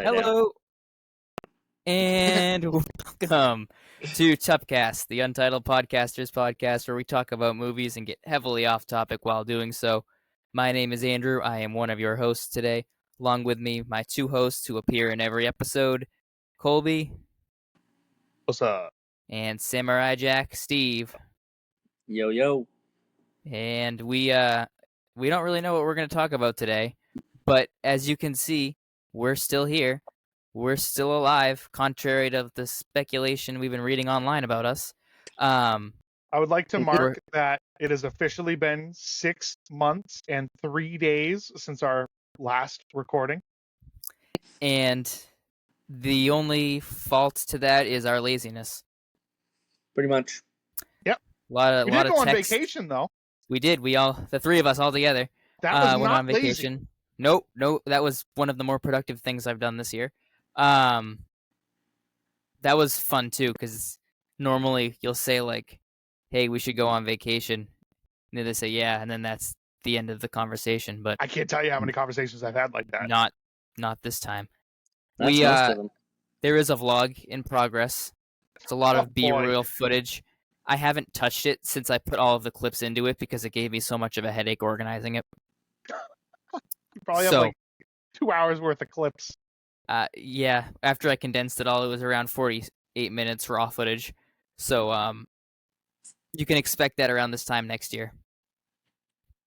Hello, and welcome to Tupcast, the Untitled Podcasters podcast, where we talk about movies and get heavily off topic while doing so. My name is Andrew. I am one of your hosts today. Along with me, my two hosts who appear in every episode, Colby. What's up? And Samurai Jack, Steve. Yo, yo. And we don't really know what we're going to talk about today, but as you can see, we're still here. We're still alive, contrary to the speculation we've been reading online about us. I would like to mark that it has officially been 6 months and 3 days since our last recording. And the only fault to that is our laziness. Pretty much. Yep. We did go on vacation, though. We did. The three of us all together. That was went not on vacation. lazy. Nope. That was one of the more productive things I've done this year. That was fun too, because normally you'll say like, "Hey, we should go on vacation," and then they say, "Yeah," and then that's the end of the conversation. But I can't tell you how many conversations I've had like that. Not this time. That's most of them. There is a vlog in progress. It's a lot of B-roll footage. I haven't touched it since I put all of the clips into it because it gave me so much of a headache organizing it. You probably have like 2 hours worth of clips. Yeah, after I condensed it all, it was around 48 minutes raw footage. So, you can expect that around this time next year.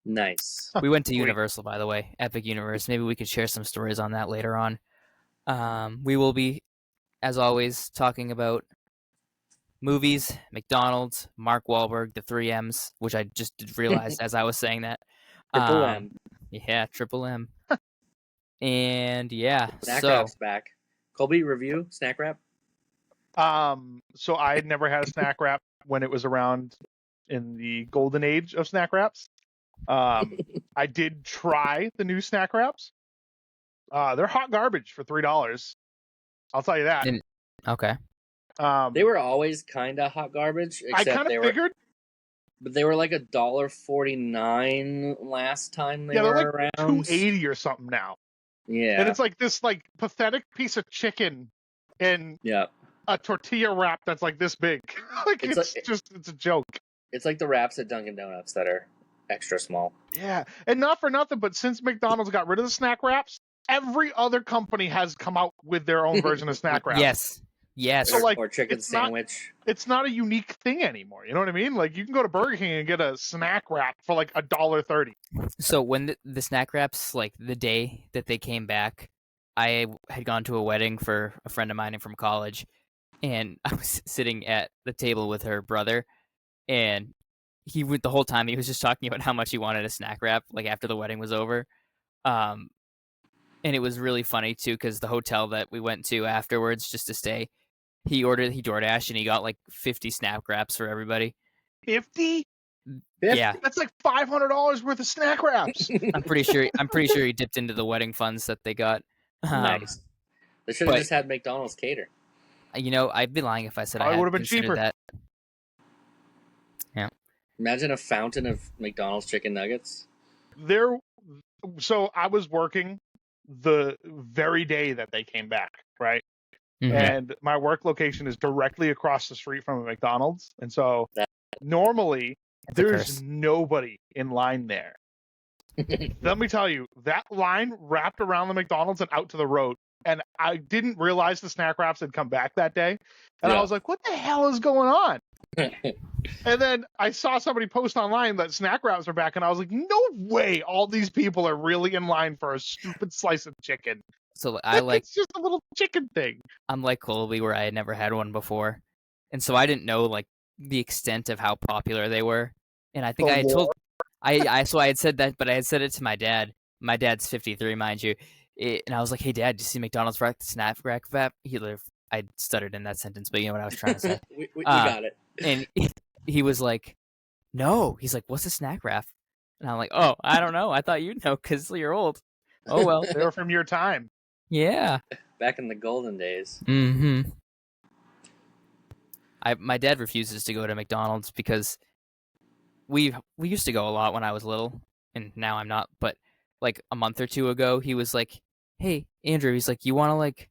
Nice. We went to Universal, by the way, Epic Universe. Maybe we could share some stories on that later on. We will be, as always, talking about movies, McDonald's, Mark Wahlberg, the 3 M's, which I just realized as I was saying that. Triple M. Yeah, Triple M. And yeah, Snack Wrap's back. Colby, review Snack Wrap. So I had never had a Snack Wrap when it was around in the golden age of Snack Wraps. I did try the new Snack Wraps. They're hot garbage for $3. I'll tell you that. Okay. They were always kind of hot garbage. I kind of figured. But they were like $1.49 last time they were like around. $2.80 or something now. Yeah. And it's like this like pathetic piece of chicken in a tortilla wrap that's like this big. It's a joke. It's like the wraps at Dunkin' Donuts that are extra small. Yeah. And not for nothing, but since McDonald's got rid of the Snack Wraps, every other company has come out with their own version of Snack Wraps. Yes. So, like, or chicken sandwich. It's not a unique thing anymore. You know what I mean? Like, you can go to Burger King and get a snack wrap for like $1.30. So when the Snack Wraps, like the day that they came back, I had gone to a wedding for a friend of mine from college, and I was sitting at the table with her brother, and he went the whole time. He was just talking about how much he wanted a snack wrap, like after the wedding was over. And it was really funny too, because the hotel that we went to afterwards just to stay, he DoorDashed and he got like 50 Snack Wraps for everybody. 50? Yeah, that's like $500 worth of Snack Wraps. I'm pretty sure he dipped into the wedding funds that they got. Nice. They should have just had McDonald's cater. I'd be lying if I said I would have been cheaper. That. Yeah. Imagine a fountain of McDonald's chicken nuggets. So I was working the very day that they came back, right? Mm-hmm. And my work location is directly across the street from a McDonald's. And so normally there's nobody in line there. Let me tell you, that line wrapped around the McDonald's and out to the road. And I didn't realize the Snack Wraps had come back that day. And I was like, what the hell is going on? And then I saw somebody post online that Snack Wraps are back. And I was like, no way all these people are really in line for a stupid slice of chicken. So it's just a little chicken thing. I'm like Colby, where I had never had one before. And so I didn't know like the extent of how popular they were. And I think I had said that, but I had said it to my dad. My dad's 53, mind you. And I was like, hey, Dad, did you see McDonald's Snack Wrap? I stuttered in that sentence, but you know what I was trying to say. we got it. And he was like, no. He's like, what's a Snack Wrap? And I'm like, oh, I don't know. I thought you'd know because you're old. Oh, well. They were from your time. Yeah. Back in the golden days. Mm-hmm. My dad refuses to go to McDonald's because we used to go a lot when I was little, and now I'm not. But like a month or two ago, he was like, "Hey, Andrew," he's like, "You want to like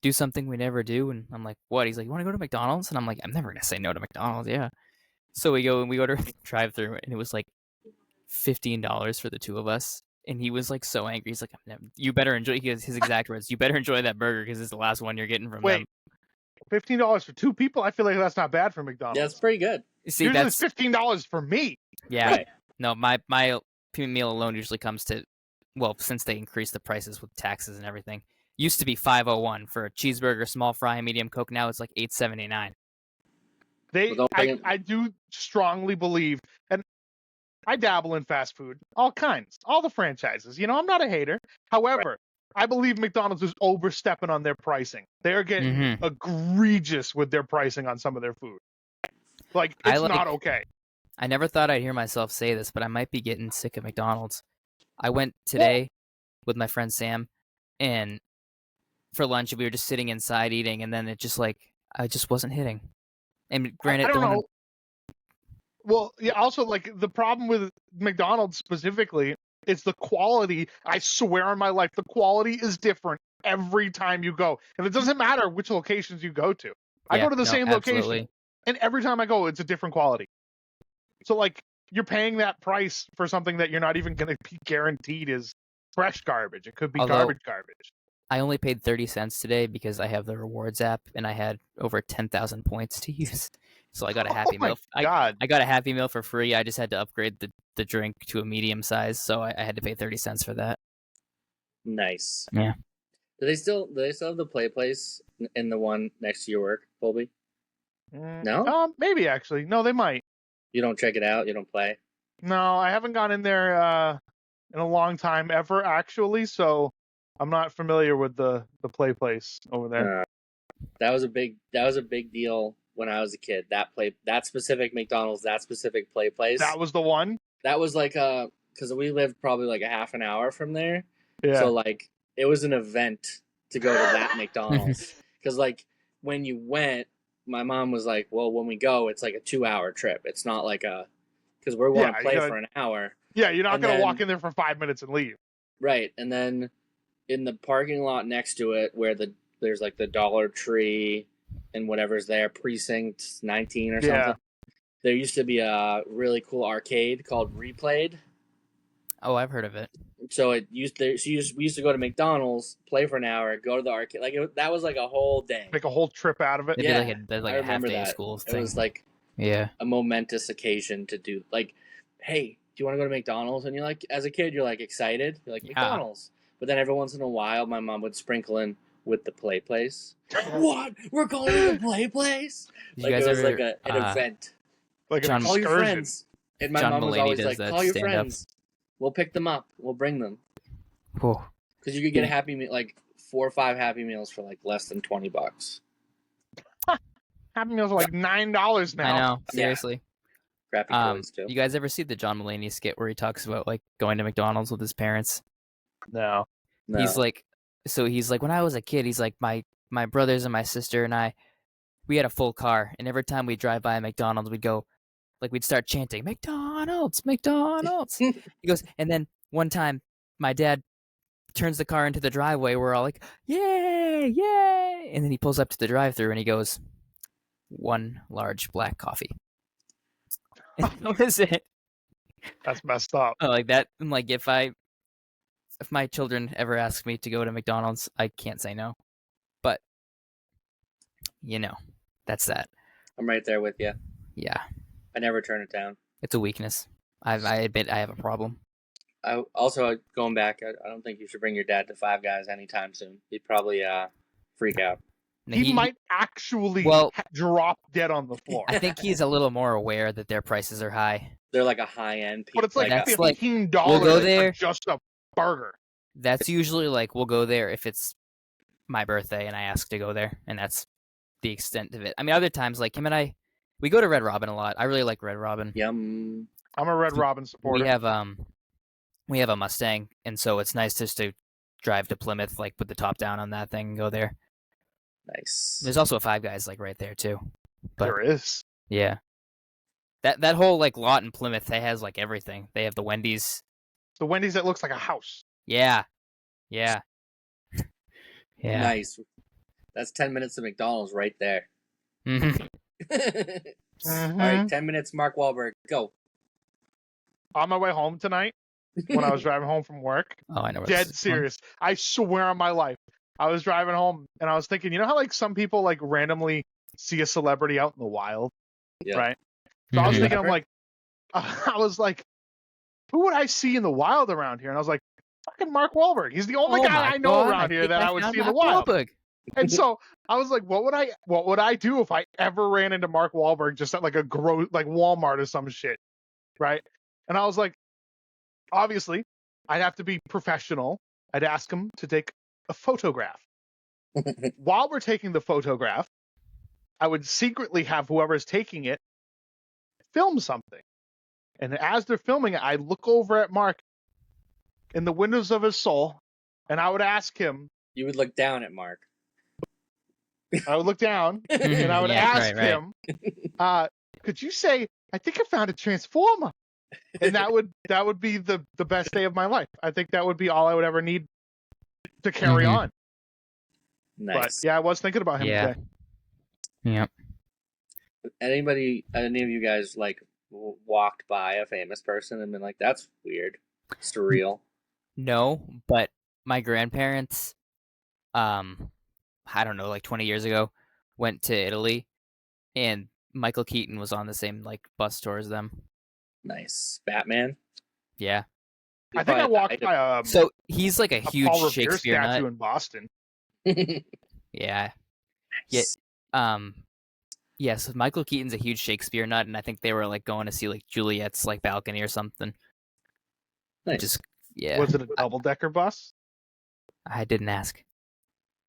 do something we never do?" And I'm like, "What?" He's like, "You want to go to McDonald's?" And I'm like, "I'm never gonna say no to McDonald's." Yeah. So we go and we order drive-through, and it was like $15 for the two of us. And he was like so angry. He's like, "You better enjoy." His exact words: "You better enjoy that burger because it's the last one you're getting from them." Wait, $15 for two people? I feel like that's not bad for McDonald's. Yeah, it's pretty good. See, Usually that's it's $15 for me. yeah. Right. No, my meal alone usually comes to, well, since they increased the prices with taxes and everything. Used to be $5.01 for a cheeseburger, small fry, medium Coke. Now it's like $8.79. I do strongly believe, and I dabble in fast food, all kinds, all the franchises. I'm not a hater. However, I believe McDonald's is overstepping on their pricing. They're getting egregious with their pricing on some of their food. Like, it's not okay. I never thought I'd hear myself say this, but I might be getting sick of McDonald's. I went today with my friend Sam, and for lunch we were just sitting inside eating, and then it just like I just wasn't hitting. And granted, I don't know. Well, yeah. Also, like the problem with McDonald's specifically, it's the quality. I swear on my life, the quality is different every time you go, and it doesn't matter which locations you go to. I go to the same location, and every time I go, it's a different quality. So, like, you're paying that price for something that you're not even going to be guaranteed is fresh garbage. It could be garbage. I only paid 30 cents today because I have the rewards app and I had over 10,000 points to use. So I got a Happy Meal. I got a Happy Meal for free. I just had to upgrade the drink to a medium size, so I had to pay 30 cents for that. Nice. Yeah. Do they still have the play place in the one next to your work, Colby? No? Maybe actually. No, they might. You don't check it out? You don't play? No, I haven't gone in there in a long time ever, actually, so I'm not familiar with the play place over there. That was a big deal when I was a kid. That specific McDonald's, that specific play place. That was the one? That was like because we lived probably like a half an hour from there. Yeah. So like it was an event to go to that McDonald's. Because like when you went, my mom was like, well, when we go, it's like a 2-hour trip. It's not like because we're going to play for an hour. Yeah, you're not going to walk in there for 5 minutes and leave. Right. And then in the parking lot next to it where there's like the Dollar Tree and whatever's there, Precinct 19 or something. There used to be a really cool arcade called Replayed. Oh, I've heard of it. So we used to go to McDonald's, play for an hour, go to the arcade. Like that was like a whole day. Make a whole trip out of it. It'd be like a half day of school thing. It was like a momentous occasion to do. Like, hey, do you want to go to McDonald's? And you're like, as a kid, you're like excited. You're like McDonald's. But then every once in a while, my mom would sprinkle in with the play place. What? We're going to the play place? Like it was like an event. Like an excursion. Call your friends. And my mom was always like, call your friends. We'll pick them up. We'll bring them. Cool. Because you could get a Happy Meal, like 4 or 5 Happy Meals for like less than $20. Happy Meals are like $9 now. I know. Seriously. Crappy toys too. You guys ever see the John Mulaney skit where he talks about like going to McDonald's with his parents? No. He's like, when I was a kid, he's like, my brothers and my sister and we had a full car, and every time we drive by a McDonald's, we'd start chanting, McDonald's, McDonald's. He goes, and then one time, my dad turns the car into the driveway. We're all like, yay, yay. And then he pulls up to the drive-thru and he goes, 1 large black coffee. And that was it. That's messed up. Like that. I'm like, if my children ever ask me to go to McDonald's, I can't say no. But, that's that. I'm right there with you. Yeah. I never turn it down. It's a weakness. I admit I have a problem. Also, going back, I don't think you should bring your dad to Five Guys anytime soon. He'd probably freak out. He might actually drop dead on the floor. I think he's a little more aware that their prices are high. They're like a high-end pizza. But it's like $15 we'll go there, for just a burger. That's usually like we'll go there if it's my birthday and I ask to go there, and that's the extent of it. I mean, other times, like him and I, we go to Red Robin a lot. I really like Red Robin. Yum. I'm a Red Robin supporter. We have a Mustang, and so it's nice just to drive to Plymouth, like put the top down on that thing and go there. Nice. There's also a Five Guys like right there too. But, there is. Yeah. That whole like lot in Plymouth, they has like everything. They have the Wendy's. The Wendy's that looks like a house. Yeah. Nice. That's 10 minutes to McDonald's right there. Mm-hmm. All right, 10 minutes, Mark Wahlberg, go. On my way home tonight, when I was driving home from work, Oh, I know. Dead serious. I swear on my life. I was driving home and I was thinking, you know how like some people like randomly see a celebrity out in the wild, right? So I was thinking, I was like, who would I see in the wild around here? And I was like, fucking Mark Wahlberg. He's the only guy I know around here that I would see in the wild. And so I was like, what would I do if I ever ran into Mark Wahlberg just at like a like Walmart or some shit, right? And I was like, obviously, I'd have to be professional. I'd ask him to take a photograph. While we're taking the photograph, I would secretly have whoever's taking it film something. And as they're filming it, I look over at Mark in the windows of his soul, and I would ask him. You would look down at Mark. I would look down, and I would ask him, could you say, I think I found a transformer? And that would be the best day of my life. I think that would be all I would ever need to carry on. Nice. But yeah, I was thinking about him today. Yep. Any of you guys like walked by a famous person and been like, that's weird, surreal? No, but my grandparents, I don't know, like 20 years ago, went to Italy, and Michael Keaton was on the same like bus tour as them. Nice. Batman? Yeah. I think I walked by so he's like a huge Paul Shakespeare Revere nut. statue in Boston. Yeah. Yeah, so Michael Keaton's a huge Shakespeare nut, and I think they were like going to see like Juliet's like balcony or something. Nice. Just Was it a double-decker bus? I didn't ask.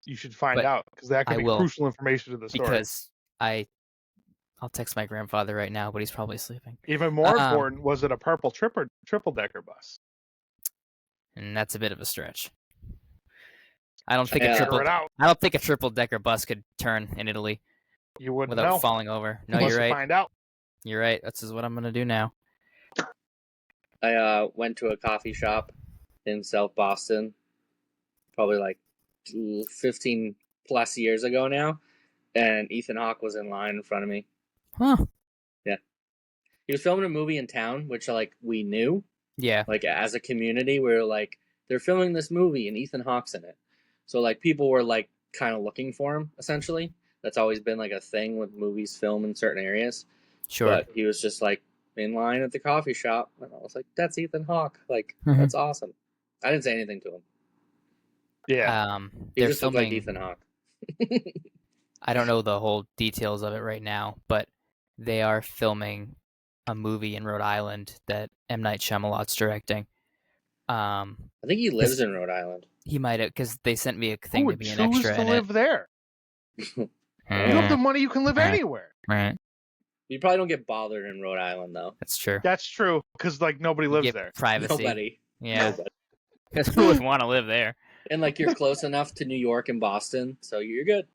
You should find out, because that could be crucial information to the story. Because I'll text my grandfather right now, but he's probably sleeping. Even more important, was it a purple triple-decker bus? And that's a bit of a stretch. I don't think a triple-decker bus could turn in Italy. You wouldn't without know. falling over. No, Unless you're right. You find out. You're right. That's what I'm gonna do now. I went to a coffee shop in South Boston, probably like 15 plus years ago now, and Ethan Hawke was in line in front of me. Huh. Yeah. He was filming a movie in town, which like we knew. Yeah. Like as a community, we were like, they're filming this movie and Ethan Hawke's in it. So like people were like kind of looking for him, essentially. That's always been like a thing with movies filmed in certain areas. Sure. But he was just like in line at the coffee shop, and I was like, that's Ethan Hawke. Like, that's awesome. I didn't say anything to him. Yeah. He just looked like Ethan Hawke. I don't know the whole details of it right now, but they are filming a movie in Rhode Island that M. Night Shyamalan's directing. I think he lives in Rhode Island. He might have, because they sent me a thing to be an extra to live there? You have the money, you can live anywhere. Right. You probably don't get bothered in Rhode Island, though. That's true. That's true, because like nobody lives there. Privacy. Nobody. Yeah. Because who would want to live there? And like you're close enough to New York and Boston, so you're good.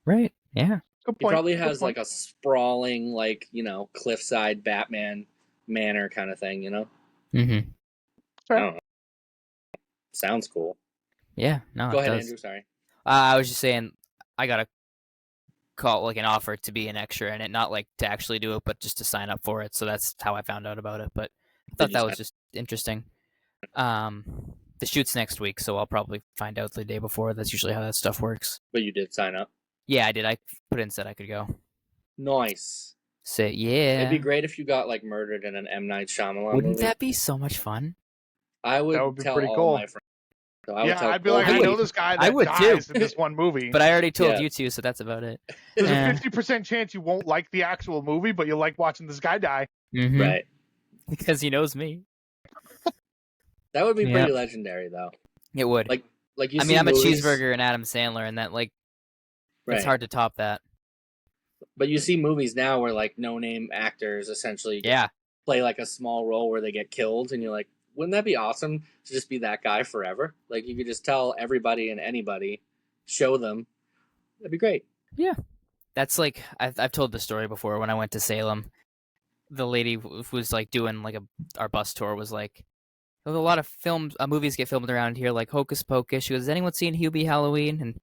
Right. Yeah. Good point. He probably has like a sprawling, like, you know, cliffside Batman manor kind of thing, you know? Mm-hmm. I don't know. Sounds cool. Yeah. No. Go ahead, Andrew. Sorry. I was just saying, I got a call, like an offer to be an extra in it, not like to actually do it, but just to sign up for it. So that's how I found out about it. But I thought that was just interesting. The shoot's next week, so I'll probably find out the day before. That's usually how that stuff works. But you did sign up? Yeah, I did. I put in, said I could go. Nice. Say, yeah. It'd be great if you got like murdered in an M. Night Shyamalan Wouldn't movie. that be so much fun? I would, that would be tell pretty all cool. my friends. So I'd be like, I know this guy that dies in this one movie. But I already told you two, so that's about it. There's a 50% chance you won't like the actual movie, but you'll like watching this guy die. Mm-hmm. Right. Because he knows me. That would be pretty legendary, though. It would. Like you. I mean, I'm a cheeseburger and Adam Sandler, and that it's hard to top that. But you see movies now where like no-name actors essentially play like a small role where they get killed, and you're like, wouldn't that be awesome to just be that guy forever? Like you could just tell everybody and anybody, show them. That'd be great. Yeah, that's like I've told the story before when I went to Salem, the lady who was like doing like our bus tour was like, "There's a lot of movies get filmed around here, like Hocus Pocus." She goes, "Has anyone seen Hubie Halloween?" And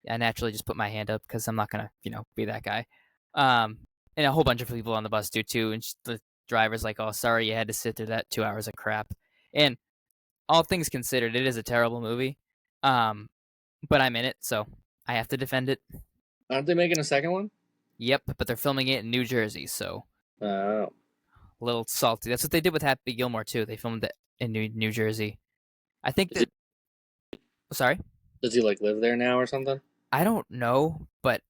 I naturally just put my hand up because I'm not gonna, be that guy. And a whole bunch of people on the bus do too. And the driver's like, "Oh, sorry, you had to sit through that 2 hours of crap." And all things considered, it is a terrible movie. But I'm in it, so I have to defend it. Aren't they making a second one? Yep, but they're filming it in New Jersey, so Oh. a little salty. That's what they did with Happy Gilmore too. They filmed it in New Jersey. I think that. Sorry. Does he like live there now or something? I don't know, but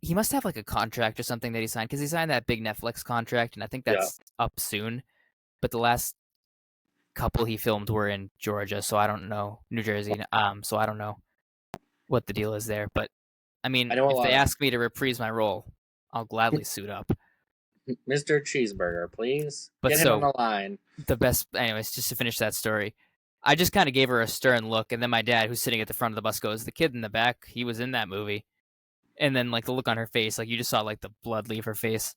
he must have like a contract or something that he signed because he signed that big Netflix contract, and I think that's up soon. But the last couple he filmed were in Georgia, so I don't know, New Jersey. So I don't know what the deal is there. But I mean, if they ask me to reprise my role, I'll gladly suit up. Mr. Cheeseburger, please get him on the line. The best, anyways, just to finish that story. I just kind of gave her a stern look, and then my dad, who's sitting at the front of the bus, goes, "The kid in the back, he was in that movie." And then, like, the look on her face, like, you just saw, like, the blood leave her face.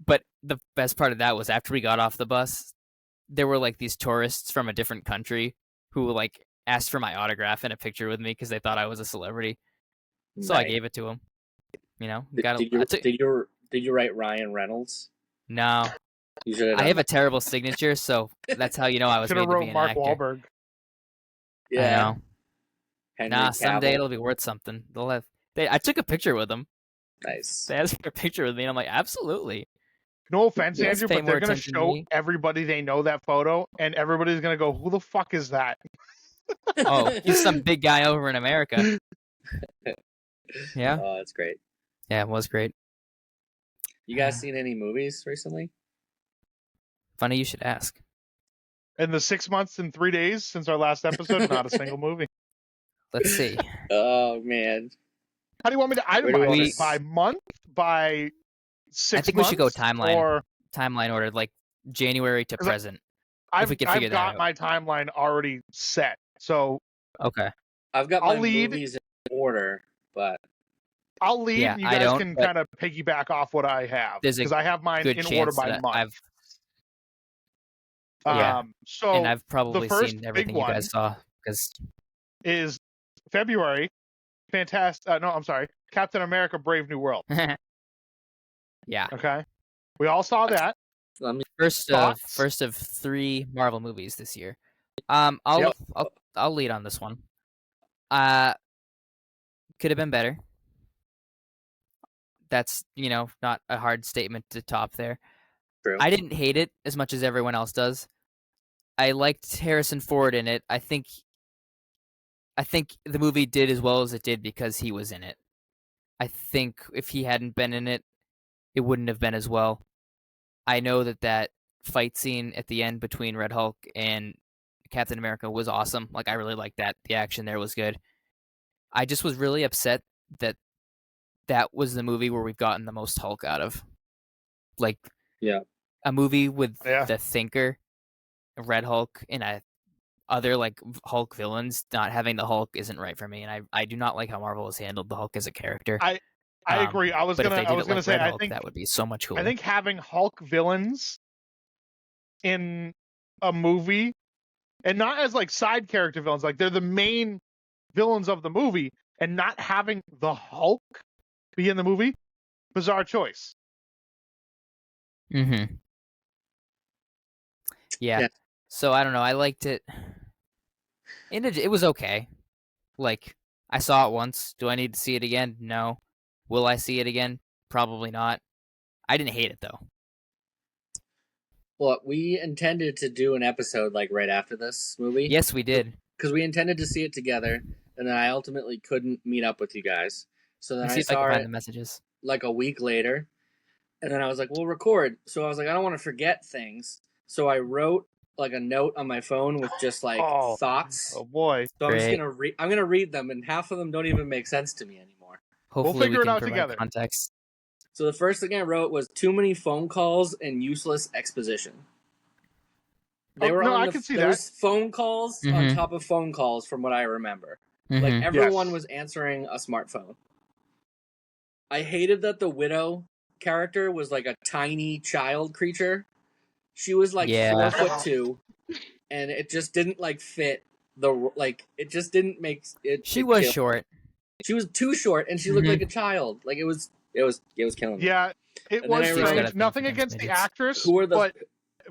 But the best part of that was after we got off the bus, there were, like, these tourists from a different country who, like, asked for my autograph and a picture with me because they thought I was a celebrity. So I gave it to them. Did you write Ryan Reynolds? No. I have a terrible signature, so that's how you know I was made to be an Mark actor. Wahlberg. Yeah. Someday it'll be worth something. I took a picture with them. Nice. They asked for a picture with me, and I'm like, absolutely. No offense, Andrew, but they're going to show everybody they know that photo, and everybody's going to go, "Who the fuck is that?" Oh, he's some big guy over in America. Yeah. Oh, that's great. Yeah, it was great. You guys seen any movies recently? Funny you should ask. In the 6 months and 3 days since our last episode, not a single movie. Let's see. Oh, man. How do you want me to itemize it? By month? By 6 months? I think we should go timeline order, like January to present. I've got my timeline already set. So okay. I've got my movies in order, but I'll lead. Yeah, you guys can kind of piggyback off what I have because I have mine in order by month. So and I've probably seen everything you guys saw because is February. Fantastic. No, I'm sorry. Captain America: Brave New World. Yeah. Okay. We all saw that. First of 3 Marvel movies this year. I'll lead on this one. Could have been better. That's, not a hard statement to top there. True. I didn't hate it as much as everyone else does. I liked Harrison Ford in it. I think the movie did as well as it did because he was in it. I think if he hadn't been in it, it wouldn't have been as well. I know that fight scene at the end between Red Hulk and Captain America was awesome. Like, I really liked that. The action there was good. I just was really upset that was the movie where we've gotten the most Hulk out of. Like, a movie with the Thinker, Red Hulk, and other like Hulk villains not having the Hulk isn't right for me, and I do not like how Marvel has handled the Hulk as a character. I agree. I was gonna say I think that would be so much cooler. I think having Hulk villains in a movie, and not as like side character villains, like they're the main villains of the movie, and not having the Hulk be in the movie, bizarre choice. Mm-hmm. Yeah. So I don't know. I liked it. And it was okay. Like, I saw it once. Do I need to see it again? No. Will I see it again? Probably not. I didn't hate it, though. Well, we intended to do an episode, like, right after this movie. Yes, we did. Because we intended to see it together, and then I ultimately couldn't meet up with you guys. So then I saw it, the messages. Like, a week later, and then I was like, we'll record. So I was like, I don't want to forget things. So I wrote, like, a note on my phone with just, like, thoughts. Oh, boy. So I'm just I'm gonna read them, and half of them don't even make sense to me anymore. Hopefully we'll figure it out together. Context. So the first thing I wrote was too many phone calls and useless exposition. I can see that. There was phone calls on top of phone calls from what I remember. Mm-hmm. Like, everyone was answering a smartphone. I hated that the Widow character was like a tiny child creature. She was like Yeah. 4'2", and it just didn't like fit the like. It just didn't make it. She it was killed- short. She was too short, and she looked Mhm. like a child. Like it was killing me. Yeah, it And then was I She's wrote- got a strange. thing Nothing against against the midgets. actress, Who are the but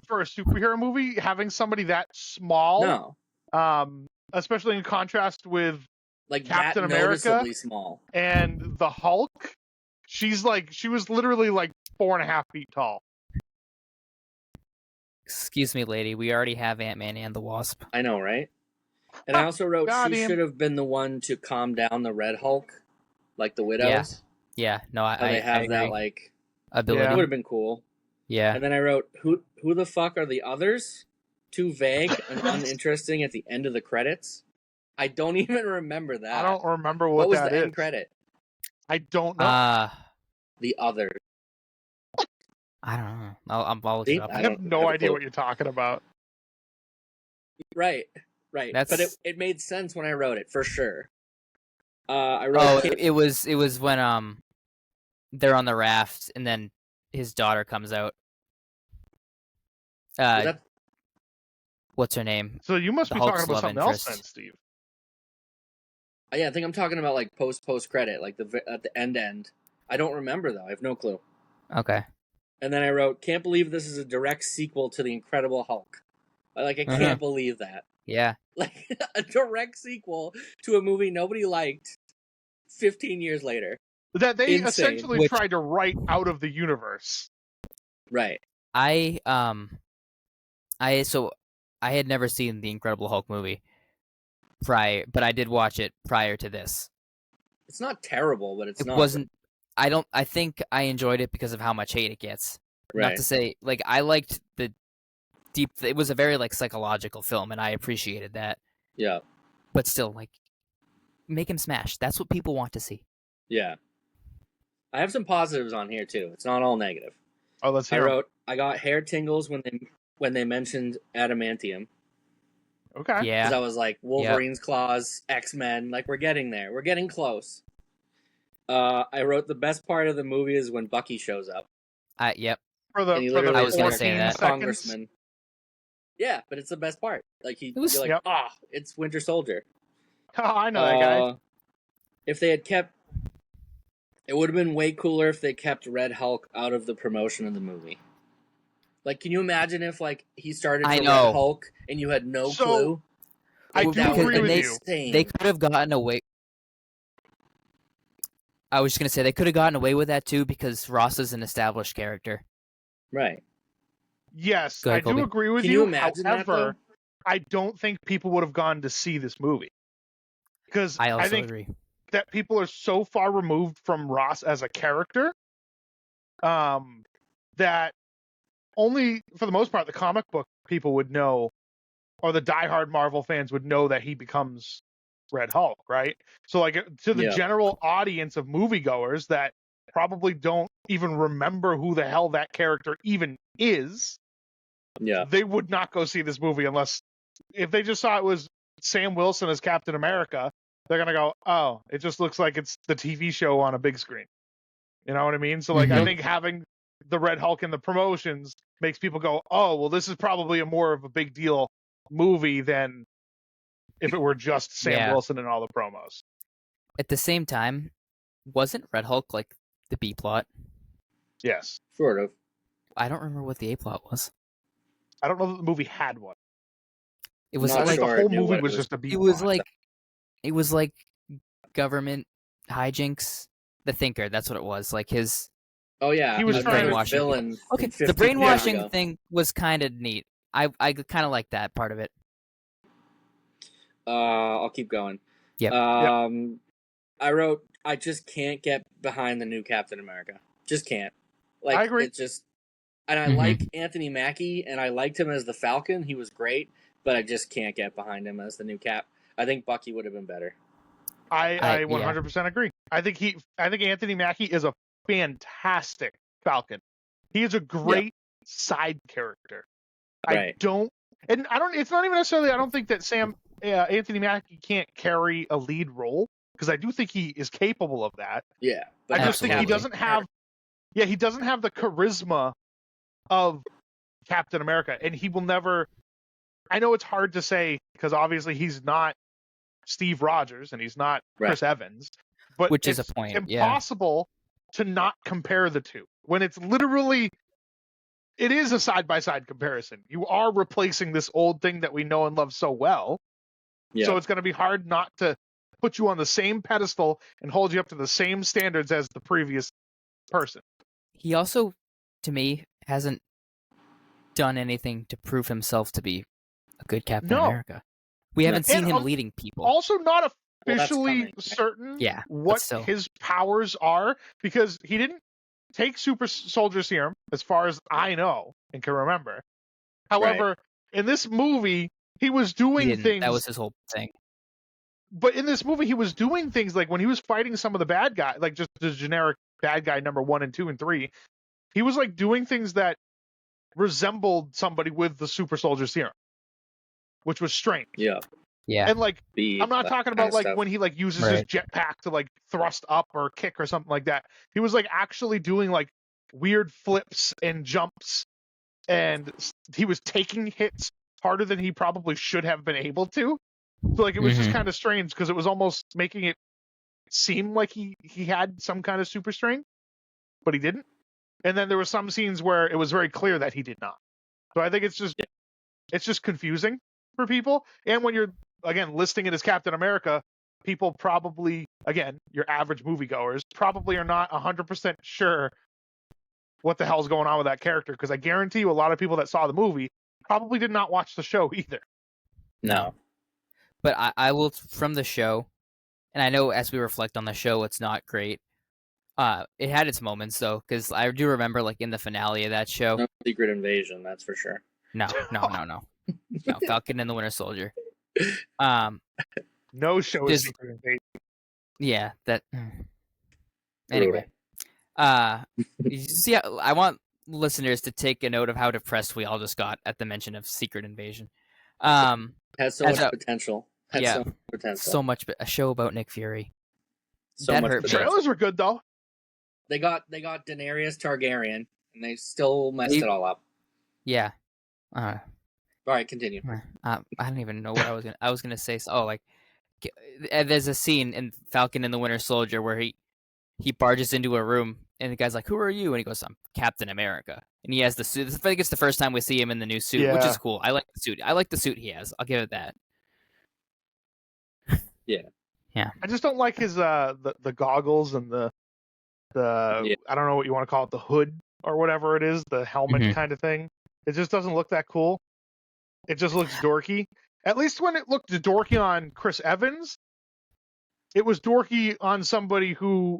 for a superhero movie, having somebody that small, no especially in contrast with like Captain that America noticeably small. and the Hulk, she was literally like 4.5 feet tall. Excuse me, lady. We already have Ant-Man and the Wasp. I know, right? And I also wrote God she damn. should have been the one to calm down the Red Hulk, like the Widows. Yeah. No, How I they have agree. that like Ability. it would have been cool. Yeah. And then I wrote who the fuck are the others? Too vague and uninteresting at the end of the credits. I don't even remember that. I don't remember what was that the is. end credit? I don't know. The others. I don't know. I'll look See? it up. I have no a idea clue. what you're talking about. Right. That's- But it made sense when I wrote it for sure. I wrote. Oh, it was when they're on the raft and then his daughter comes out. was that What's her name? So you must The be Hulk's talking about love something else interest. then, Steve. Yeah, I think I'm talking about like post credit, like at the end. I don't remember though. I have no clue. Okay. And then I wrote, "Can't believe this is a direct sequel to the Incredible Hulk." I can't believe that. Yeah. Like a direct sequel to a movie nobody liked 15 years later. That they Insane. essentially tried to write out of the universe. Right. I had never seen the Incredible Hulk movie but I did watch it prior to this. It's not terrible, but it's It not. wasn't. I think I enjoyed it because of how much hate it gets. Right. Not to say like I liked the deep. It was a very like psychological film, and I appreciated that. Yeah. But still, like, make him smash. That's what people want to see. Yeah. I have some positives on here too. It's not all negative. Oh, let's I hear 'em. wrote, I got hair tingles when they mentioned adamantium. Okay. Yeah. Because I was like, Wolverine's claws, X-Men, like we're getting there. We're getting close. I wrote the best part of the movie is when Bucky shows up. Yep. For the And he for the literally I was gonna say 14 that. seconds. Congressman. Yeah, but it's the best part. Like It was- you're like, Yep. it's Winter Soldier. Oh, I know that guy. If they had kept, it would have been way cooler if they kept Red Hulk out of the promotion of the movie. Like, can you imagine if like he started for I Red know. Hulk and you had no So, clue? I Like, do that would agree have with been you. insane. They could have gotten away. I was just gonna say they could have gotten away with that too because Ross is an established character. Right. Yes, Go ahead, I do Colby. agree with Can you imagine that, However, though? I don't think people would have gone to see this movie because I also think agree. that people are so far removed from Ross as a character, that only for the most part the comic book people would know, or the diehard Marvel fans would know that he becomes Red Hulk, right? So like to the Yeah. general audience of moviegoers that probably don't even remember who the hell that character even is, Yeah. they would not go see this movie unless if they just saw it was Sam Wilson as Captain America, they're gonna go, oh, it just looks like it's the TV show on a big screen. You know what I mean? So like I Mhm. think having the Red Hulk in the promotions makes people go, oh, well, this is probably a more of a big deal movie than if it were just Sam Yeah. Wilson in all the promos. At the same time, wasn't Red Hulk like the B plot? Yes. Sort of. I don't remember what the A plot was. I don't know that the movie had one. It was Not I think like sure the I whole knew movie what it was was. just a B it was plot. like government hijinks. The Thinker, that's what it was. Like his Oh yeah. He was a trying to- brainwashing villain. okay. 15 The years brainwashing ago. thing was kind of neat. I kind of like that part of it. I'll keep going. Yep. I wrote, I just can't get behind the new Captain America. Just can't. Like, I agree. It just, and I Mhm. like Anthony Mackie, and I liked him as the Falcon. He was great, but I just can't get behind him as the new Cap. I think Bucky would have been better. I yeah. 100% agree. I think Anthony Mackie is a fantastic Falcon. He is a great side character. Right. It's not even necessarily, I don't think that Anthony Mackie can't carry a lead role, because I do think he is capable of that. Yeah. But I just think he Absolutely. doesn't have Yeah, he doesn't have the charisma of Captain America, and he will never. I know it's hard to say because obviously he's not Steve Rogers and he's not Chris Evans, but which is it's a point. impossible to not compare the two when it's literally. It is a side-by-side comparison. You are replacing this old thing that we know and love so well. Yeah. So it's going to be hard not to put you on the same pedestal and hold you up to the same standards as the previous person. He also, to me, hasn't done anything to prove himself to be a good Captain America. We haven't seen him leading people. Also not officially certain what his powers are, because he didn't take super soldier serum, as far as I know and can remember. However, in this movie, he was doing things. That was his whole thing. But in this movie, he was doing things like when he was fighting some of the bad guys, like just the generic bad guy number 1 and 2 and 3, he was like doing things that resembled somebody with the super soldier serum, which was strange. Yeah. And like, I'm not talking about like when he like uses his jetpack to like thrust up or kick or something like that. He was like actually doing like weird flips and jumps, and he was taking hits harder than he probably should have been able to. So like it was just kind of strange because it was almost making it seem like he had some kind of super strength, but he didn't. And then there were some scenes where it was very clear that he did not. So I think it's just confusing for people. And when you're again listing it as Captain America, people probably, again, your average moviegoers probably are not 100% sure what the hell's going on with that character, because I guarantee you a lot of people that saw the movie probably did not watch the show either. No. But I will, from the show, and I know as we reflect on the show, it's not great. It had its moments, though, because I do remember, like, in the finale of that show. No Secret Invasion, that's for sure. No. Falcon and the Winter Soldier. No show is Secret Invasion. Yeah, that... Anyway. You see, I want listeners to take a note of how depressed we all just got at the mention of Secret Invasion. Has so much potential. So much. A show about Nick Fury. So that much hurt. The trailers were good though. They got Daenerys Targaryen, and they still messed it all up. Yeah. All right, continue. I don't even know what I was gonna say. Oh, like there's a scene in Falcon and the Winter Soldier where he barges into a room and the guy's like, "Who are you?" And he goes, "I'm Captain America." And he has the suit. I think it's the first time we see him in the new suit, which is cool. I like the suit. I like the suit he has. I'll give it that. Yeah. I just don't like his the goggles and the I don't know what you want to call it, the hood or whatever it is, the helmet kind of thing. It just doesn't look that cool. It just looks dorky. At least when it looked dorky on Chris Evans, it was dorky on somebody who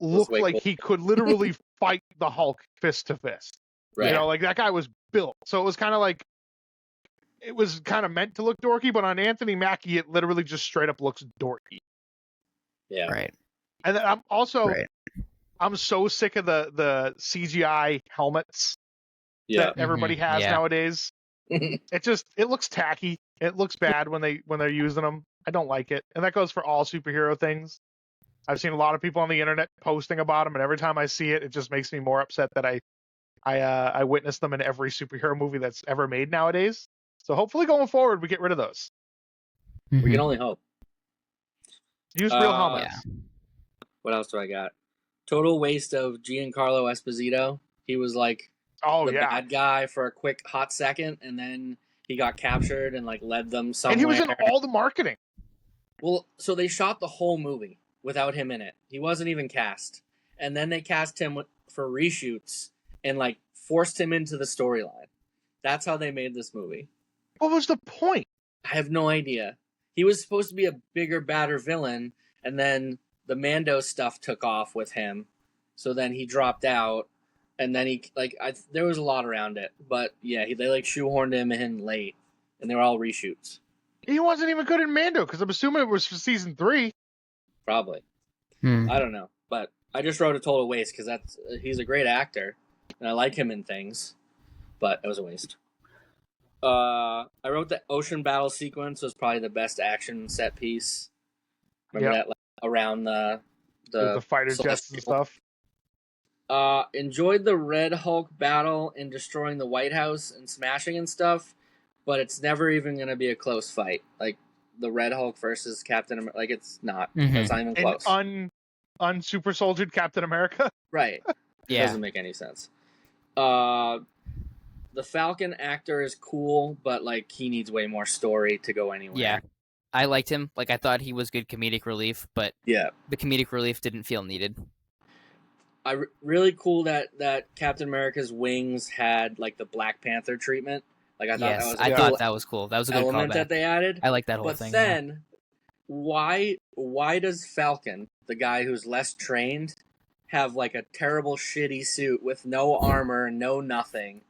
looked like cool. He could literally fight the Hulk fist to fist. Right. You know, like that guy was built. So it was kind of like, it was kind of meant to look dorky, but on Anthony Mackie, it literally just straight up looks dorky. Yeah. Right. And then I'm also, I'm so sick of the CGI helmets that everybody has nowadays. It looks tacky. It looks bad when they're using them. I don't like it. And that goes for all superhero things. I've seen a lot of people on the internet posting about them, and every time I see it, it just makes me more upset that I witnessed them in every superhero movie that's ever made nowadays. So hopefully going forward, we get rid of those. We can only hope. Use real helmets. Yeah. What else do I got? Total waste of Giancarlo Esposito. He was like bad guy for a quick hot second, and then he got captured and like led them somewhere. And he was in all the marketing. Well, so they shot the whole movie without him in it. He wasn't even cast. And then they cast him for reshoots and like forced him into the storyline. That's how they made this movie. What was the point? I have no idea. He was supposed to be a bigger, badder villain, and then the Mando stuff took off with him. So then he dropped out, and then there was a lot around it. But yeah, they like shoehorned him in late, and they were all reshoots. He wasn't even good in Mando, because I'm assuming it was for season 3. Probably. I don't know. But I just wrote a total waste, because he's a great actor, and I like him in things. But it was a waste. I wrote the ocean battle sequence was probably the best action set piece. Remember that, like, around the fighter jets and stuff. Enjoyed the Red Hulk battle and destroying the White House and smashing and stuff, but it's never even gonna be a close fight. Like the Red Hulk versus Captain America, like it's not. It's not even close. Super soldiered Captain America. Right. It doesn't make any sense. The Falcon actor is cool, but like he needs way more story to go anywhere. Yeah. I liked him. Like I thought he was good comedic relief, but yeah, the comedic relief didn't feel needed. Really cool that Captain America's wings had like the Black Panther treatment. Like I thought that was cool. That was a good element callback that they added. I like that whole thing. But then, why does Falcon, the guy who's less trained, have like a terrible shitty suit with no armor, no nothing?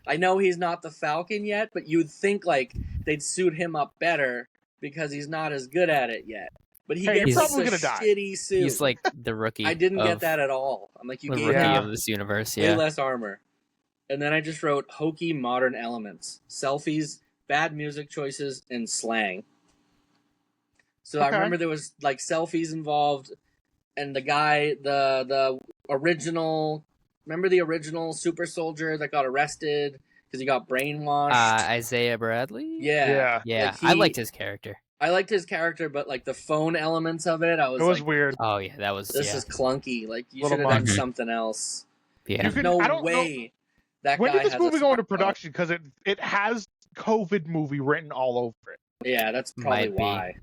I know he's not the Falcon yet, but you'd think like they'd suit him up better because he's not as good at it yet. But he gets probably a shitty suit. He's like the rookie. I didn't get that at all. I'm like, you gave rookie of this universe. way less armor. And then I just wrote hokey modern elements, selfies, bad music choices, and slang. So I remember there was like selfies involved, and the guy, the original, remember the original super soldier that got arrested because he got brainwashed? Isaiah Bradley? Yeah. Like I liked his character. I liked his character, but like the phone elements of it, it was weird. Oh yeah, that was. This is clunky. Like you should have done something else. Yeah. There's no way that when guy did this movie go into smartphone. production? Because it has COVID movie written all over it. Yeah, that's probably why.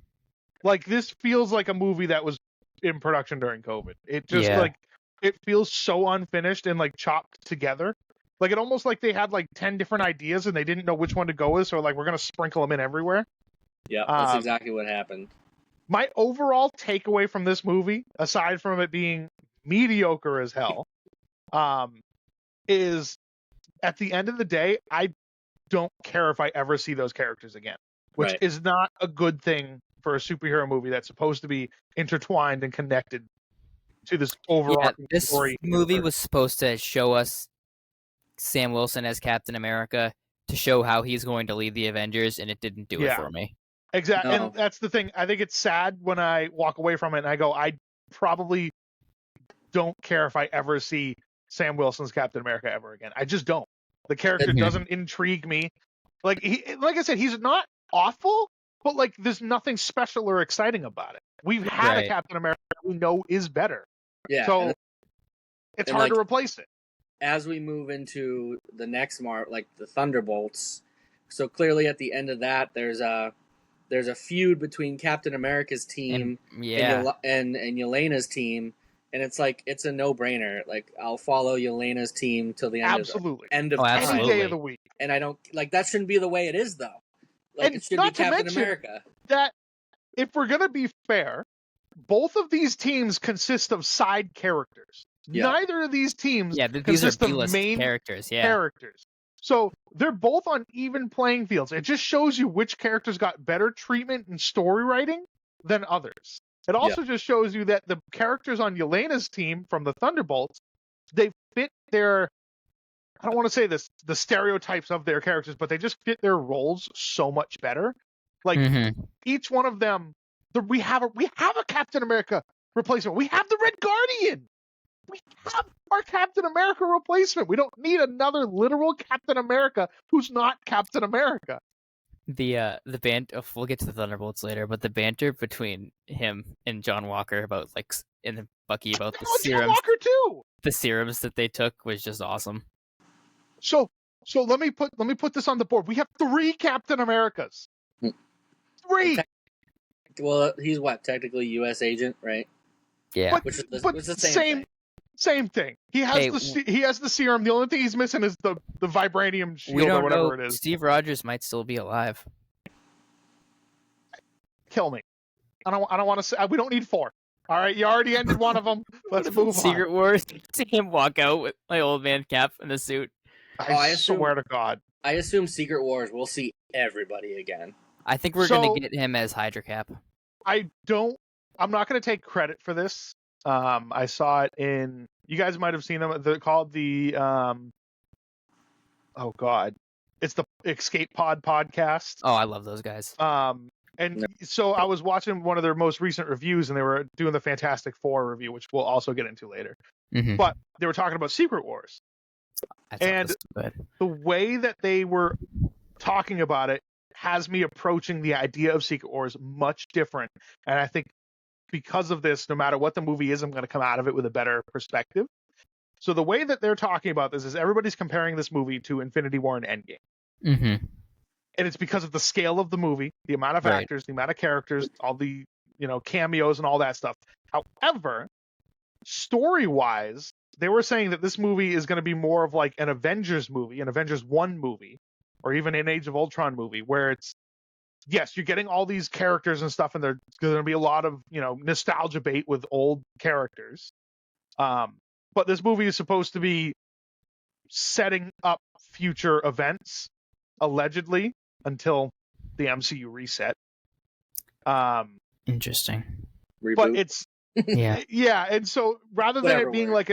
Like this feels like a movie that was in production during COVID. It just like it feels so unfinished and like chopped together. Like it almost like they had like 10 different ideas and they didn't know which one to go with. So like we're gonna sprinkle them in everywhere. Yeah, that's exactly what happened. My overall takeaway from this movie, aside from it being mediocre as hell, is at the end of the day, I don't care if I ever see those characters again, which is not a good thing for a superhero movie that's supposed to be intertwined and connected to this overall story. This movie was supposed to show us Sam Wilson as Captain America to show how he's going to lead the Avengers, and it didn't do it for me. Exactly, No. and that's the thing. I think it's sad when I walk away from it and I go, I probably don't care if I ever see Sam Wilson's Captain America ever again. I just don't. The character doesn't intrigue me. Like I said, he's not awful, but like there's nothing special or exciting about it. We've had a Captain America we know is better. Yeah. So it's hard to replace it. As we move into the next like the Thunderbolts, so clearly at the end of that, there's a feud between Captain America's team and Yelena's team, and it's like it's a no-brainer. Like I'll follow Yelena's team till the end of any day of the week. And I don't like that shouldn't be the way it is though. Like and it should be Captain America. That if we're gonna be fair, both of these teams consist of side characters. Yeah. Neither of these teams consist of main characters. So they're both on even playing fields. It just shows you which characters got better treatment and story writing than others. It also just shows you that the characters on Yelena's team from the Thunderbolts, they fit their, I don't want to say this, the stereotypes of their characters, but they just fit their roles so much better. Like each one of them, we have a Captain America replacement. We have the Red Guardian. We have our Captain America replacement. We don't need another literal Captain America who's not Captain America. The we'll get to the Thunderbolts later, but the banter between him and John Walker about and Bucky about the serums, John Walker too. The serums that they took was just awesome. So let me put this on the board. We have 3 Captain Americas. 3. Well, he's technically U.S. agent, right? Yeah, which is the same thing. Same thing. He has the serum. The only thing he's missing is the vibranium shield or whatever it is. Steve Rogers might still be alive. Kill me. I don't want to say. We don't need 4. All right, you already ended one of them. Let's move on. Secret Wars. See him walk out with my old man Cap in the suit. I swear to God. I assume Secret Wars. We'll see everybody again. I think we're going to get him as Hydra Cap. I'm not going to take credit for this. I saw it in. You guys might have seen them. They're called the. Oh God, it's the Escape Pod podcast. Oh, I love those guys. And so I was watching one of their most recent reviews, and they were doing the Fantastic Four review, which we'll also get into later. Mm-hmm. But they were talking about Secret Wars. And the way that they were talking about it has me approaching the idea of Secret Wars much different. And I think because of this, no matter what the movie is, I'm going to come out of it with a better perspective. So the way that they're talking about this is everybody's comparing this movie to Infinity War and Endgame. Mm-hmm. And it's because of the scale of the movie, the amount of actors, the amount of characters, all the, cameos and all that stuff. However, story-wise, they were saying that this movie is going to be more of like an Avengers movie, an Avengers 1 movie, or even an Age of Ultron movie, where it's, yes, you're getting all these characters and stuff, and there's going to be a lot of, nostalgia bait with old characters. But this movie is supposed to be setting up future events, allegedly, until the MCU reset. Interesting. Reboot. But it's yeah, and so rather than it being like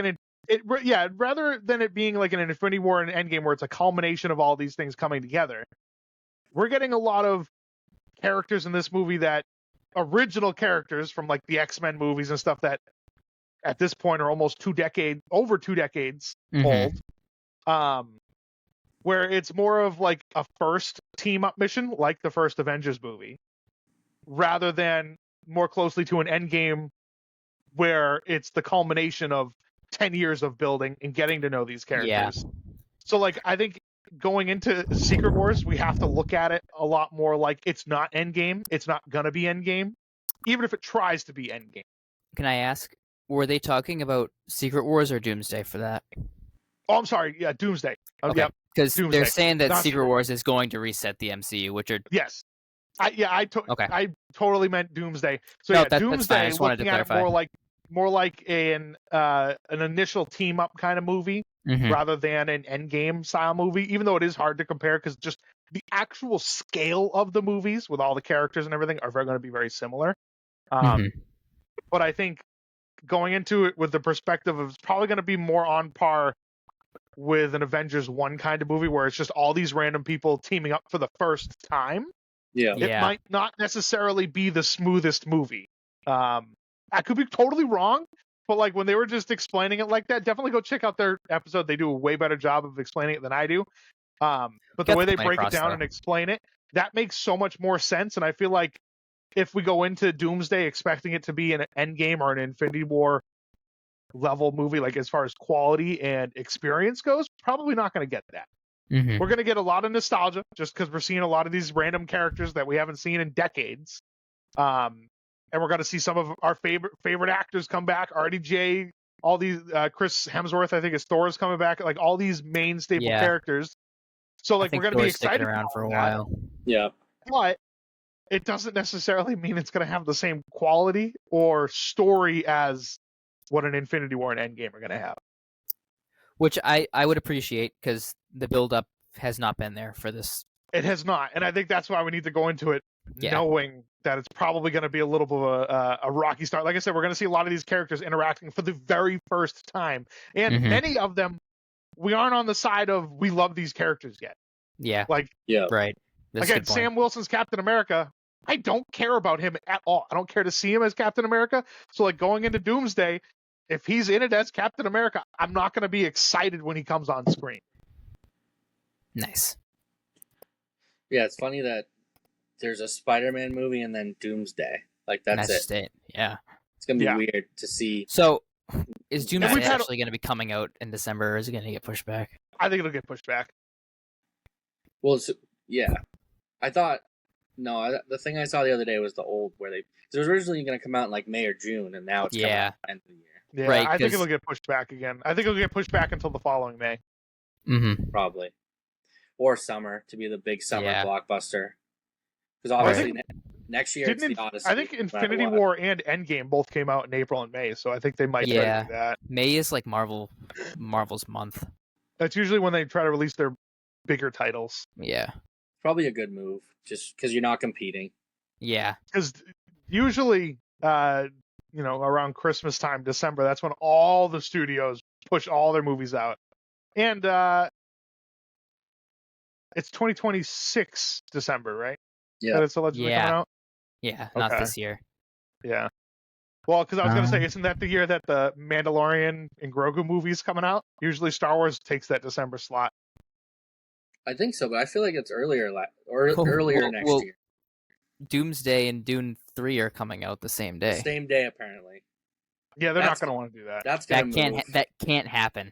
rather than it being like an Infinity War and Endgame where it's a culmination of all these things coming together, we're getting a lot of characters in this movie that original characters from like the X-Men movies and stuff that at this point are almost over 2 decades old. Where it's more of like a first team up mission, like the first Avengers movie, rather than more closely to an Endgame where it's the culmination of 10 years of building and getting to know these characters. So like, I think going into Secret Wars, we have to look at it a lot more like it's not Endgame. It's not going to be Endgame, even if it tries to be Endgame. Can I ask, were they talking about Secret Wars or Doomsday for that? Oh, I'm sorry. Yeah, Doomsday. Okay. Yep. Because they're saying that Not Secret Wars is going to reset the MCU, which are... Yes. I totally meant Doomsday. So no, Doomsday, that's fine. I just wanted to clarify. It more like an initial team up kind of movie rather than an Endgame style movie, even though it is hard to compare because just the actual scale of the movies with all the characters and everything are going to be very similar. But I think going into it with the perspective of it's probably going to be more on par with an Avengers 1 kind of movie where it's just all these random people teaming up for the first time. It might not necessarily be the smoothest movie. I could be totally wrong, but like when they were just explaining it like that, definitely go check out their episode. They do a way better job of explaining it than I do. But the way they break it down and explain it, that makes so much more sense. And I feel like if we go into Doomsday expecting it to be an Endgame or an Infinity War level movie, like as far as quality and experience goes, probably not going to get that. We're going to get a lot of nostalgia just because we're seeing a lot of these random characters that we haven't seen in decades. And we're going to see some of our favorite actors come back. RDJ, all these, Chris Hemsworth, I think is Thor's coming back. Like all these main staple characters. So like we're going to be excited around for a while. Yeah. But it doesn't necessarily mean it's going to have the same quality or story as what an Infinity War and Endgame are going to have. Which I would appreciate because the build-up has not been there for this. It has not. And I think that's why we need to go into it knowing that it's probably going to be a little bit of a rocky start. Like I said, we're going to see a lot of these characters interacting for the very first time. And many of them, we aren't on the side of we love these characters yet. Yeah. Right. That's again, Sam Wilson's Captain America. I don't care about him at all. I don't care to see him as Captain America. So like going into Doomsday, if he's in it as Captain America, I'm not going to be excited when he comes on screen. Nice. Yeah, it's funny that there's a Spider-Man movie and then Doomsday. Like that's it. State. Yeah. It's going to be weird to see. So is Doomsday actually going to be coming out in December or is it going to get pushed back? I think it'll get pushed back. Well, yeah. I thought, the thing I saw the other day was the old where it was originally going to come out in like May or June and now it's coming out at the end of the year. Yeah, right, I think it'll get pushed back again. I think it'll get pushed back until the following May. Probably. Or summer to be the big summer blockbuster. Because obviously next year it's the Odyssey. I think Infinity War and Endgame both came out in April and May, so I think they might try to do that. May is like Marvel's month. That's usually when they try to release their bigger titles. Yeah. Probably a good move, just because you're not competing. Yeah. Because usually... around Christmas time, December, that's when all the studios push all their movies out. And it's 2026 December, right? Yeah. That it's allegedly coming out? Yeah, not Okay. this year. Yeah. Well, because I was going to say, isn't that the year that the Mandalorian and Grogu movie's coming out? Usually Star Wars takes that December slot. I think so, but I feel like it's earlier next year. Doomsday and Dune 3 are coming out the same day. Same day, apparently. Yeah, they're not going to want to do that. That's going to move. That can't happen.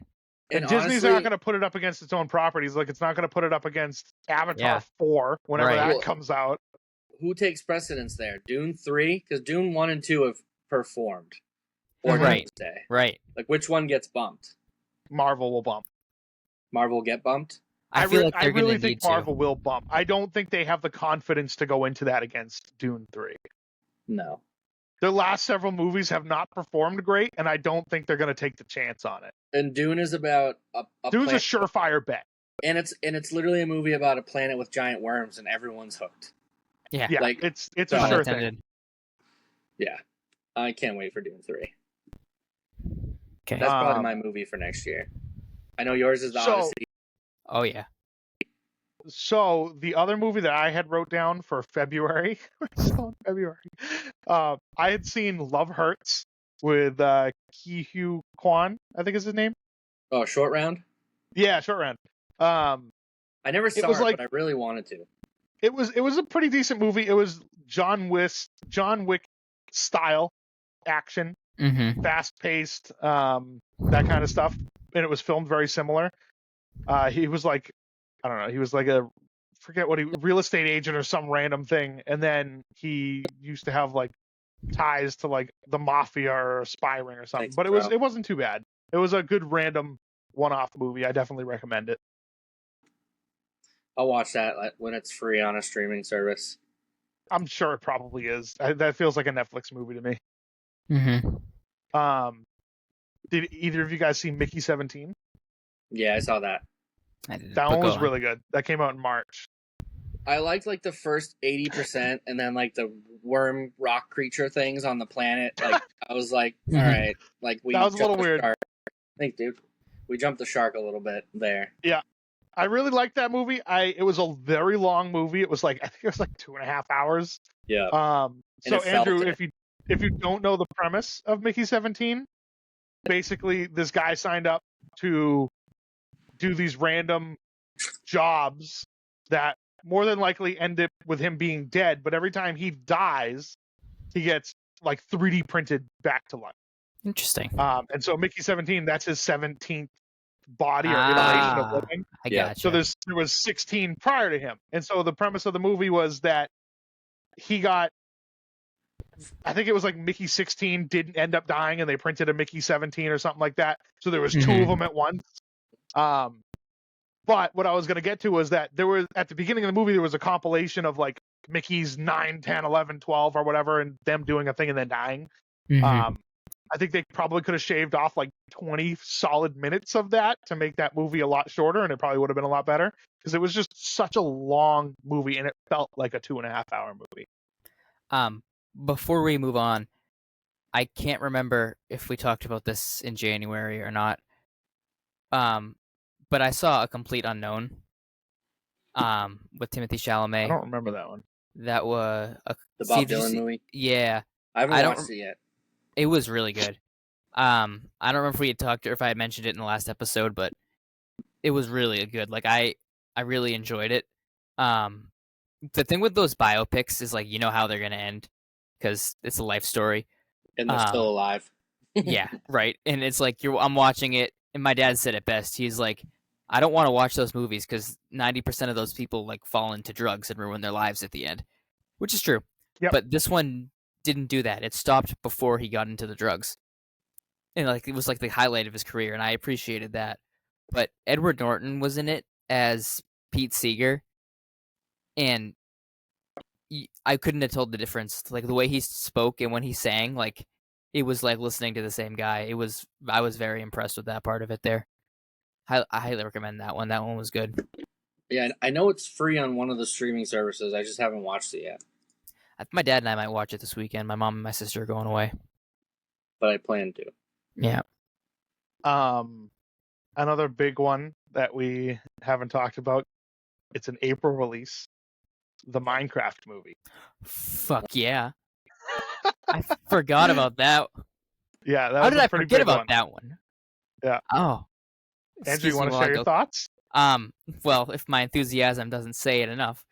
And Disney's not going to put it up against its own properties. Like, it's not going to put it up against Avatar 4 whenever that comes out. Who takes precedence there? Dune 3? Because Dune 1 and 2 have performed. Or Doomsday. Right. Like, which one gets bumped? Marvel will bump. Marvel will get bumped? I really think Marvel will bump. I don't think they have the confidence to go into that against Dune 3. No. Their last several movies have not performed great, and I don't think they're going to take the chance on it. And Dune is about Dune's a surefire bet. And it's literally a movie about a planet with giant worms, and everyone's hooked. Yeah, like, it's a sure thing. Yeah. I can't wait for Dune 3. Okay. That's probably my movie for next year. I know yours is The Odyssey. Oh, yeah. So, the other movie that I had wrote down for February, I had seen Love Hurts with Ki-Hugh Kwan, I think is his name. Oh, Short Round? Yeah, Short Round. I never saw it, but I really wanted to. It was a pretty decent movie. It was John Wick style action, fast-paced, that kind of stuff, and it was filmed very similar. He was like, I don't know, he was like real estate agent or some random thing, and then he used to have like ties to like the mafia or a spy ring or something. But it wasn't too bad. It was a good random one-off movie. I definitely recommend it. I'll watch that when it's free on a streaming service. I'm sure it probably is. That feels like a Netflix movie to me. Did either of you guys see Mickey 17? Yeah, I saw that. That one was really good. That came out in March. I liked like the first 80%, and then like the worm rock creature things on the planet. Like I was like, all right, like that was a little weird. Thanks, dude. We jumped the shark a little bit there. Yeah, I really liked that movie. It was a very long movie. It was like, I think it was like 2.5 hours. Yeah. So Andrew, if you don't know the premise of Mickey 17, basically this guy signed up to do these random jobs that more than likely end up with him being dead, but every time he dies, he gets like 3D printed back to life. Interesting. And so Mickey 17, that's his 17th body or iteration of living. I gotcha. So there was 16 prior to him. And so the premise of the movie was that he got, I think it was like Mickey 16 didn't end up dying and they printed a Mickey 17 or something like that. So there was two of them at once. But what I was going to get to was that there was, at the beginning of the movie, there was a compilation of like Mickey's 9, 10, 11, 12 or whatever, and them doing a thing and then dying. I think they probably could have shaved off like 20 solid minutes of that to make that movie a lot shorter, and it probably would have been a lot better because it was just such a long movie and it felt like a 2.5 hour movie. Before we move on, I can't remember if we talked about this in January or not. But I saw A Complete Unknown with Timothée Chalamet. I don't remember that one. That was the Bob Dylan movie? Yeah. I haven't watched it yet. It was really good. I don't remember if we had talked or if I had mentioned it in the last episode, but it was really good. Like I really enjoyed it. The thing with those biopics is like, you know how they're going to end because it's a life story. And they're still alive. Yeah, right. And it's like I'm watching it, and my dad said it best. He's like, I don't want to watch those movies because 90% of those people like fall into drugs and ruin their lives at the end, which is true. Yep. But this one didn't do that. It stopped before he got into the drugs, and like it was like the highlight of his career, and I appreciated that. But Edward Norton was in it as Pete Seeger, and I couldn't have told the difference. Like the way he spoke and when he sang, like it was like listening to the same guy. I was very impressed with that part of it there. I highly recommend that one. That one was good. Yeah, I know it's free on one of the streaming services. I just haven't watched it yet. My dad and I might watch it this weekend. My mom and my sister are going away. But I plan to. Yeah. Another big one that we haven't talked about. It's an April release. the Minecraft movie. Fuck yeah. I forgot about that. Yeah, that How was did a I pretty forget big about one. that one? Yeah. Oh. Andrew, you Excuse me want to while I share your go. thoughts? Well, if my enthusiasm doesn't say it enough.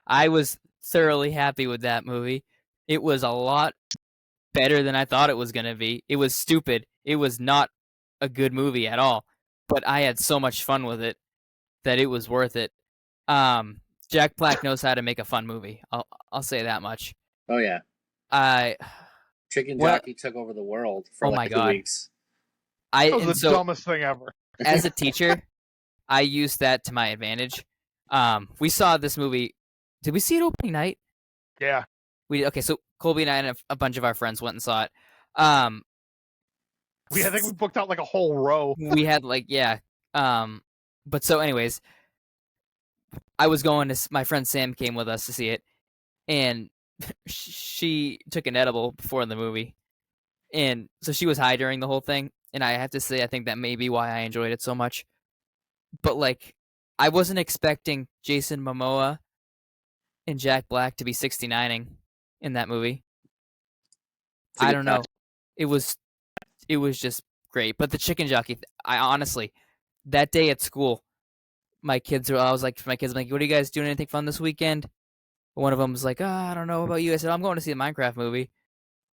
I was thoroughly happy with that movie. It was a lot better than I thought it was going to be. It was stupid. It was not a good movie at all, but I had so much fun with it that it was worth it. Um, Jack Black knows how to make a fun movie. I'll say that much. Oh yeah, I Chicken what? Jockey took over the world for Oh like my 2 god! weeks. That was And the so dumbest thing ever. as a teacher, I used that to my advantage. We saw this movie. Did we see it opening night? Yeah. Okay. So Colby and I and a bunch of our friends went and saw it. I think we booked out like a whole row. We had but so anyways, I was going to my friend Sam came with us to see it, and she took an edible before the movie, and so she was high during the whole thing. And I have to say, I think that may be why I enjoyed it so much. But like, I wasn't expecting Jason Momoa and Jack Black to be 69ing in that movie. I don't know. It was just great. But the chicken jockey, I honestly, that day at school, I was like, to my kids, I'm like, what are you guys doing? Anything fun this weekend? One of them was like, I don't know about you. I said, I'm going to see the Minecraft movie.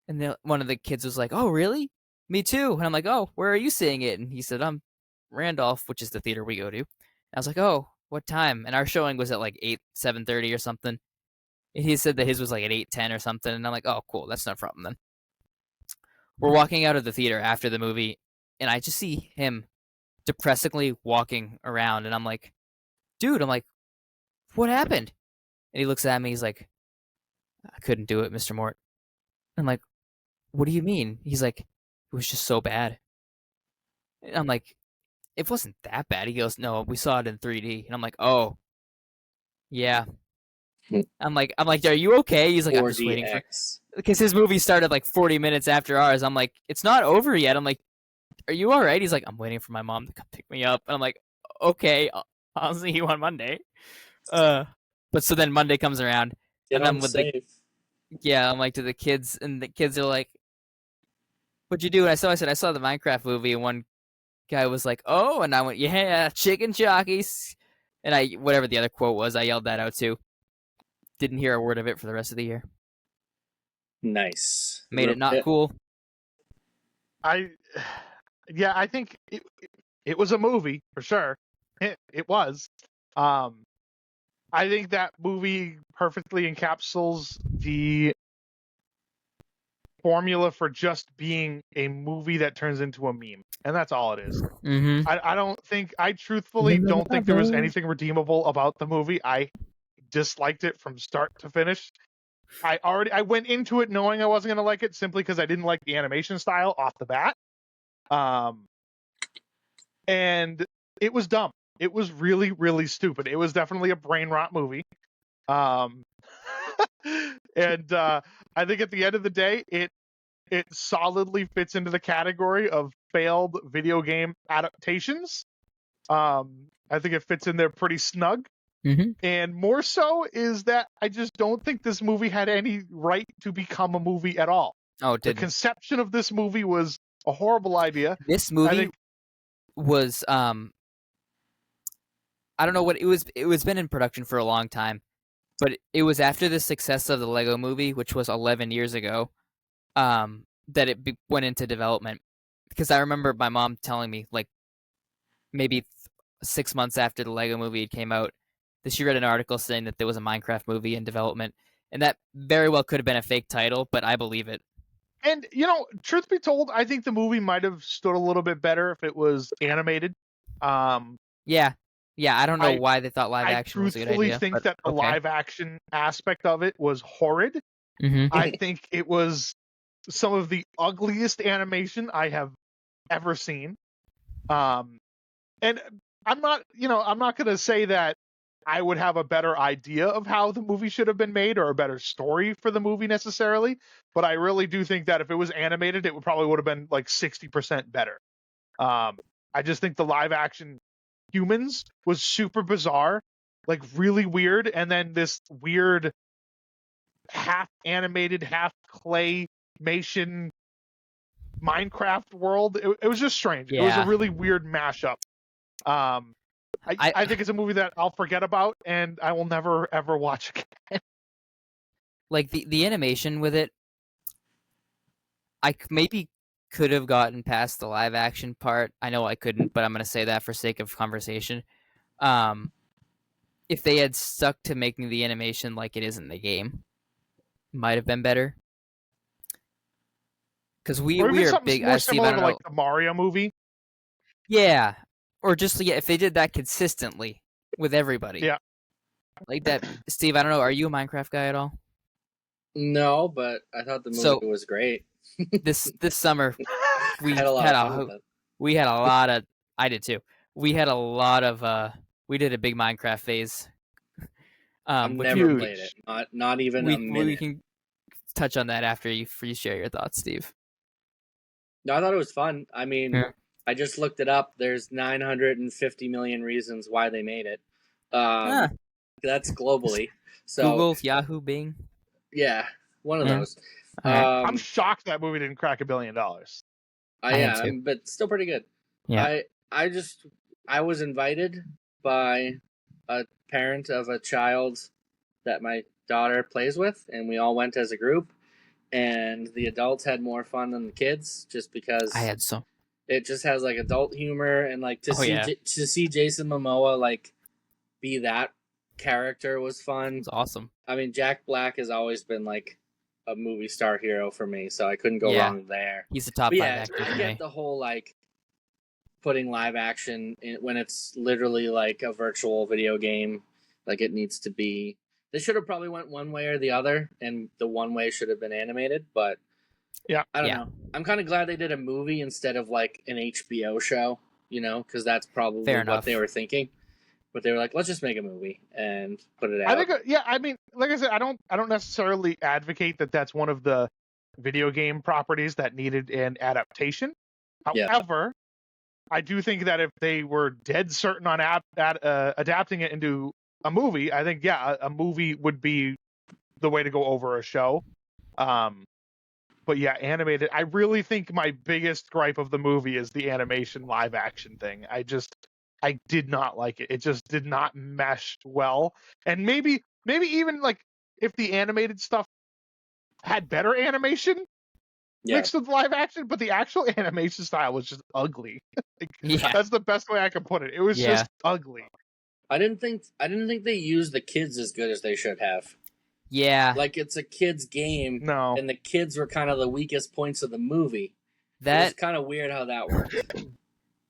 And one of the kids was like, oh, really? Me too. And I'm like, oh, where are you seeing it? And he said, I'm Randolph, which is the theater we go to. And I was like, oh, what time? And our showing was at like 7:30 or something. And he said that his was like at 8:10 or something. And I'm like, oh, cool. That's no problem then. We're walking out of the theater after the movie, and I just see him depressingly walking around. And I'm like, dude, what happened? And he looks at me. He's like, I couldn't do it, Mr. Mort. I'm like, what do you mean? He's like, it was just so bad. And I'm like, it wasn't that bad. He goes, no, we saw it in 3D. And I'm like, oh, yeah. I'm like, are you okay? He's like, I'm just waiting for, because his movie started like 40 minutes after ours. I'm like, it's not over yet. I'm like, are you all right? He's like, I'm waiting for my mom to come pick me up. And I'm like, okay, I'll see you on Monday. But so then Monday comes around, Get and I'm with safe. I'm like to the kids, and the kids are like, what'd you do? And I said, I saw the Minecraft movie, and one guy was like, oh, and I went, yeah, chicken jockeys. And whatever the other quote was, I yelled that out too. Didn't hear a word of it for the rest of the year. Nice. Made it not cool. I think it was a movie for sure. It was. I think that movie perfectly encapsulates the formula for just being a movie that turns into a meme, and that's all it is. Mm-hmm. I truthfully don't think there was anything redeemable about the movie. I disliked it from start to finish. I went into it knowing I wasn't going to like it simply because I didn't like the animation style off the bat. And it was dumb. It was really, really stupid. It was definitely a brain rot movie. And I think at the end of the day, it solidly fits into the category of failed video game adaptations. I think it fits in there pretty snug. Mm-hmm. And more so is that I just don't think this movie had any right to become a movie at all. Oh, it didn't. The conception of this movie was a horrible idea. This movie was I don't know what it was. It was been in production for a long time, but it was after the success of the Lego Movie, which was 11 years ago, that it went into development. Because I remember my mom telling me, like, maybe 6 months after the Lego Movie came out, that she read an article saying that there was a Minecraft movie in development, and that very well could have been a fake title, but I believe it. And truth be told, I think the movie might have stood a little bit better if it was animated. Yeah, I don't know why they thought live action was a good idea. I truthfully think that the live action aspect of it was horrid. Mm-hmm. I think it was some of the ugliest animation I have ever seen. And I'm not going to say that I would have a better idea of how the movie should have been made or a better story for the movie necessarily, but I really do think that if it was animated, it would have been like 60% better. I just think the live action humans was super bizarre. like really weird, and then this weird half animated, half claymation Minecraft world. It was just strange. It was a really weird mashup. I think it's a movie that I'll forget about, and I will never ever watch again. Like the animation with it, I maybe could have gotten past the live action part. I know I couldn't, but I'm gonna say that for sake of conversation. If they had stuck to making the animation like it is in the game, might have been better. Because we are big. More Steve, similar I don't to know. like the Mario movie. Yeah, or just if they did that consistently with everybody. Yeah. Like that, Steve. I don't know. Are you a Minecraft guy at all? No, but I thought the movie was great. this summer we had a lot of fun with it. We had a lot of. I did too. We had a lot of. We did a big Minecraft phase. I've never played it. Not even a minute. We can touch on that after you share your thoughts, Steve. No, I thought it was fun. I mean, I just looked it up. There's 950 million reasons why they made it. That's globally. So Google, Yahoo, Bing. Yeah, one of those. I'm shocked that movie didn't crack $1 billion. Yeah, but still pretty good. Yeah. I was invited by a parent of a child that my daughter plays with, and we all went as a group. And the adults had more fun than the kids, just because it just has like adult humor, and like to see Jason Momoa like be that character was fun. It's awesome. I mean, Jack Black has always been like a movie star hero for me, so I couldn't go wrong there. He's the top 5 actor. I get the whole like putting live action when it's literally like a virtual video game, like it needs to be. They should have probably went one way or the other, and the one way should have been animated, but I don't know. I'm kind of glad they did a movie instead of like an HBO show, because that's probably what they were thinking. But they were like, let's just make a movie and put it out. I think, I mean, like I said, I don't necessarily advocate that that's one of the video game properties that needed an adaptation. However, I do think that if they were dead certain on adapting it into a movie, I think a movie would be the way to go over a show. But yeah, animated. I really think my biggest gripe of the movie is the animation live action thing. I did not like it. It just did not mesh well. And maybe even like if the animated stuff had better animation mixed with live action, but the actual animation style was just ugly. That's the best way I can put it. It was just ugly. I didn't think they used the kids as good as they should have. Yeah. Like it's a kids game. No. And the kids were kind of the weakest points of the movie. It's kind of weird how that worked.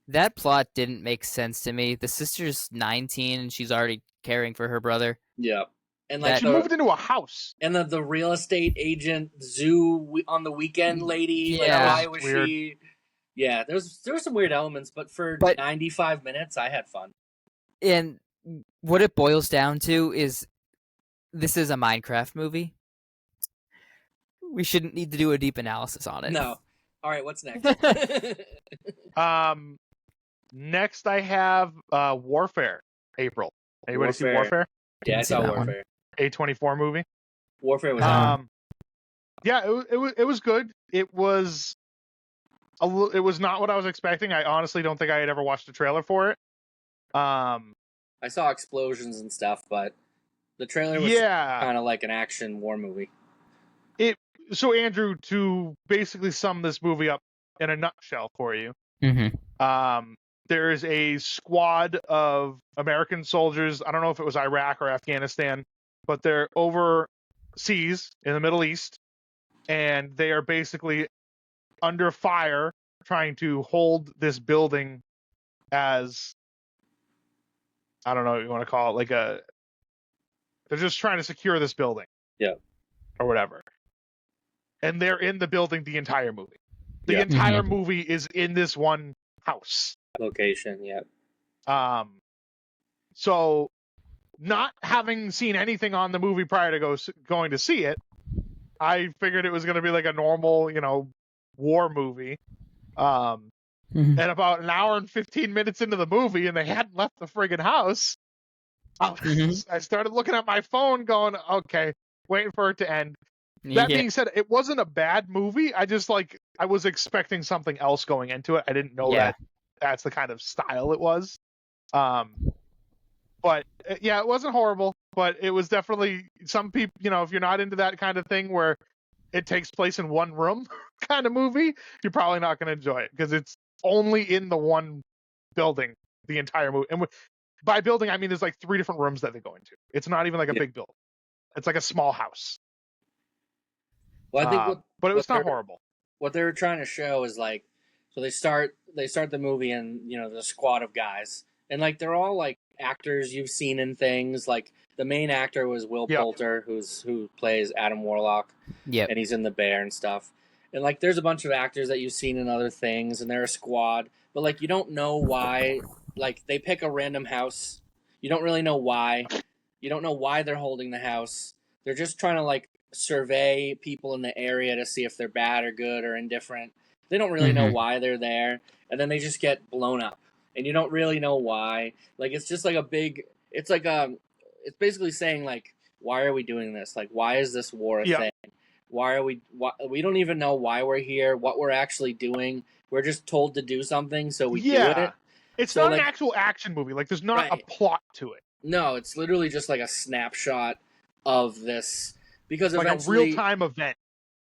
That plot didn't make sense to me. The sister's 19 and she's already caring for her brother. Yeah. And like she moved into a house. And the real estate agent zoo on the weekend lady. Like, why was weird. She? Yeah, there were some weird elements, but for 95 minutes, I had fun. And what it boils down to is this is a Minecraft movie. We shouldn't need to do a deep analysis on it. No. All right, what's next? Next I have Warfare, April. Anybody see Warfare? Yeah, I saw Warfare. A24 movie. Warfare was yeah, it was good. It was not what I was expecting. I honestly don't think I had ever watched a trailer for it. I saw explosions and stuff, but the trailer was kind of like an action war movie. So Andrew, to basically sum this movie up in a nutshell for you, there's a squad of American soldiers. I don't know if it was Iraq or Afghanistan, but they're overseas in the Middle East, and they are basically under fire trying to hold this building as, I don't know what you want to call it, like they're just trying to secure this building. Yeah. Or whatever. And they're in the building the entire movie. The entire movie is in this one house. Location, yeah. So, not having seen anything on the movie prior to going to see it, I figured it was going to be like a normal, war movie. And about an hour and 15 minutes into the movie, and they hadn't left the friggin' house, I started looking at my phone going, okay, waiting for it to end. That Yeah. being said, it wasn't a bad movie. I just I was expecting something else going into it. I didn't know that that's the kind of style it was. But yeah, it wasn't horrible, but it was definitely some people, if you're not into that kind of thing where it takes place in one room kind of movie, you're probably not going to enjoy it because it's only in the one building the entire movie. And by building, I mean there's like 3 different rooms that they go into. It's not even like a big building. It's like a small house. Well, I think but it was not horrible. What they were trying to show is like, so they start the movie and the squad of guys, and like they're all like actors you've seen in things. Like the main actor was Will Poulter, who plays Adam Warlock, and he's in The Bear and stuff. And like there's a bunch of actors that you've seen in other things, and they're a squad, but like you don't know why. Like they pick a random house, you don't really know why. You don't know why they're holding the house. They're just trying to like survey people in the area to see if they're bad or good or indifferent. They don't really know why they're there, and then they just get blown up, and you don't really know why. Like it's just like it's basically saying like, why are we doing this? Like, why is this war a thing? We don't even know why we're here, what we're actually doing. We're just told to do something, so we do it. It's not an actual action movie. Like there's not a plot to it. No, it's literally just like a snapshot of this. Because like eventually, a real-time event.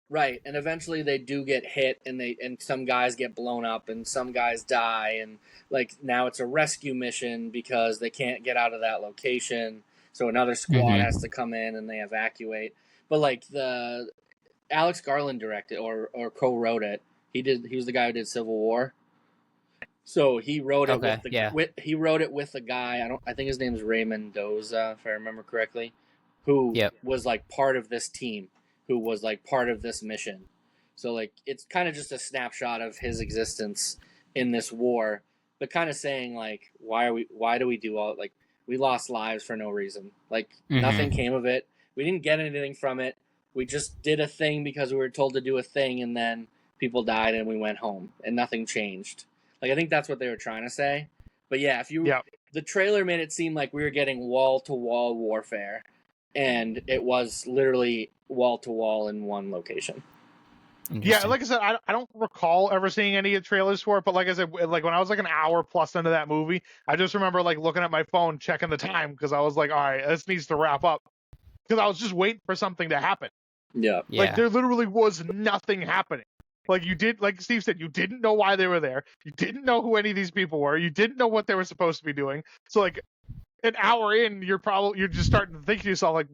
Right, and eventually they do get hit, and some guys get blown up, and some guys die, and like now it's a rescue mission because they can't get out of that location, so another squad has to come in and they evacuate. But like the Alex Garland directed or co-wrote it. He was the guy who did Civil War. So he wrote it he wrote it with a guy. I think his name is Ray Mendoza, if I remember correctly, who was like part of this team, who was like part of this mission. So like it's kind of just a snapshot of his existence in this war, but kind of saying like why do we do all, like we lost lives for no reason. Like nothing came of it. We didn't get anything from it. We just did a thing because we were told to do a thing, and then people died and we went home and nothing changed. Like I think that's what they were trying to say. But yeah, the trailer made it seem like we were getting wall-to-wall warfare, and it was literally wall-to-wall in one location. Yeah, like I said, I don't recall ever seeing any trailers for it, but like I said, like when I was like an hour plus into that movie, I just remember like looking at my phone, checking the time, because I was like, all right, this needs to wrap up, because I was just waiting for something to happen. Yeah. Like there literally was nothing happening. Like like Steve said, you didn't know why they were there. You didn't know who any of these people were. You didn't know what they were supposed to be doing. So like an hour in, you're just starting to think to yourself like,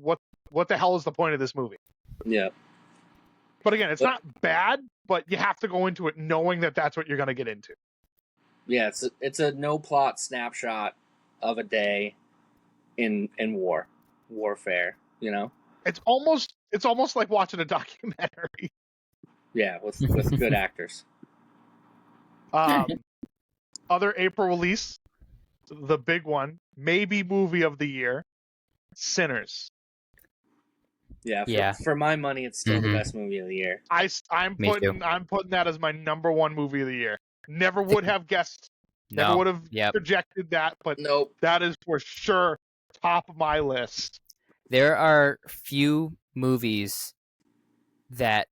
what the hell is the point of this movie? Yeah. But again, it's not bad, but you have to go into it knowing that that's what you're going to get into. Yeah, it's a no plot snapshot of a day in warfare. It's almost like watching a documentary. Yeah, with good actors. Other April release, the big one, maybe movie of the year, Sinners. Yeah, for my money, it's still the best movie of the year. I'm putting that as my number one movie of the year. Never would have guessed. Never would have projected that, but that is for sure top of my list. There are few movies that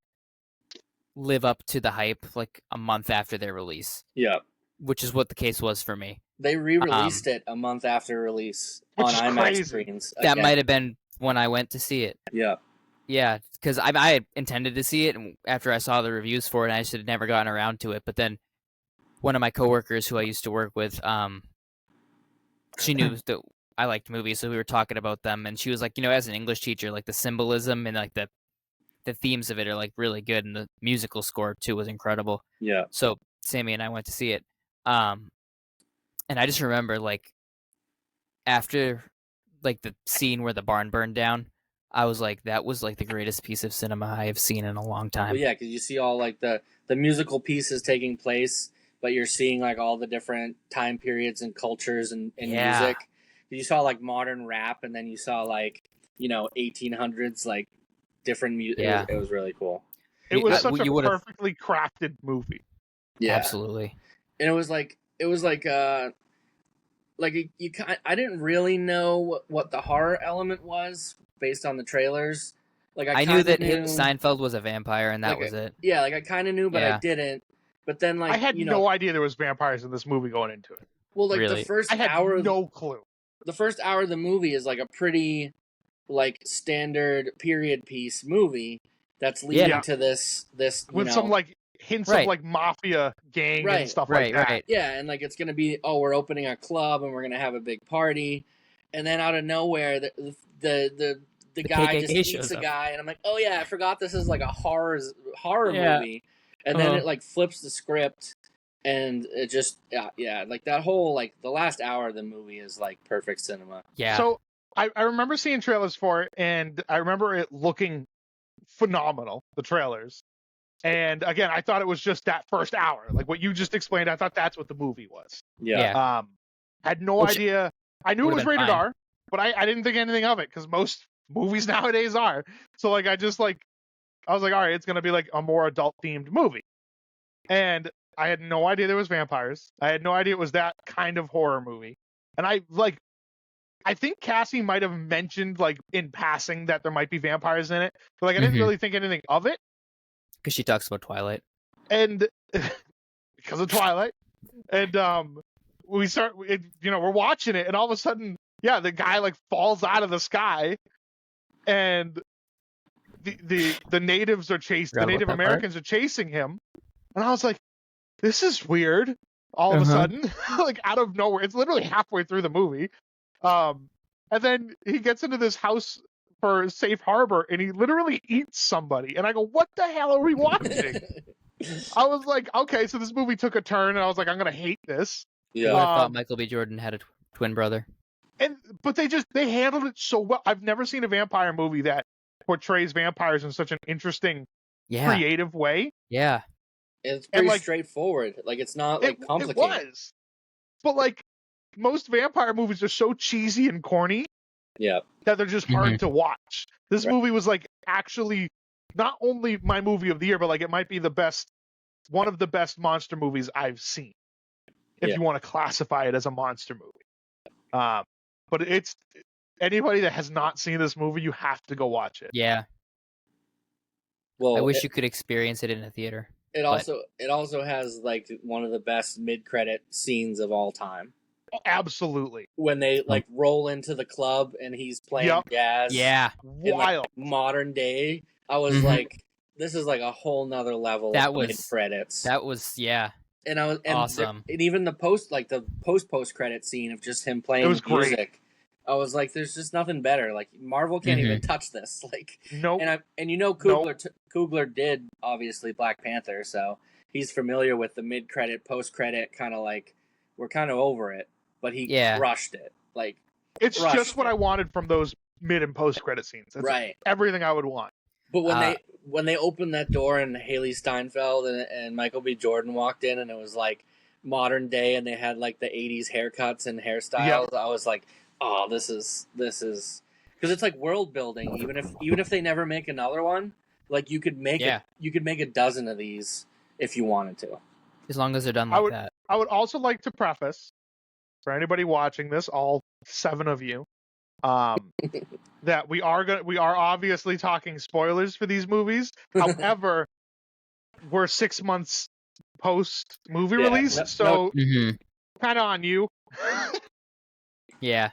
live up to the hype like a month after their release. Yeah. Which is what the case was for me. They re-released it a month after release on IMAX screens. That might have been when I went to see it. Yeah. Yeah, because I intended to see it, and after I saw the reviews for it, I just had never gotten around to it. But then one of my coworkers who I used to work with, she knew that I liked movies, so we were talking about them, and she was like, as an English teacher, like the symbolism and like the themes of it are like really good, and the musical score too was incredible. Yeah. So Sammy and I went to see it, and I just remember like after like the scene where the barn burned down, I was like, that was like the greatest piece of cinema I have seen in a long time. Well, yeah, because you see all like the musical pieces taking place, but you're seeing like all the different time periods and cultures and music. You saw like modern rap, and then you saw like 1800s like different music. Yeah. It was really cool. It was such a perfectly crafted movie. Yeah, absolutely. And it was like like I didn't really know what the horror element was based on the trailers. Like I I knew kind of that knew, Seinfeld was a vampire, and that like was it. yeah, like I kind of knew, but I Yeah, didn't. But then I like had no idea there was vampires in this movie going into it. well, like really. I had no clue. the first hour of the movie is like a pretty like standard period piece movie that's leading Yeah. to this With some like hints of Right. like mafia gang and stuff like that. Right. yeah, and like it's gonna be we're opening a club and we're gonna have a big party, and then out of nowhere the guy just KKK eats shows a up. guy, and I'm like, oh yeah, I forgot this is like a horror Yeah. movie, and then it like flips the script, and it just yeah, like that whole like the last hour of the movie is like perfect cinema. Yeah. So I remember seeing trailers for it, and I remember it looking phenomenal, the trailers. And again, I thought it was just that first hour. Like what you just explained, I thought that's what the movie was. Yeah. Had no idea. I knew it was rated R, but I didn't think anything of it because most movies nowadays are. So like I was like, all right, it's gonna be like a more adult themed movie. And I had no idea there was vampires. I had no idea it was that kind of horror movie. And I think Cassie might have mentioned like in passing that there might be vampires in it, but like I didn't really think anything of it. Because she talks about Twilight. And because of Twilight. And we're watching it, and all of a sudden, the guy like falls out of the sky, and the natives are chasing, the Native Americans are chasing him, and I was like, this is weird. All of a sudden, like out of nowhere, it's literally halfway through the movie, and then he gets into this house for safe harbor, and he literally eats somebody, and I go, what the hell are we watching? I was like, okay, so this movie took a turn, and I was like, I'm gonna hate this. Yeah. I thought Michael B. Jordan had a twin brother. But they handled it so well. I've never seen a vampire movie that portrays vampires in such an interesting, creative way. Yeah. It's pretty straightforward. Like it's not like complicated. It was. But like most vampire movies are so cheesy and corny. Yeah. That they're just hard to watch. This movie was like actually not only my movie of the year, but like it might be one of the best monster movies I've seen. If you want to classify it as a monster movie. But it's anybody that has not seen this movie, you have to go watch it. Yeah. Well, I wish you could experience it in a theater. It also has like one of the best mid-credit scenes of all time. Absolutely. When they like roll into the club and he's playing jazz. Yeah. Wild. Like, modern day. I was like, this is like a whole nother level of mid-credits. That was And I was awesome. And even the post credit scene of just him playing music. Great. I was like, there's just nothing better. Like Marvel can't even touch this. Like nope. And you know Coogler did obviously Black Panther, so he's familiar with the mid credit, post credit kind of like we're kind of over it, but he crushed it. Like it's just what I wanted from those mid and post credit scenes. That's everything I would want. But when they opened that door and Haley Steinfeld and Michael B. Jordan walked in and it was like modern day and they had like the 80s haircuts and hairstyles, I was like, oh, this is because it's like world building. Even if they never make another one, like you could make a dozen of these if you wanted to, as long as they're done like that. I would also like to preface for anybody watching this, all 7 of you, that we are obviously talking spoilers for these movies. However, we're 6 months post movie release, so kind of on you. Yeah.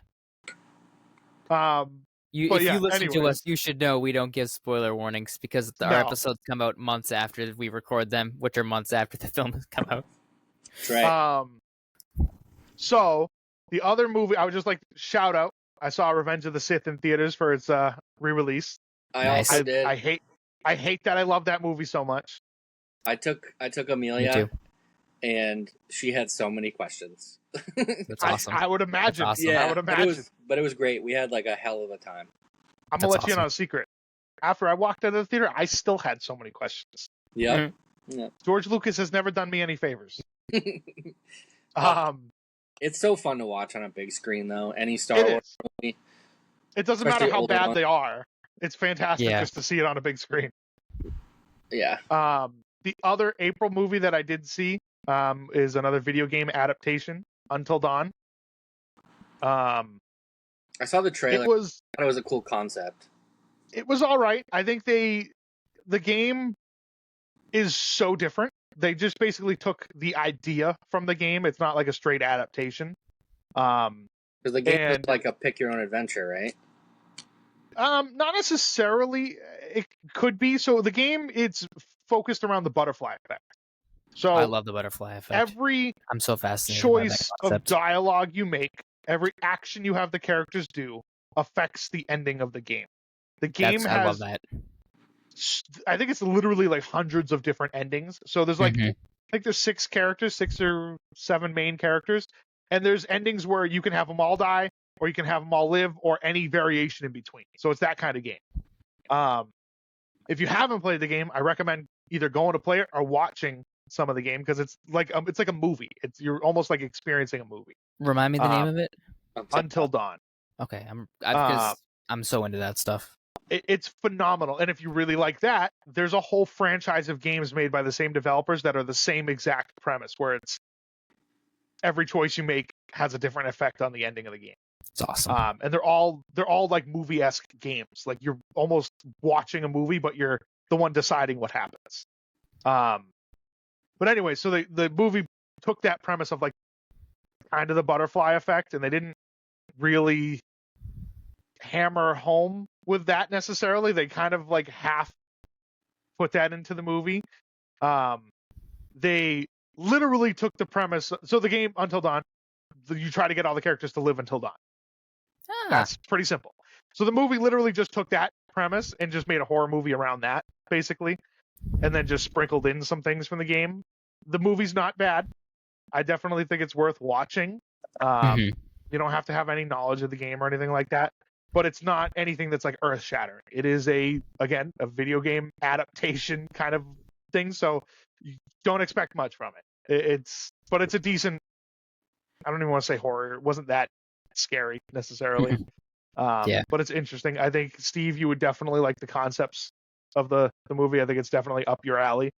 If you listen to us, you should know we don't give spoiler warnings because our episodes come out months after we record them, which are months after the film has come out. That's right. So the other movie I would just like to shout out. I saw Revenge of the Sith in theaters for its re-release. I also did. I hate that I love that movie so much. I took Amelia, and she had so many questions. That's awesome. I would imagine. Awesome. Yeah, I would imagine. But it was great. We had like a hell of a time. I'm gonna let you in on a secret. After I walked out of the theater, I still had so many questions. Yeah. George Lucas has never done me any favors. It's so fun to watch on a big screen, though. Any Star Wars movie. It doesn't matter how bad they are. It's fantastic just to see it on a big screen. Yeah. The other April movie that I did see is another video game adaptation, Until Dawn. I saw the trailer. It was I thought it was a cool concept. It was all right. I think the game is so different. They just basically took the idea from the game. It's not like a straight adaptation. Because the game is and like a pick your own adventure, right? Not necessarily. It could be. So the game, it's focused around the butterfly effect. So I love the butterfly effect. Every I'm so fascinated choice by that of dialogue you make, every action you have the characters do, affects the ending of the game. The game I love has, that. I think it's literally like hundreds of different endings. So there's like, I think there's 6 or 7 main characters, and there's endings where you can have them all die, or you can have them all live, or any variation in between. So it's that kind of game. If you haven't played the game, I recommend either going to play it or watching some of the game, because it's like a movie. You're almost like experiencing a movie. Remind me the name of it. Until Dawn. Okay, because I'm so into that stuff. It's phenomenal, and if you really like that, there's a whole franchise of games made by the same developers that are the same exact premise, where it's every choice you make has a different effect on the ending of the game. It's awesome. And they're all like movie-esque games. Like you're almost watching a movie, but you're the one deciding what happens. But anyway, so the movie took that premise of like kind of the butterfly effect, and they didn't really hammer home with that necessarily. They kind of like half put that into the movie. They literally took the premise. So the game Until Dawn, you try to get all the characters to live until dawn. That's pretty simple. So the movie literally just took that premise and just made a horror movie around that, basically, and then just sprinkled in some things from the game. The movie's not bad. I definitely think it's worth watching. You don't have to have any knowledge of the game or anything like that, but it's not anything that's like earth-shattering. It is a video game adaptation kind of thing, so you don't expect much from it. But it's a decent, I don't even want to say horror. It wasn't that scary necessarily. But it's interesting. I think, Steve, you would definitely like the concepts of the movie. I think it's definitely up your alley.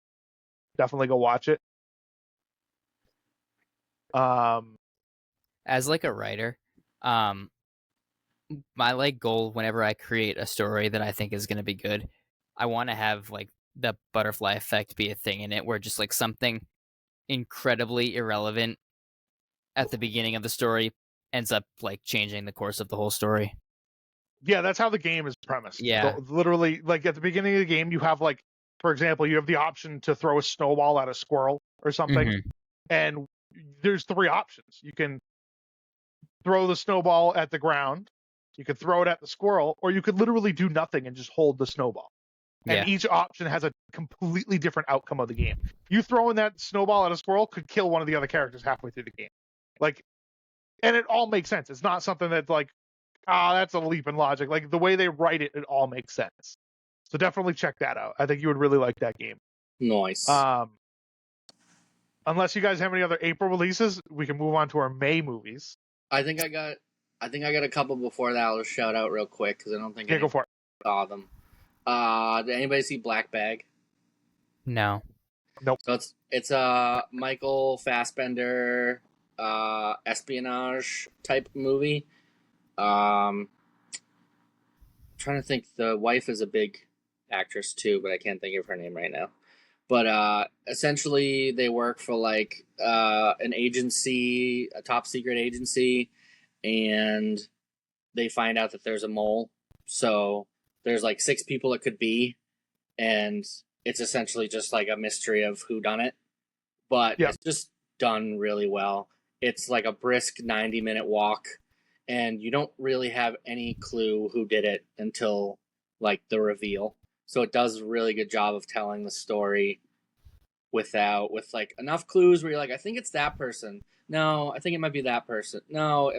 Definitely go watch it. As like a writer, my like goal whenever I create a story that I think is going to be good, I want to have like the butterfly effect be a thing in it, where just like something incredibly irrelevant at the beginning of the story ends up like changing the course of the whole story. Yeah, that's how the game is premised. Yeah. Literally, like at the beginning of the game, you have like, for example, you have the option to throw a snowball at a squirrel or something, and there's 3 options. You can throw the snowball at the ground, you could throw it at the squirrel, or you could literally do nothing and just hold the snowball. And each option has a completely different outcome of the game. You throwing that snowball at a squirrel could kill one of the other characters halfway through the game. Like, and it all makes sense. It's not something that's like, that's a leap in logic. Like the way they write it, it all makes sense. So definitely check that out. I think you would really like that game. Nice. Unless you guys have any other April releases, we can move on to our May movies. I think I got a couple before that. I'll just shout out real quick because I don't think I go for it. Saw them. Did anybody see Black Bag? No. Nope. So it's a Michael Fassbender espionage type movie. Trying to think. The wife is a big actress too, but I can't think of her name right now. But essentially, they work for like an agency, a top secret agency, and they find out that there's a mole. So there's like 6 people it could be, and it's essentially just like a mystery of who done it. But it's just done really well. It's like a brisk 90-minute walk, and you don't really have any clue who did it until like the reveal. So it does a really good job of telling the story with like enough clues where you're like, I think it's that person. No, I think it might be that person. No,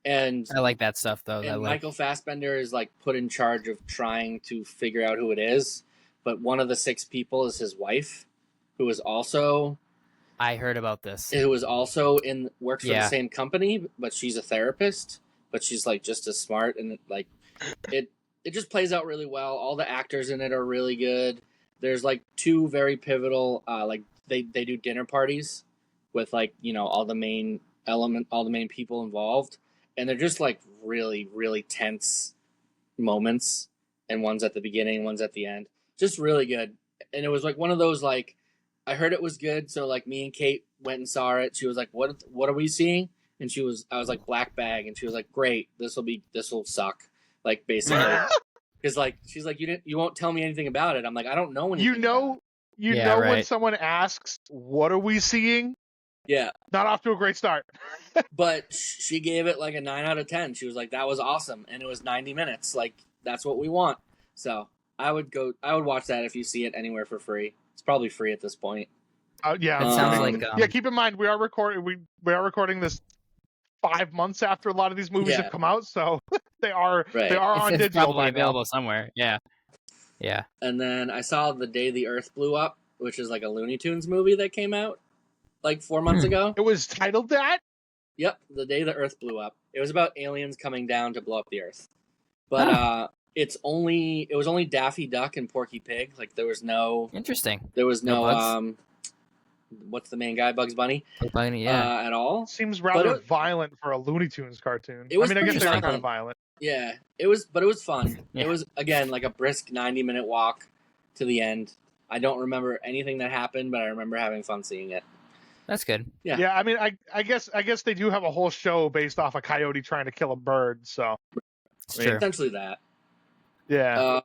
and I like that stuff though. And Michael Fassbender is like put in charge of trying to figure out who it is, but one of the 6 people is his wife, who is also. I heard about this. Who is also works for the same company, but she's a therapist, but she's like just as smart, and like it just plays out really well. All the actors in it are really good. There's like 2 very pivotal, like they do dinner parties with like, all the main people involved. and they're just like really, really tense moments, and one's at the beginning, one's at the end. Just really good. And it was like one of those, like, I heard it was good, so like me and Kate went and saw it. She was like, what are we seeing? And I was like, Black Bag, and she was like, great, this will suck, like, basically. Because like she's like, you won't tell me anything about it. I'm like, I don't know anything. You know when someone asks, what are we seeing? Yeah. Not off to a great start. But she gave it like a 9 out of 10. She was like, that was awesome. And it was 90 minutes. Like, that's what we want. So I would watch that if you see it anywhere for free. It's probably free at this point. Yeah. It sounds like yeah, keep in mind we are recording this 5 months after a lot of these movies have come out, so they are on it's digital. Probably available somewhere. Yeah. Yeah. And then I saw The Day the Earth Blew Up, which is like a Looney Tunes movie that came out like 4 months ago. It was titled that? Yep, The Day the Earth Blew Up. It was about aliens coming down to blow up the Earth. But it was only Daffy Duck and Porky Pig. Like, there was no... Interesting. There was no what's the main guy? Bugs Bunny? Bugs Bunny, yeah. At all. Seems rather violent for a Looney Tunes cartoon. It was I guess they're fun. kind of violent. Yeah, it was fun. Yeah. It was, again, like a brisk 90-minute walk to the end. I don't remember anything that happened, but I remember having fun seeing it. That's good. Yeah. Yeah, I mean, I guess they do have a whole show based off a coyote trying to kill a bird, so it's true. Essentially that. Yeah.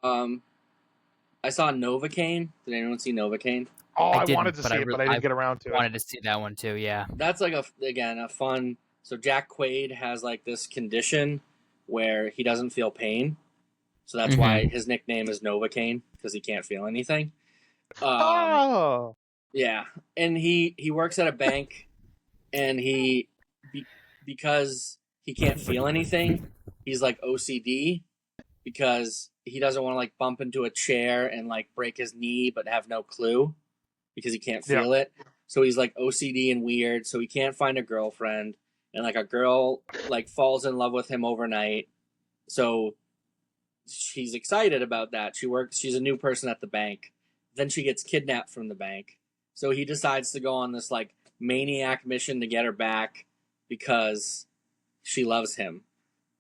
I saw Novocaine. Did anyone see Novocaine? Oh, I wanted to see it, but I didn't get around to it. I wanted to see that one too, yeah. That's like a fun... So Jack Quaid has like this condition where he doesn't feel pain. So that's why his nickname is Novocaine, because he can't feel anything. Yeah. And he works at a bank, and because he can't feel anything, he's like OCD, because he doesn't want to like bump into a chair and like break his knee but have no clue because he can't feel it. So he's like OCD and weird, so he can't find a girlfriend, and like a girl like falls in love with him overnight. So she's excited about that. She's a new person at the bank. Then she gets kidnapped from the bank. So he decides to go on this like maniac mission to get her back because she loves him.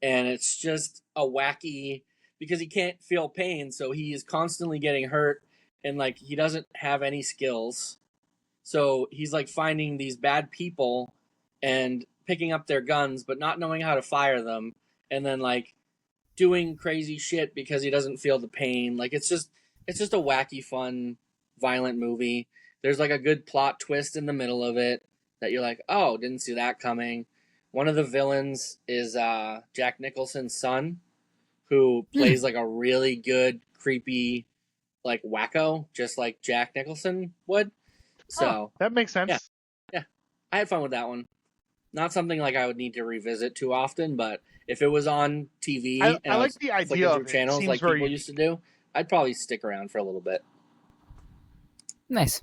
And it's just a wacky, because he can't feel pain, so he is constantly getting hurt, and like he doesn't have any skills. So he's like finding these bad people and picking up their guns but not knowing how to fire them, and then like doing crazy shit because he doesn't feel the pain. Like it's just a wacky, fun, violent movie. There's like a good plot twist in the middle of it that you're like, oh, didn't see that coming. One of the villains is Jack Nicholson's son, who plays like a really good, creepy, like wacko, just like Jack Nicholson would. So that makes sense. Yeah. I had fun with that one. Not something like I would need to revisit too often, but if it was on TV, I like the idea of channels like people used to do, I'd probably stick around for a little bit. Nice.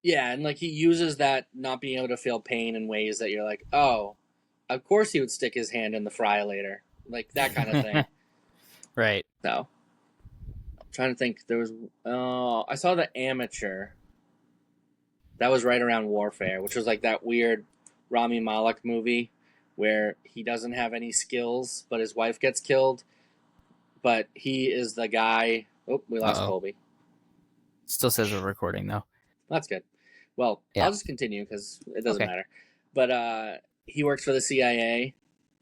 Yeah, and like he uses that not being able to feel pain in ways that you're like, oh, of course he would stick his hand in the fryer later, like that kind of thing. Right. So, I'm trying to think. There was, I saw The Amateur. That was right around Warfare, which was like that weird Rami Malek movie where he doesn't have any skills, but his wife gets killed. But he is the guy. Oh, we lost Colby. Still says we're recording though. That's good. Well, I'll just continue because it doesn't matter. But he works for the CIA,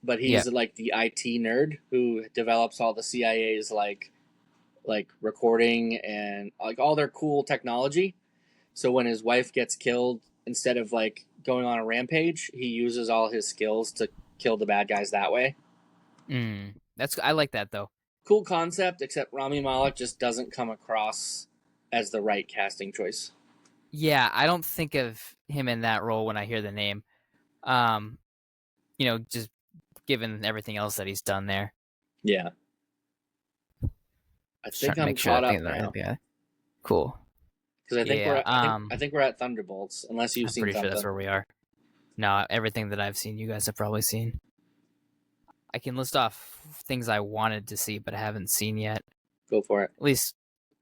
but he's like the IT nerd who develops all the CIA's like recording and like all their cool technology. So when his wife gets killed, instead of like going on a rampage, he uses all his skills to kill the bad guys that way. I like that though. Cool concept, except Rami Malek just doesn't come across as the right casting choice. Yeah, I don't think of him in that role when I hear the name. Just given everything else that he's done there. Yeah. I think I'm caught up now. Yeah. Cool. Because I think we're at Thunderbolts, unless you've seen something. I'm pretty sure that's where we are. No, everything that I've seen, you guys have probably seen. I can list off things I wanted to see, but I haven't seen yet. Go for it. At least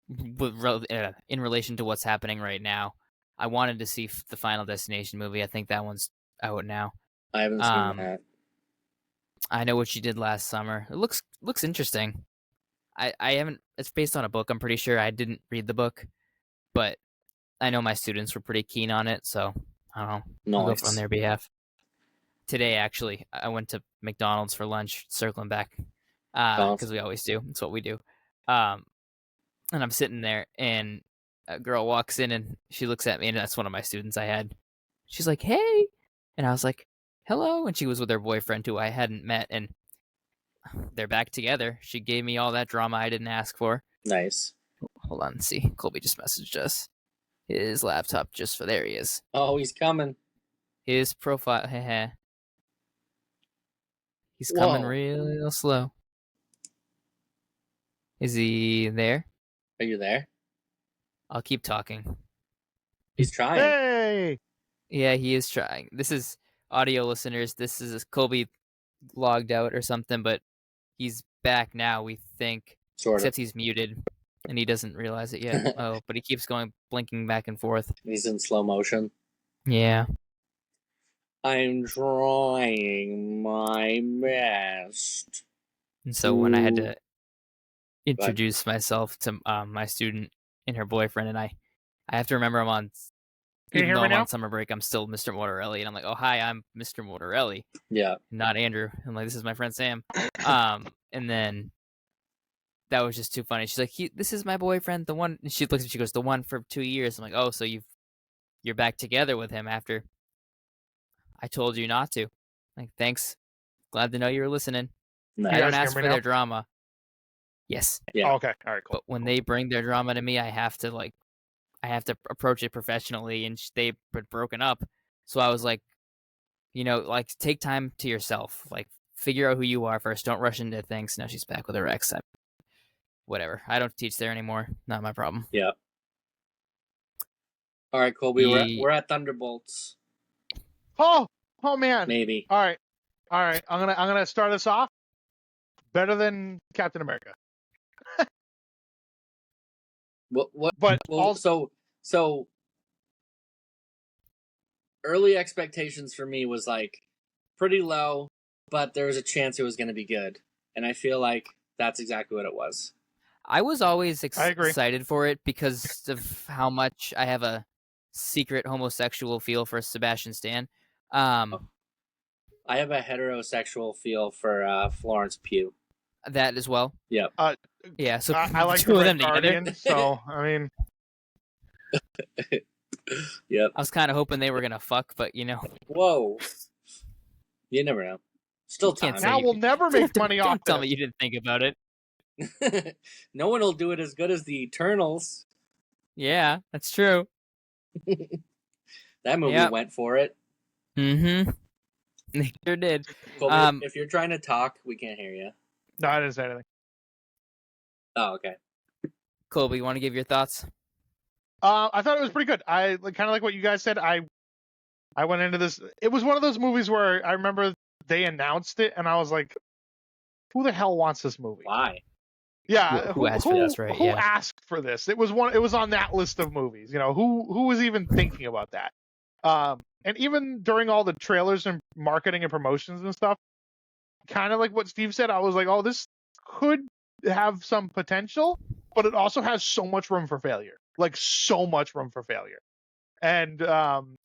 in relation to what's happening right now. I wanted to see the Final Destination movie. I think that one's out now. I haven't seen that. I Know What You Did Last Summer. It looks interesting. I haven't. It's based on a book. I'm pretty sure. I didn't read the book, but I know my students were pretty keen on it, so I don't know. I'll go on their behalf. Today, actually, I went to McDonald's for lunch, circling back, because we always do. It's what we do. And I'm sitting there, and a girl walks in, and she looks at me, and that's one of my students I had. She's like, "Hey," and I was like, "Hello," and she was with her boyfriend, who I hadn't met, and they're back together. She gave me all that drama I didn't ask for. Nice. Hold on, see. Colby just messaged us. His laptop there he is. Oh, he's coming. His profile, he's coming real slow. Is he there? Are you there? I'll keep talking. He's trying. Hey! Yeah, he is trying. This is audio listeners. This is Colby logged out or something, but he's back now, we think. Sort of. Except he's muted, and he doesn't realize it yet. Oh, but he keeps blinking back and forth. He's in slow motion. Yeah. I'm trying my best. And so when I had to introduce myself to my student and her boyfriend, and I have to remember I'm on. Even though I'm on summer break, I'm still Mr. Mortarelli, and I'm like, "Oh, hi, I'm Mr. Mortarelli." Yeah. Not Andrew. I'm like, "This is my friend Sam." And then that was just too funny. She's like, "This is my boyfriend, the one." And she looks at me, she goes, "The one for 2 years." I'm like, "Oh, so you're back together with him after I told you not to." Like, thanks. Glad to know you were listening. Nice. I don't ask for their drama. Yes. Yeah. Oh, okay. All right. Cool. But when they bring their drama to me, I have to approach it professionally, and they've been broken up. So I was like, take time to yourself. Like, figure out who you are first. Don't rush into things. Now she's back with her ex. Whatever. I don't teach there anymore. Not my problem. Yeah. All right, Colby. We're at Thunderbolts. Oh man. Maybe. All right. I'm gonna start us off. Better than Captain America. What? But also, so early expectations for me was like pretty low, but there was a chance it was going to be good, and I feel like that's exactly what it was. I was always excited for it because of how much I have a secret homosexual feel for Sebastian Stan. I have a heterosexual feel for Florence Pugh. That as well. Yeah. Yeah. So I like two the of them Red Guardian, so I mean. Yep. I was kind of hoping they were gonna fuck, but Whoa. You never know. Still time. Now we'll never make money off this. Tell me you didn't think about it. No one will do it as good as the Eternals. Yeah, that's true. That movie went for it. Mm-hmm. They sure did. Colby, if you're trying to talk, we can't hear you. No, I didn't say anything. Oh, okay. Colby, you want to give your thoughts? I thought it was pretty good. I kind of like what you guys said. I went into this. It was one of those movies where I remember they announced it, and I was like, "Who the hell wants this movie?" Why? Yeah, who asked for this? Right? Who asked for this? It was on that list of movies. Who was even thinking about that? And even during all the trailers and marketing and promotions and stuff, kind of like what Steve said, I was like, "Oh, this could have some potential, but it also has so much room for failure. Like so much room for failure." And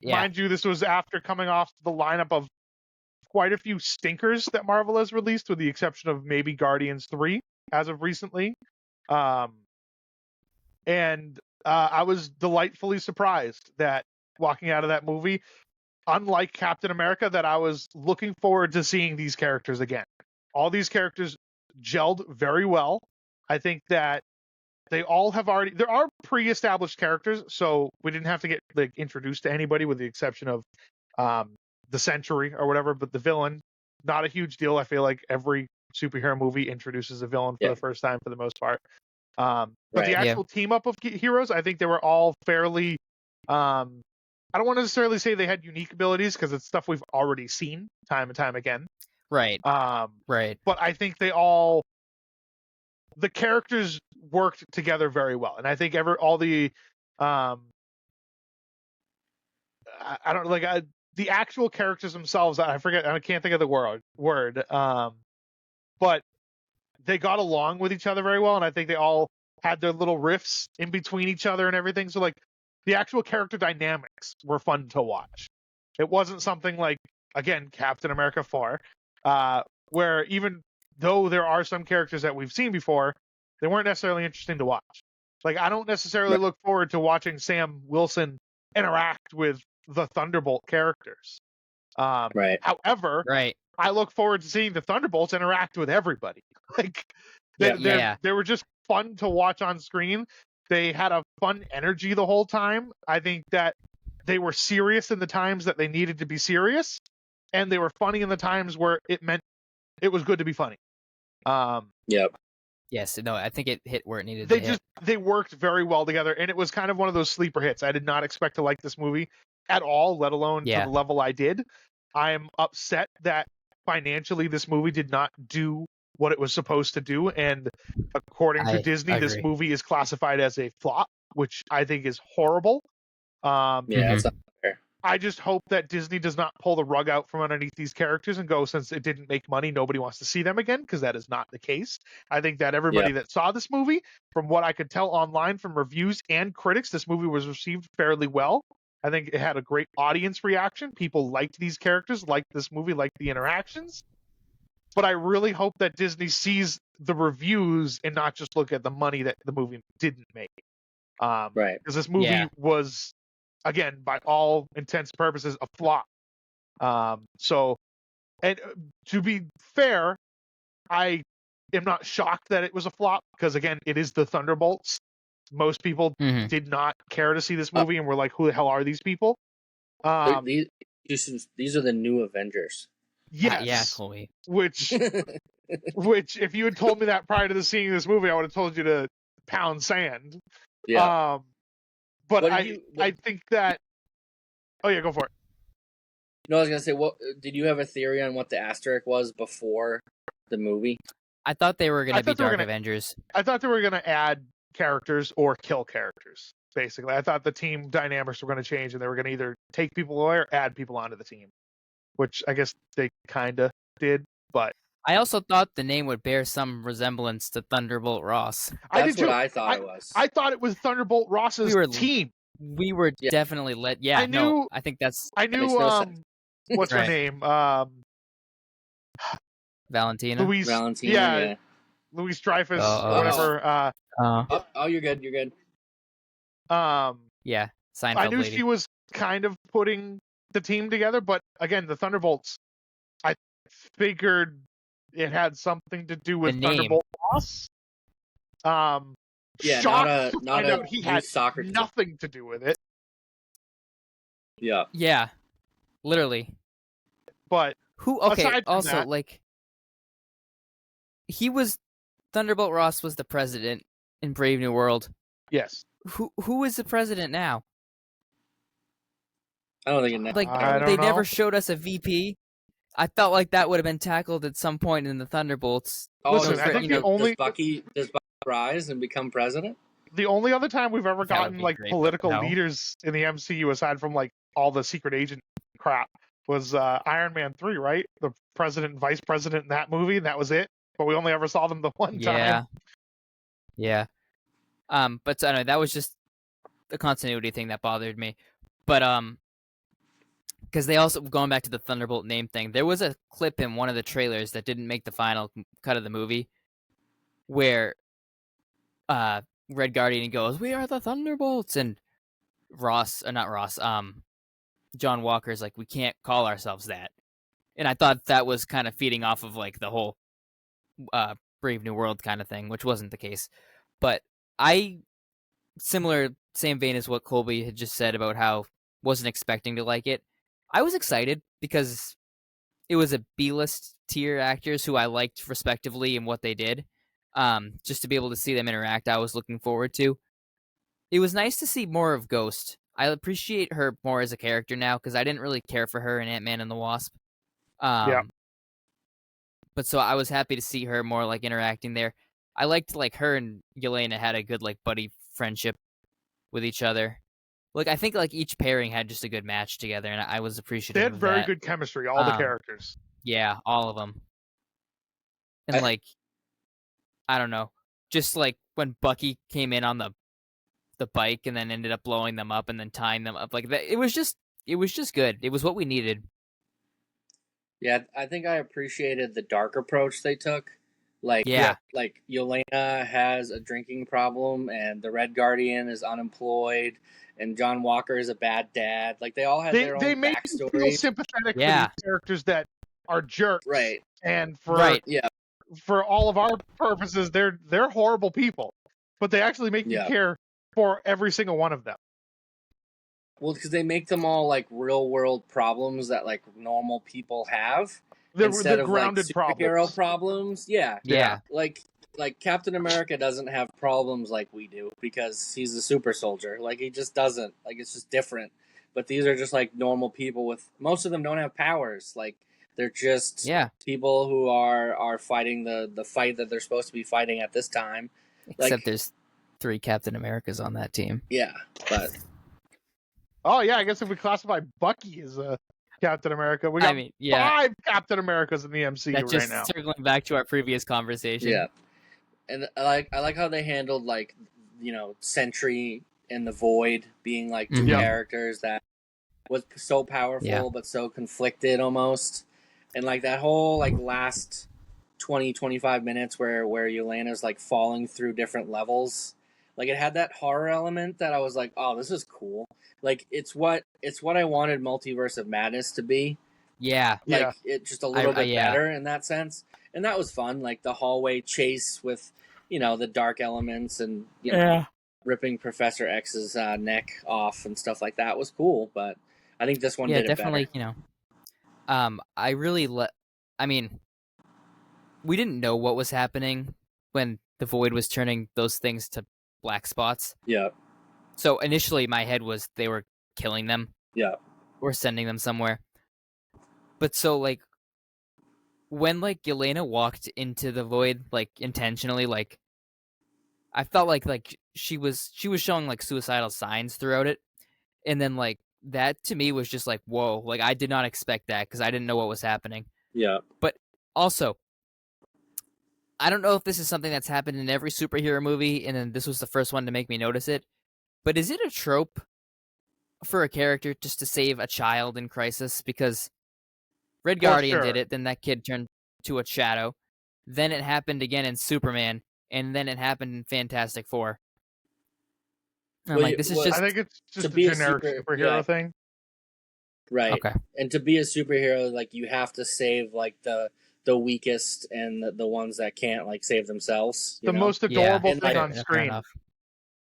mind you, this was after coming off the lineup of quite a few stinkers that Marvel has released, with the exception of maybe Guardians 3 as of recently. And I was delightfully surprised that walking out of that movie, unlike Captain America, that I was looking forward to seeing these characters again. All these characters gelled very well. I think that they all have there are pre-established characters, so we didn't have to get introduced to anybody, with the exception of the Sentry or whatever. But the villain, not a huge deal. I feel like every superhero movie introduces a villain for the first time for the most part. But the actual team up of heroes, I think they were all fairly. I don't want to necessarily say they had unique abilities, because it's stuff we've already seen time and time again. Right. Right. But I think the characters worked together very well, and I think all the I don't like the actual characters themselves. I forget. I can't think of the word. But they got along with each other very well, and I think they all had their little riffs in between each other and everything. So like the actual character dynamics were fun to watch. It wasn't something like, again, Captain America 4, where even though there are some characters that we've seen before, they weren't necessarily interesting to watch. Like I don't necessarily look forward to watching Sam Wilson interact with the Thunderbolt characters. However, I look forward to seeing the Thunderbolts interact with everybody. Like they were just fun to watch on screen. They had a fun energy the whole time. I think that they were serious in the times that they needed to be serious, and they were funny in the times where it meant it was good to be funny. Yes, no, I think it hit where it needed to hit. They worked very well together, and it was kind of one of those sleeper hits. I did not expect to like this movie at all, let alone to the level I did. I am upset that financially this movie did not do what it was supposed to do, and according to Disney, this movie is classified as a flop, which I think is horrible. That's not fair. I just hope that Disney does not pull the rug out from underneath these characters and go, since it didn't make money, nobody wants to see them again, because that is not the case. I think that everybody that saw this movie, from what I could tell online from reviews and critics, this movie was received fairly well. I think it had a great audience reaction. People liked these characters, liked this movie, liked the interactions. But I really hope that Disney sees the reviews and not just look at the money that the movie didn't make. Because this movie was, again, by all intents and purposes, a flop. So, and to be fair, I am not shocked that it was a flop, because, again, it is the Thunderbolts. Most people did not care to see this movie and were like, who the hell are these people? These are the new Avengers. Yes. Chloe. Which, if you had told me that prior to the seeing this movie, I would have told you to pound sand. Yeah. But I think that... Oh, yeah, go for it. No, I was going to say, what did you have a theory on what the asterisk was before the movie? I thought they were going to be Dark Avengers. I thought they were going to add characters or kill characters, basically. I thought the team dynamics were going to change, and they were going to either take people away or add people onto the team, which I guess they kind of did, but... I also thought the name would bear some resemblance to Thunderbolt Ross. That's what I thought it was. I thought it was Thunderbolt Ross's team. We were definitely led. Yeah, I think that's... I knew, what's her name? Valentina? Valentina, yeah. Louise Dreyfus, or whatever. Oh, you're good. Yeah, Seinfeld I knew lady. she was kind of putting the team together, but again, the Thunderbolts, I figured it had something to do with Thunderbolt Ross. Yeah, not a he had soccer nothing to do with it. Yeah, literally. But who? Okay, also that, like Thunderbolt Ross was the president in Brave New World. Yes. Who is the president now? I don't think it. Like they never showed us a VP. I felt like that would have been tackled at some point in the Thunderbolts. Listen, I think does Bucky rise and become president? The only other time we've ever gotten like political leaders in the MCU, aside from like all the secret agent crap, was Iron Man 3, right? The president and vice president in that movie, and that was it. But we only ever saw them the one time. Yeah. But I don't know, that was just the continuity thing that bothered me. But because they also, going back to the Thunderbolt name thing, there was a clip in one of the trailers that didn't make the final cut of the movie where Red Guardian goes, "We are the Thunderbolts," and John Walker's like, "We can't call ourselves that." And I thought that was kind of feeding off of like the whole Brave New World kind of thing, which wasn't the case. But same vein as what Colby had just said about how wasn't expecting to like it. I was excited because it was a B-list tier actors who I liked respectively in what they did. Just to be able to see them interact, I was looking forward to. It was nice to see more of Ghost. I appreciate her more as a character now because I didn't really care for her in Ant-Man and the Wasp. But so I was happy to see her more like interacting there. I liked like her and Yelena had a good like buddy friendship with each other. like I think like each pairing had just a good match together, and I was appreciative. They had of very that. good chemistry, all the characters. Yeah, all of them. And like, I don't know, just like when Bucky came in on the bike and then ended up blowing them up and then tying them up, like that, it was just good. It was what we needed. Yeah, I think I appreciated the dark approach they took. Like, like Yelena has a drinking problem, and the Red Guardian is unemployed, and John Walker is a bad dad. Like, they all had their own backstory. They made you feel sympathetic for these characters that are jerks, right? And for all of our purposes, they're horrible people, but they actually make you care for every single one of them. Well, because they make them all like real world problems that like normal people have. Instead of grounded like superhero problems. Yeah. Like Captain America doesn't have problems like we do because he's a super soldier. Like he just doesn't. Like it's just different. But these are just like normal people with most of them don't have powers. Like they're just people who are fighting the fight that they're supposed to be fighting at this time. Except there's 3 Captain Americas on that team. Yeah, but oh yeah, I guess if we classify Bucky as a Captain America, we got 5 Captain Americas in the MCU right now. Circling back to our previous conversation. Yeah, and I like how they handled like Sentry and the Void being like 2 characters that was so powerful but so conflicted almost, and like that whole like last 20-25 minutes where Yelena's like falling through different levels, like it had that horror element that I was like, oh, this is cool. Like it's what I wanted Multiverse of Madness to be. Yeah. Like it just a little bit better in that sense. And that was fun. Like the hallway chase with, the dark elements and ripping Professor X's neck off and stuff like that was cool. But I think this one did it better. I really I mean, we didn't know what was happening when the Void was turning those things to black spots. Yeah. So initially my head was they were killing them. Yeah. Or sending them somewhere. But so like when like Yelena walked into the Void like intentionally, like I felt like she was showing like suicidal signs throughout it. And then like that to me was just like, whoa, like I did not expect that because I didn't know what was happening. Yeah. But also, I don't know if this is something that's happened in every superhero movie, and then this was the first one to make me notice it. But is it a trope for a character just to save a child in crisis? Because Red Guardian did it, then that kid turned to a shadow. Then it happened again in Superman, and then it happened in Fantastic Four. I'm like, this is just... I think it's just a generic superhero thing. Right. Okay. And to be a superhero, like, you have to save, like, the weakest and the ones that can't, like, save themselves. The most adorable thing on screen.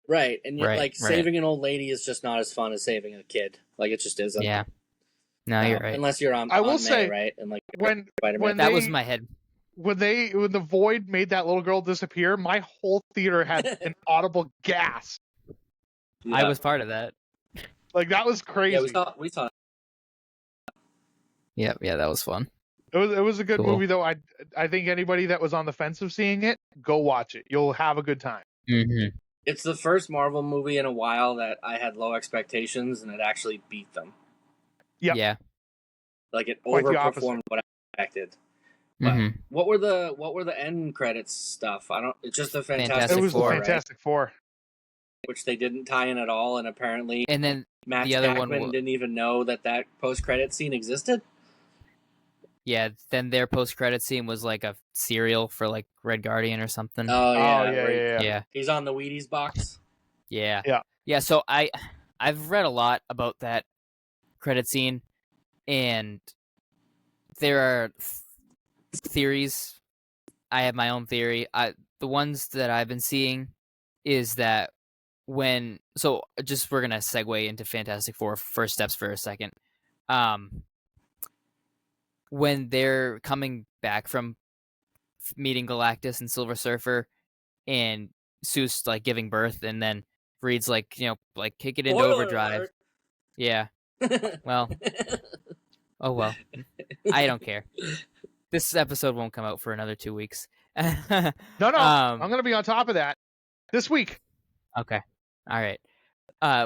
Right. And, saving an old lady is just not as fun as saving a kid. Like, it just isn't. Yeah. No, you're right. Unless you're on I will May, say, right? And, like, when that was in my head. When the Void made that little girl disappear, my whole theater had an audible gasp. Yeah. I was part of that. Like, that was crazy. Yeah, we saw. Yeah, that was fun. It was a good movie, though. I think anybody that was on the fence of seeing it, go watch it. You'll have a good time. Mm-hmm. It's the first Marvel movie in a while that I had low expectations, and it actually beat them. Yep. Yeah. Like, it overperformed what I expected. But what were the end credits stuff? It's just the Fantastic Four. It was the Fantastic Four, which they didn't tie in at all, and apparently, and then Matt the other Jackman one didn't even know that post-credit scene existed. Yeah, then their post-credit scene was like a cereal for like Red Guardian or something. Oh yeah. He's on the Wheaties box. Yeah. So I've read a lot about that credit scene, and there are theories. I have my own theory. The ones that I've been seeing is that we're gonna segue into Fantastic Four first steps for a second. When they're coming back from meeting Galactus and Silver Surfer, and Sue's like giving birth, and then Reed's like, kick it into overdrive. Yeah. Well. Oh well. I don't care. This episode won't come out for another 2 weeks. No. I'm gonna be on top of that this week. Okay. All right.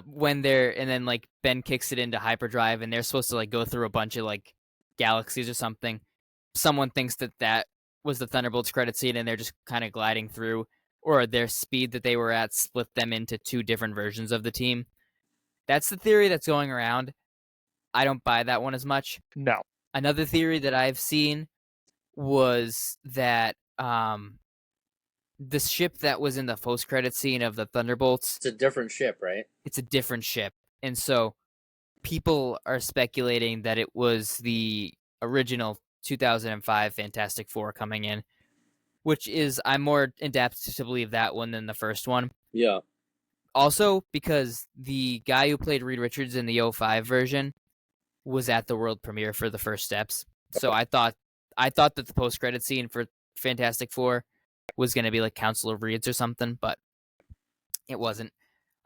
when they're and then like Ben kicks it into hyperdrive and they're supposed to like go through a bunch of like galaxies or something. Someone thinks that was the Thunderbolts credit scene and they're just kind of gliding through, or their speed that they were at split them into two different versions of the team. That's the theory that's going around. I don't buy that one as much. No. Another theory that I've seen was that the ship that was in the post-credit scene of the Thunderbolts, It's a different ship, right? it's a different ship. And so people are speculating that it was the original 2005 Fantastic Four coming in, which is, I'm more apt to believe that one than the first one. Yeah. Also, because the guy who played Reed Richards in the 05 version was at the world premiere for the first steps. So I thought that the post-credit scene for Fantastic Four was going to be like Council of Reeds or something, but it wasn't.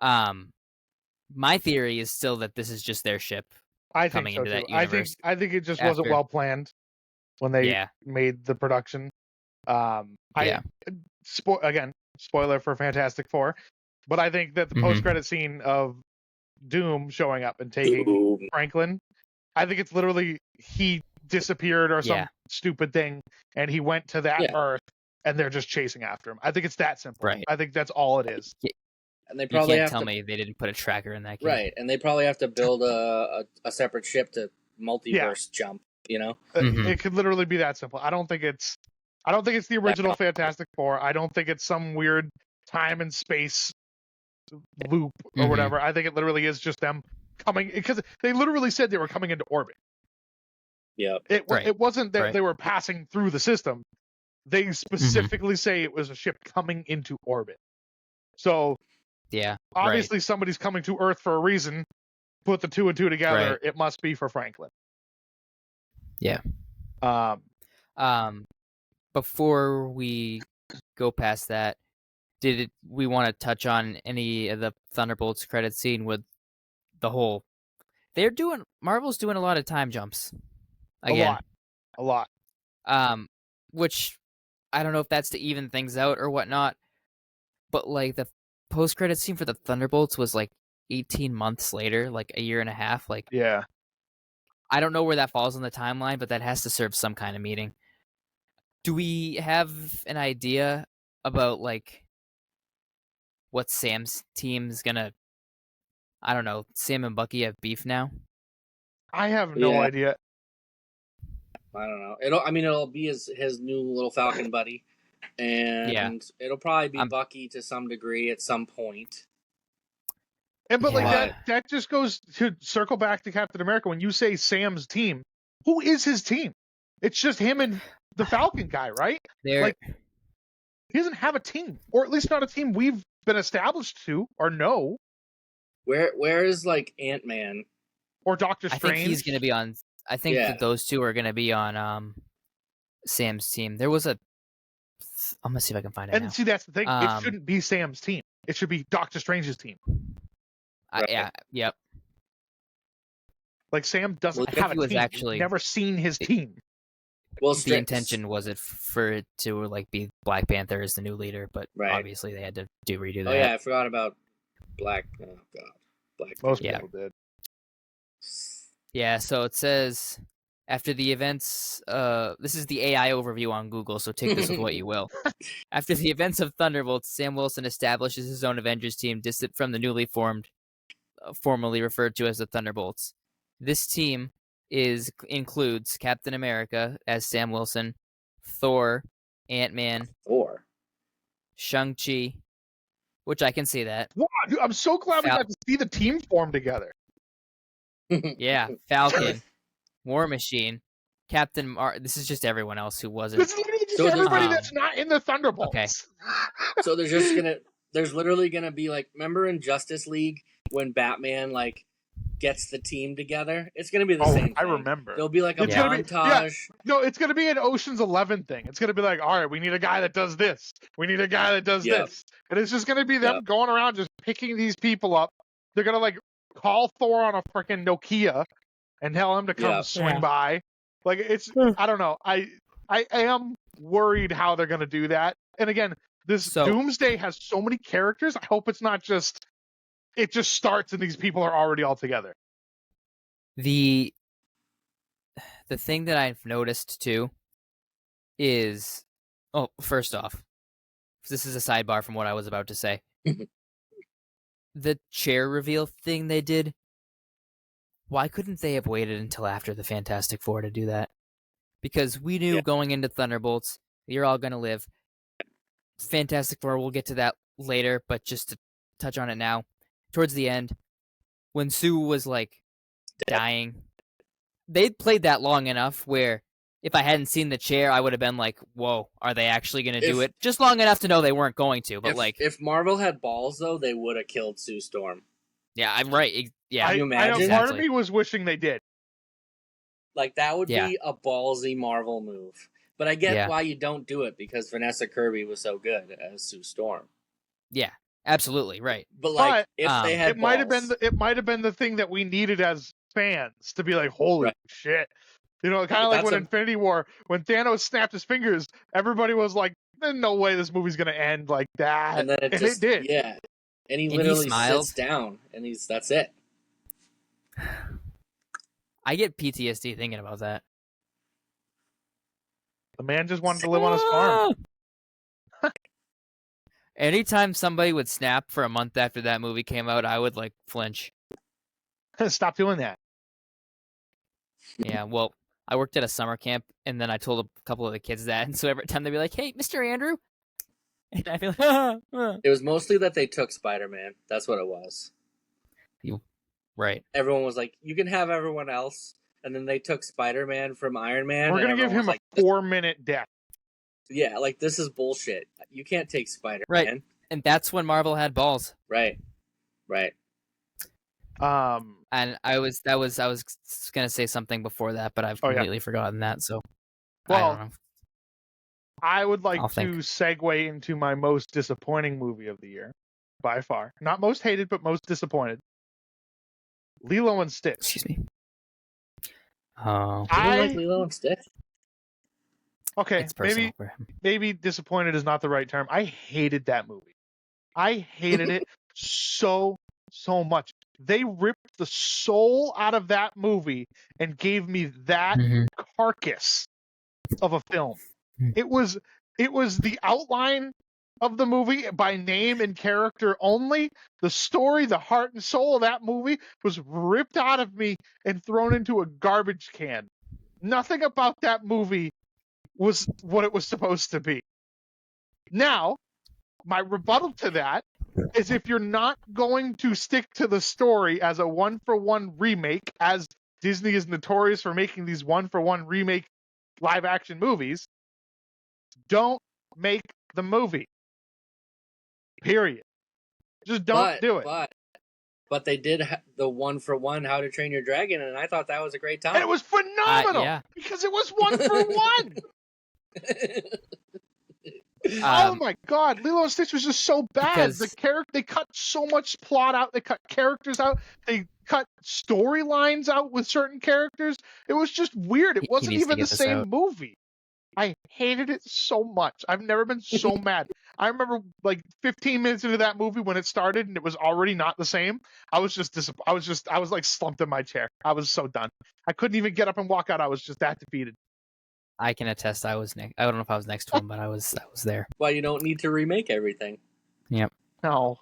My theory is still that this is just their ship coming into that universe. I think it just wasn't well planned when they made the production. Spoiler for Fantastic Four, but I think that the post-credit scene of Doom showing up and taking Franklin, I think it's literally he disappeared or some stupid thing, and he went to that Earth, and they're just chasing after him. I think it's that simple. Right. I think that's all it is. And they probably you can't tell me they didn't put a tracker in that game. Right, and they probably have to build a separate ship to multiverse jump, you know? It could literally be that simple. I don't think it's the original Fantastic Four. I don't think it's some weird time and space loop or whatever. I think it literally is just them coming, because they literally said they were coming into orbit. Yeah. It wasn't that they were passing through the system. They specifically say it was a ship coming into orbit. So obviously somebody's coming to Earth for a reason. Put the two and two together. It must be for Franklin. Yeah. Before we go past that, we want to touch on any of the Thunderbolts credit scene with the whole? Marvel's doing a lot of time jumps. Again. A lot. Which I don't know if that's to even things out or whatnot, but like the post-credit scene for the Thunderbolts was like 18 months later, like a year and a half. Like, I don't know where that falls on the timeline, but that has to serve some kind of meaning. Do we have an idea about like what Sam's team's gonna? I don't know. Sam and Bucky have beef now. I have no idea. I don't know. It'll be his new little Falcon buddy, and it'll probably be Bucky to some degree at some point. And but that just goes to circle back to Captain America. When you say Sam's team, who is his team? It's just him and the Falcon guy, right? He doesn't have a team, or at least not a team we've been established to or know. Where is like Ant-Man or Doctor Strange? I think he's going to be on. I think that those two are going to be on Sam's team. There was I'm gonna see if I can find it. And see, that's the thing. It shouldn't be Sam's team. It should be Doctor Strange's team. Yep. Like Sam doesn't have a team. We've never seen his team. Well, the intention was for it to like be Black Panther as the new leader, but obviously they had to redo that. Oh yeah, I forgot about Black. Oh god, Black. Most people did. Yeah, so it says after the events. This is the AI overview on Google, so take this with what you will. After the events of Thunderbolts, Sam Wilson establishes his own Avengers team, distant from the newly formed, formerly referred to as the Thunderbolts. This team includes Captain America as Sam Wilson, Thor, Ant-Man, Shang-Chi, which I can see that. Wow, dude, I'm so glad we got to see the team form together. Yeah, Falcon, War Machine, Captain this is just everyone else who wasn't. This is literally just everybody that's not in the Thunderbolts. Okay. So there's literally gonna be like, remember in Justice League when Batman like gets the team together? It's gonna be the same thing. I remember. There'll be like a montage. No, it's gonna be an Ocean's 11 thing. It's gonna be like, all right, we need a guy that does this. We need a guy that does this. And it's just gonna be them going around just picking these people up. They're gonna like call Thor on a freaking Nokia and tell him to come swing by. Like it's, I don't know. I am worried how they're gonna do that. And again, Doomsday has so many characters. I hope it's not just it just starts and these people are already all together. The thing that I've noticed too is, first off, this is a sidebar from what I was about to say. The chair reveal thing they did, why couldn't they have waited until after the Fantastic Four to do that? Because we knew going into Thunderbolts, you're all going to live. Fantastic Four, we'll get to that later, but just to touch on it now, towards the end, when Sue was like dying, they played that long enough where if I hadn't seen the chair, I would have been like, whoa, are they actually going to do it? Just long enough to know they weren't going to, but if Marvel had balls, though, they would have killed Sue Storm. Yeah, I'm right. Yeah, Can you imagine? Part of me was wishing they did. Like, that would be a ballsy Marvel move. But I get why you don't do it, because Vanessa Kirby was so good as Sue Storm. Yeah, absolutely, right. But like, if they had it might have been the thing that we needed as fans to be like, holy shit. You know, kind of like when Infinity War, when Thanos snapped his fingers, everybody was like, there's no way this movie's going to end like that. And then it did. Yeah. And he literally sits down, and that's it. I get PTSD thinking about that. The man just wanted to live on his farm. Anytime somebody would snap for a month after that movie came out, I would like flinch. Stop doing that. Yeah, well, I worked at a summer camp, and then I told a couple of the kids that, and so every time they'd be like, "Hey, Mr. Andrew," and I'd be like, It was mostly that they took Spider-Man. That's what it was. Right. Everyone was like, "You can have everyone else," and then they took Spider-Man from Iron Man. We're gonna give him a 4-minute death. Yeah, like, this is bullshit. You can't take Spider-Man. Right, and that's when Marvel had balls. Right. And I was gonna say something before that, but I've completely forgotten that. So, I don't know. I would like to segue into my most disappointing movie of the year, by far. Not most hated, but most disappointed. Lilo and Stitch. Excuse me. Oh, you don't like Lilo and Stitch? Okay, it's personal for him. Maybe disappointed is not the right term. I hated that movie. I hated it so much. They ripped the soul out of that movie and gave me that carcass of a film. It was the outline of the movie by name and character only. The story, the heart and soul of that movie was ripped out of me and thrown into a garbage can. Nothing about that movie was what it was supposed to be. Now, my rebuttal to that is if you're not going to stick to the story as a one-for-one remake, as Disney is notorious for making these one-for-one remake live-action movies, don't make the movie. Period. Just don't do it. But they did the one-for-one How to Train Your Dragon, and I thought that was a great time. And it was phenomenal because it was one-for-one. Oh my god, Lilo and Stitch was just so bad. They cut so much plot out. They cut characters out. They cut storylines out with certain characters. It was just weird. It wasn't even the same movie. I hated it so much. I've never been so mad. I remember like 15 minutes into that movie when it started and it was already not the same. I was like slumped in my chair. I was so done. I couldn't even get up and walk out. I was just that defeated. I can attest. I don't know if I was next to him, but I was there. Well, you don't need to remake everything. Yep. No.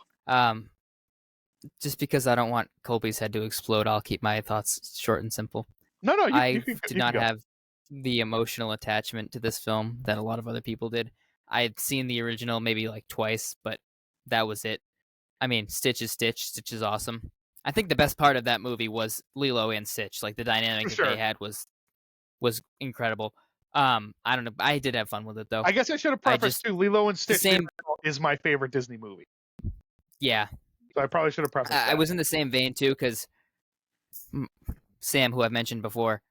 Just because I don't want Colby's head to explode, I'll keep my thoughts short and simple. No. I did not have the emotional attachment to this film that a lot of other people did. I had seen the original maybe like twice, but that was it. I mean, Stitch is Stitch. Stitch is awesome. I think the best part of that movie was Lilo and Stitch. Like the dynamic that they had was incredible. I don't know. I did have fun with it though. I guess I should have prefaced too. Lilo and Stitch is my favorite Disney movie. Yeah. So I probably should have prefaced that. I was in the same vein too because Sam, who I've mentioned before,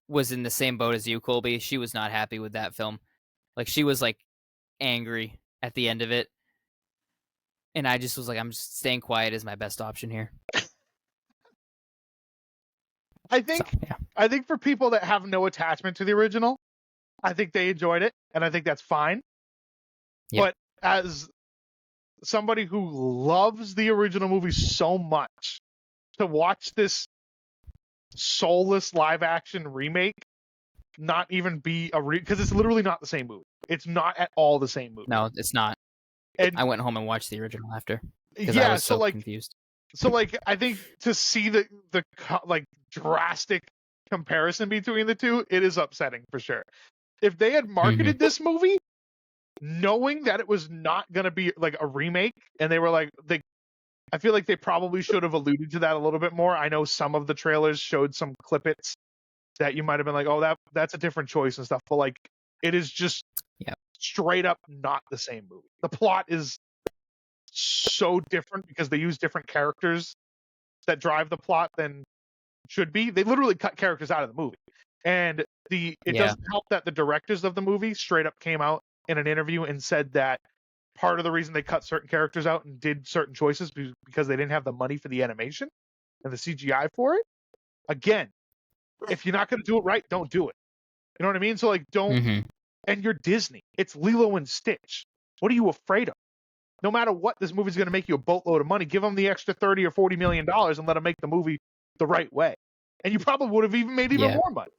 was in the same boat as you, Colby. She was not happy with that film. Like she was like angry at the end of it. And I just was like, I'm just staying quiet is my best option here. I think for people that have no attachment to the original, I think they enjoyed it, and I think that's fine. Yep. But as somebody who loves the original movie so much to watch this soulless live action remake not even be because it's literally not the same movie. It's not at all the same movie. No, it's not. And I went home and watched the original after because yeah, I was so confused. So like I think to see the like drastic comparison between the two, it is upsetting for sure. If they had marketed this movie knowing that it was not going to be like a remake, and they were like I feel like they probably should have alluded to that a little bit more. I know some of the trailers showed some clippets that you might have been like, oh, that's a different choice and stuff, but like it is just straight up not the same movie. The plot is so different because they use different characters that drive the plot than should be. They literally cut characters out of the movie. And it doesn't help that the directors of the movie straight up came out in an interview and said that part of the reason they cut certain characters out and did certain choices because they didn't have the money for the animation and the CGI for it. Again, if you're not going to do it right, don't do it. You know what I mean? So like don't and you're Disney. It's Lilo and Stitch. What are you afraid of? No matter what, this movie's going to make you a boatload of money. Give them the extra $30 or $40 million and let them make the movie the right way. And you probably would have even made even more money.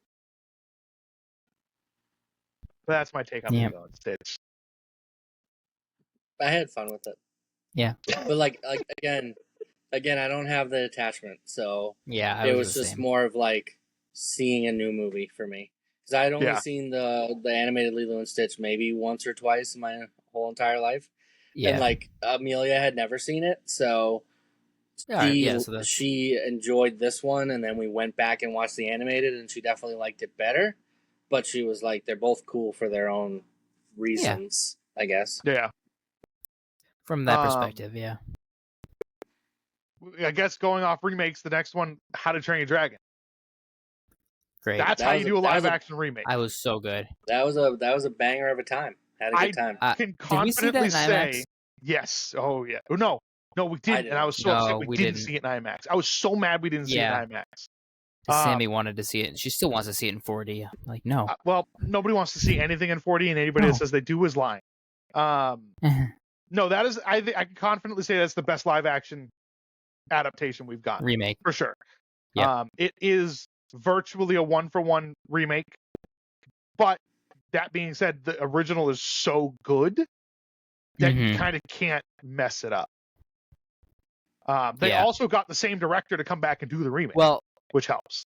But that's my take on Lilo and Stitch. I had fun with it. Yeah. But like again, I don't have the attachment. So yeah, it was just more of like seeing a new movie for me. Because I had only seen the animated Lilo and Stitch maybe once or twice in my whole entire life. Yeah. And like Amelia had never seen it, so she enjoyed this one, and then we went back and watched the animated, and she definitely liked it better. But she was like, they're both cool for their own reasons, I guess. Yeah. From that perspective, yeah. I guess going off remakes, the next one, How to Train Your Dragon. Great. That's how you do a live action remake. I was so good. That was a banger of a time. Had a good time. I can confidently say yes. Oh yeah. No, we didn't. And I was so upset we didn't see it in IMAX. I was so mad we didn't see it in IMAX. Sammy wanted to see it, and she still wants to see it in 4D. Like, no. Well, nobody wants to see anything in 4D, and anybody that says they do is lying. No, that is. I can confidently say that's the best live action adaptation we've gotten. Remake for sure. Yeah. It is virtually a 1-for-1 remake, but that being said, the original is so good that you kind of can't mess it up. They also got the same director to come back and do the remake, which helps.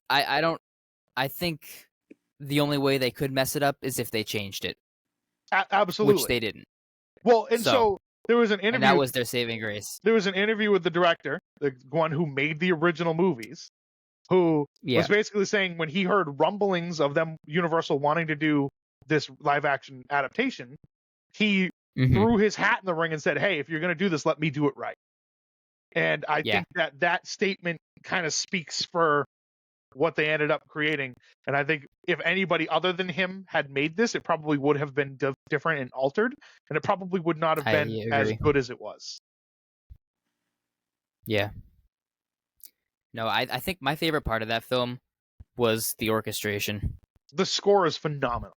I think the only way they could mess it up is if they changed it. Absolutely. Which they didn't. Well, and so there was an interview. And that was their saving grace. There was an interview with the director, the one who made the original movies, who was basically saying when he heard rumblings of them, Universal wanting to do this live action adaptation, he threw his hat in the ring and said, hey, if you're going to do this, let me do it right. And I think that statement kind of speaks for what they ended up creating. And I think if anybody other than him had made this, it probably would have been different and altered, and it probably would not have been as good as it was. Yeah. No, I think my favorite part of that film was the orchestration. The score is phenomenal.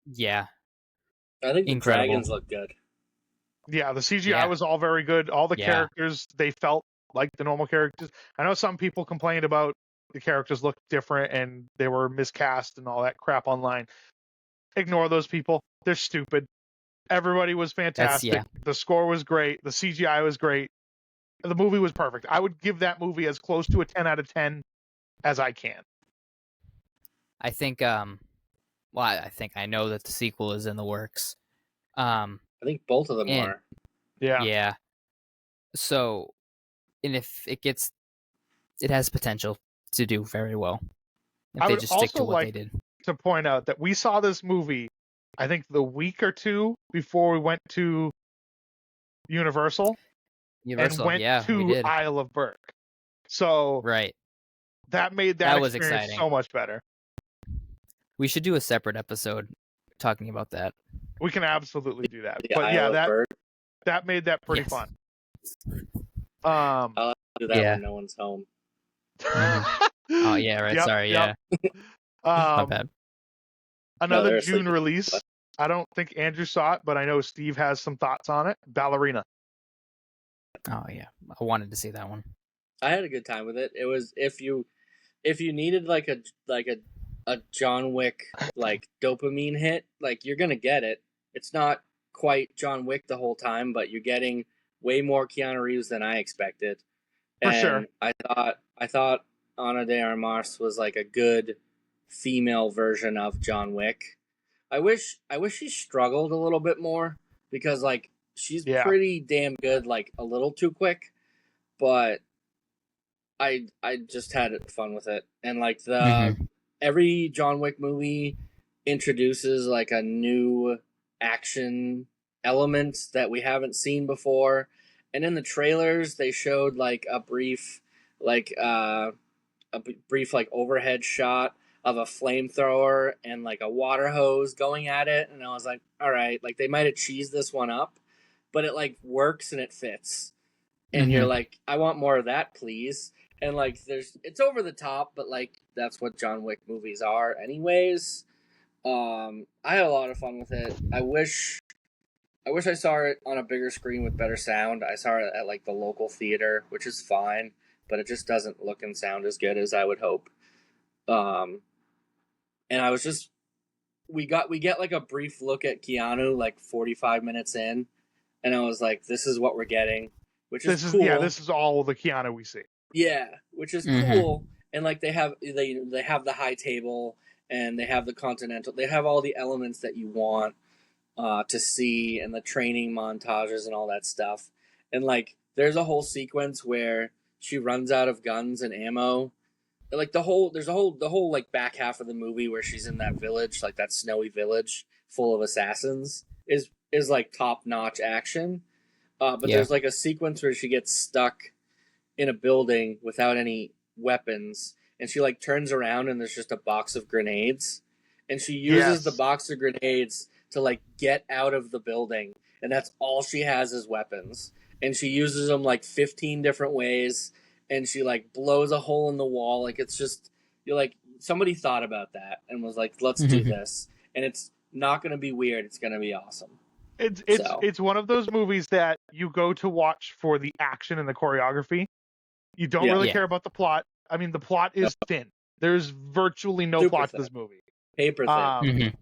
Yeah. I think the dragons look good. Yeah, the CGI was all very good. All the characters, they felt like the normal characters. I know some people complained about the characters looked different and they were miscast and all that crap online. Ignore those people. They're stupid. Everybody was fantastic. The score was great. The CGI was great. The movie was perfect. I would give that movie as close to a 10 out of 10 as I can. I think, I know that the sequel is in the works. I think both of them are. Yeah. Yeah. So, and if it has potential to do very well. If they just stick to what they did. To point out that we saw this movie, I think the week or two before we went to Universal and went to Isle of Berk. So that made that was experience exciting. So much better. We should do a separate episode talking about that. We can absolutely do that. But that made that pretty fun. I'll do that when no one's home. Oh yeah, right. Sorry, yeah. My bad. Another June release. I don't think Andrew saw it, but I know Steve has some thoughts on it. Ballerina. Oh yeah, I wanted to see that one. I had a good time with it. It was if you needed like a John Wick like dopamine hit, like you're gonna get it. It's not quite John Wick the whole time, but you're getting way more Keanu Reeves than I expected. For sure. And I thought Ana de Armas was like a good female version of John Wick. I wish she struggled a little bit more because like she's Yeah. pretty damn good, like a little too quick, but I just had fun with it. And like every John Wick movie introduces like a new action element that we haven't seen before. And in the trailers they showed like like uh a brief like overhead shot of a flamethrower and like a water hose going at it, and I was like, all right, like they might have cheesed this one up, but it like works and it fits. And you're like, I want more of that, please. And like it's over the top, but like that's what John Wick movies are anyways. I had a lot of fun with it. I wish I saw it on a bigger screen with better sound. I saw it at like the local theater, which is fine, but it just doesn't look and sound as good as I would hope. And I was just we get like a brief look at Keanu like 45 minutes in, and I was like, this is what we're getting, which is cool. Yeah, this is all the Keanu we see. Yeah, which is cool. And like they have the high table and they have the Continental. They have all the elements that you want to see, and the training montages and all that stuff. And like there's a whole sequence where she runs out of guns and ammo. Like the whole like back half of the movie where she's in that village, like that snowy village full of assassins, is like top notch action. But there's like a sequence where she gets stuck in a building without any weapons, and she like turns around and there's just a box of grenades, and she uses the box of grenades to like get out of the building, and that's all she has is weapons, and she uses them like 15 different ways, and she like blows a hole in the wall. Like it's just, you're like, somebody thought about that and was like, let's do this, and it's not going to be weird, it's going to be awesome. It's one of those movies that you go to watch for the action and the choreography. You don't really care about the plot. I mean, the plot is thin. There's virtually no plot to this movie. Paper thin.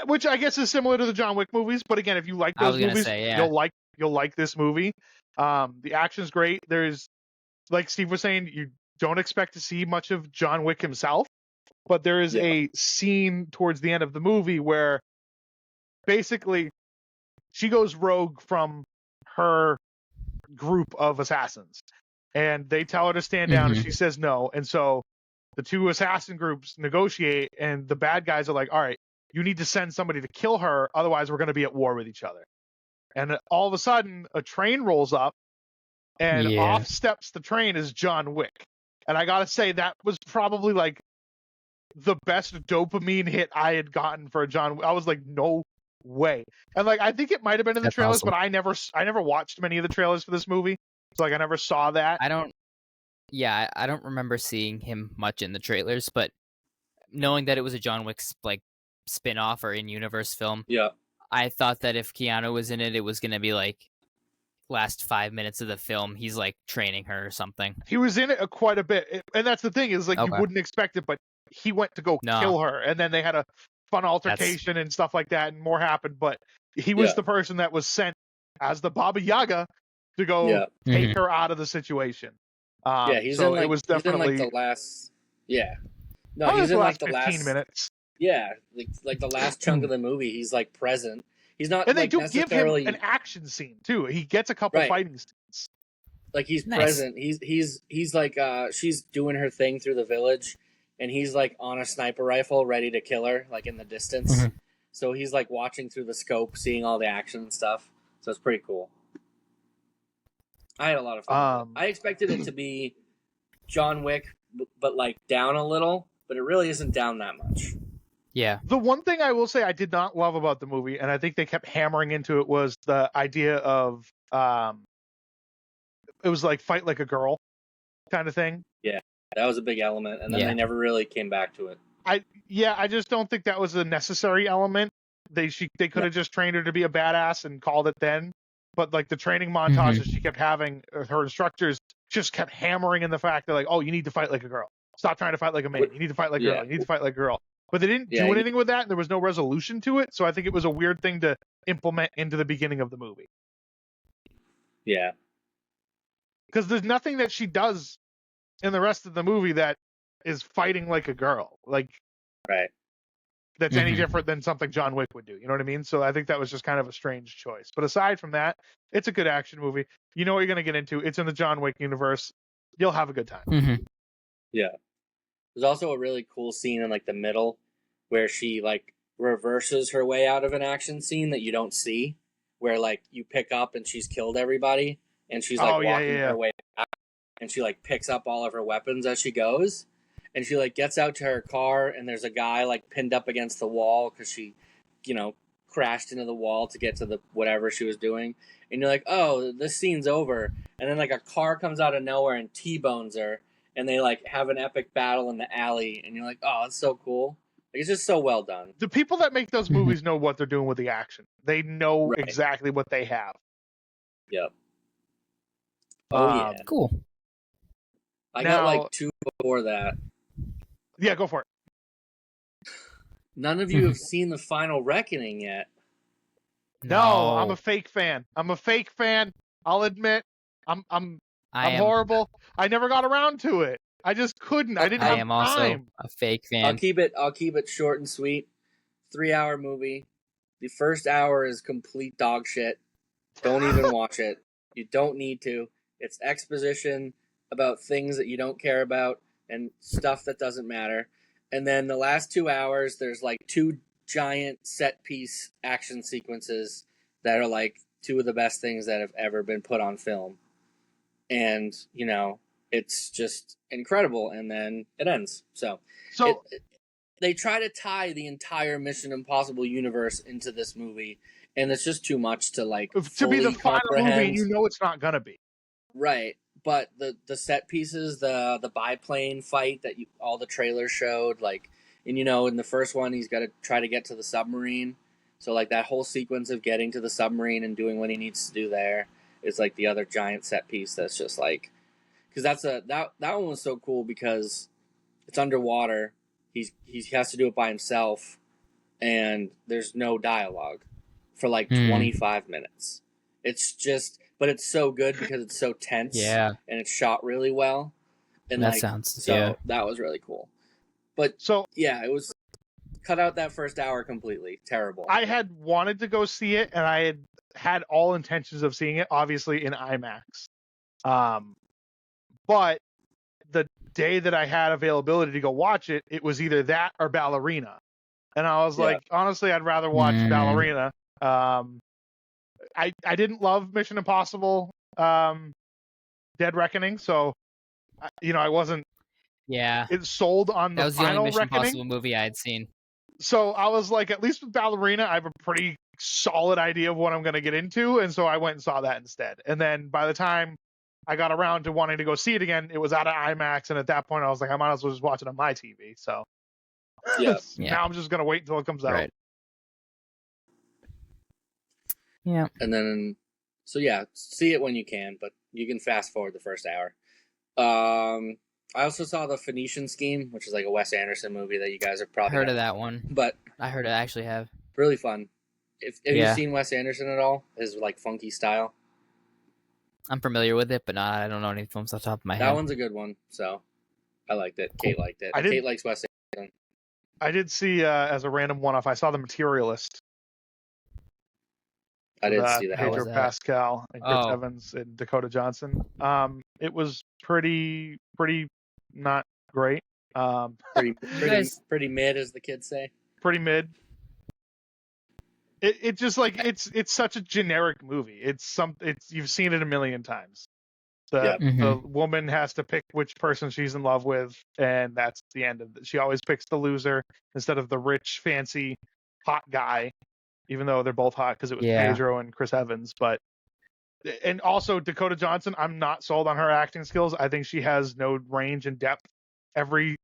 Which I guess is similar to the John Wick movies, but again, if you like those movies, you'll like this movie. The action's great. There's, like Steve was saying, you don't expect to see much of John Wick himself, but there is a scene towards the end of the movie where basically she goes rogue from her group of assassins, and they tell her to stand down, and she says no. And so the two assassin groups negotiate, and the bad guys are like, all right, you need to send somebody to kill her, otherwise we're going to be at war with each other. And all of a sudden, a train rolls up, and off steps the train is John Wick. And I gotta say, that was probably like the best dopamine hit I had gotten for a John Wick. I was like, no way. And like, I think it might have been in the trailers, but I never watched many of the trailers for this movie, so like I never saw that. I don't remember seeing him much in the trailers, but knowing that it was a John Wick like spin-off or in-universe film, I thought that if Keanu was in it, it was gonna be like last 5 minutes of the film he's like training her or something. He was in it quite a bit, and that's the thing, is like you wouldn't expect it, but he went to go kill her, and then they had a fun altercation and stuff like that, and more happened. But he was the person that was sent as the Baba Yaga to go take her out of the situation. He's in like, it was definitely he's in like the last. No, he's in like the 15 minutes. Yeah, like the last chunk of the movie, he's like present. He's not, and they like, do give him an action scene too. He gets a couple fighting scenes. Like he's present. He's like she's doing her thing through the village, and he's like on a sniper rifle ready to kill her, like in the distance. So he's like watching through the scope, seeing all the action and stuff. So it's pretty cool. I had a lot of fun. I expected it to be John Wick, but like down a little, but it really isn't down that much. Yeah. The one thing I will say I did not love about the movie, and I think they kept hammering into it, was the idea of it was like fight like a girl kind of thing. Yeah, that was a big element, and then they never really came back to it. I just don't think that was a necessary element. They could have just trained her to be a badass and called it then. but like the training montages she kept having, her instructors just kept hammering in the fact that like, oh, you need to fight like a girl. Stop trying to fight like a man. You need to fight like a girl. You need to fight like a girl. But they didn't do anything with that, and there was no resolution to it. So I think it was a weird thing to implement into the beginning of the movie. Yeah. Because there's nothing that she does in the rest of the movie that is fighting like a girl. Like, right. That's any different than something John Wick would do. You know what I mean? So I think that was just kind of a strange choice. But aside from that, it's a good action movie. You know what you're going to get into. It's in the John Wick universe. You'll have a good time. Yeah. There's also a really cool scene in like the middle where she like reverses her way out of an action scene that you don't see, where like you pick up and she's killed everybody and she's like walking her way back, and she like picks up all of her weapons as she goes, and she like gets out to her car and there's a guy like pinned up against the wall because she, you know, crashed into the wall to get to the whatever she was doing, and you're like, oh, this scene's over, and then like a car comes out of nowhere and T-bones her, and they like have an epic battle in the alley, and you're like, oh, it's so cool. Like, it's just so well done. The people that make those movies know what they're doing with the action. They know exactly what they have. Yep. Oh yeah. Cool. I got like 2 before that. Yeah, go for it. None of you have seen The Final Reckoning yet. No, I'm a fake fan. I'll admit. I'm horrible. I never got around to it. I just couldn't. I didn't have time. I am also a fake fan. I'll keep it short and sweet. 3-hour movie. The first hour is complete dog shit. Don't even watch it. You don't need to. It's exposition about things that you don't care about and stuff that doesn't matter. And then the last 2 hours, there's like 2 giant set piece action sequences that are like 2 of the best things that have ever been put on film. And, you know, it's just incredible. And then it ends. So they try to tie the entire Mission Impossible universe into this movie, and it's just too much to like to be the final movie. You know, it's not gonna be right. But the set pieces, the biplane fight that all the trailers showed, like, and you know, in the first one, he's got to try to get to the submarine. So like that whole sequence of getting to the submarine and doing what he needs to do there is like the other giant set piece that's just like, because that one was so cool because it's underwater. He has to do it by himself, and there's no dialogue for like 25 minutes. It's just, but it's so good because it's so tense, and it's shot really well. And that that was really cool. But it was cut out that first hour completely. Terrible. I had wanted to go see it, and I had all intentions of seeing it, obviously in IMAX. But the day that I had availability to go watch it, it was either that or Ballerina. And I was like, honestly, I'd rather watch Ballerina. I didn't love Mission Impossible Dead Reckoning, so I wasn't it sold on that was Final the only Mission Reckoning. Impossible movie I had seen. So I was like, at least with Ballerina, I have a pretty solid idea of what I'm going to get into, and so I went and saw that instead. And then by the time I got around to wanting to go see it again, it was out of IMAX, and at that point I was like, I might as well just watch it on my TV. So now I'm just going to wait until it comes out. Right. Yeah. And then, see it when you can, but you can fast forward the first hour. I also saw The Phoenician Scheme, which is like a Wes Anderson movie that you guys have probably heard of that one. But I heard it actually have. Really fun. Have you seen Wes Anderson at all? His like funky style? I'm familiar with it, but I don't know any films off the top of my head. That one's a good one, so I liked it. Kate liked it. Kate likes Wes Anderson. I did see, as a random one-off, I saw The Materialist. I didn't see that. Pedro Pascal and Chris Evans and Dakota Johnson. It was pretty not great. Pretty mid, as the kids say. Pretty mid. It just like it's such a generic movie. It's you've seen it a million times. The woman has to pick which person she's in love with, and that's the end of it. She always picks the loser instead of the rich, fancy, hot guy. Even though they're both hot because it was Pedro and Chris Evans, and also Dakota Johnson, I'm not sold on her acting skills. I think she has no range and depth. Every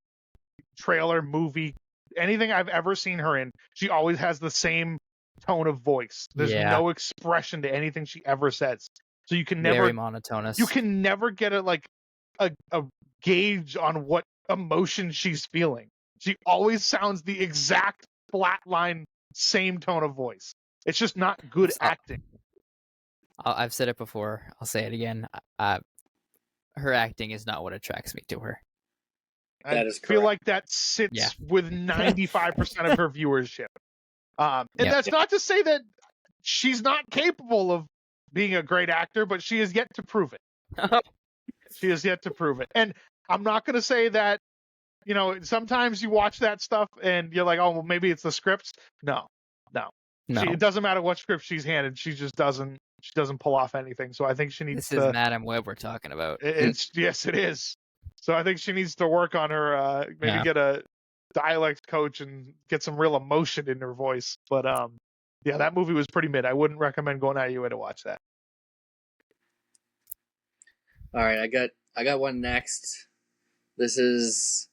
trailer, movie, anything I've ever seen her in, she always has the same tone of voice. There's no expression to anything she ever says. So you can never very monotonous. You can never get a gauge on what emotion she's feeling. She always sounds the exact flat line, same tone of voice. It's just not good acting. I've said it before. I'll say it again. Her acting is not what attracts me to her. That is correct. Feel like that sits with 95% of her viewership. And that's not to say that she's not capable of being a great actor, but she has yet to prove it. She has yet to prove it. And I'm not going to say that, sometimes you watch that stuff and you're like, oh, well, maybe it's the scripts. No. It doesn't matter what script she's handed. She just doesn't pull off anything. So I think she needs to. This is Madam Web we're talking about. Yes, it is. So I think she needs to work on her, maybe get a dialect coach and get some real emotion in her voice. But that movie was pretty mid. I wouldn't recommend going out of your way to watch that. All right, I got one next. This is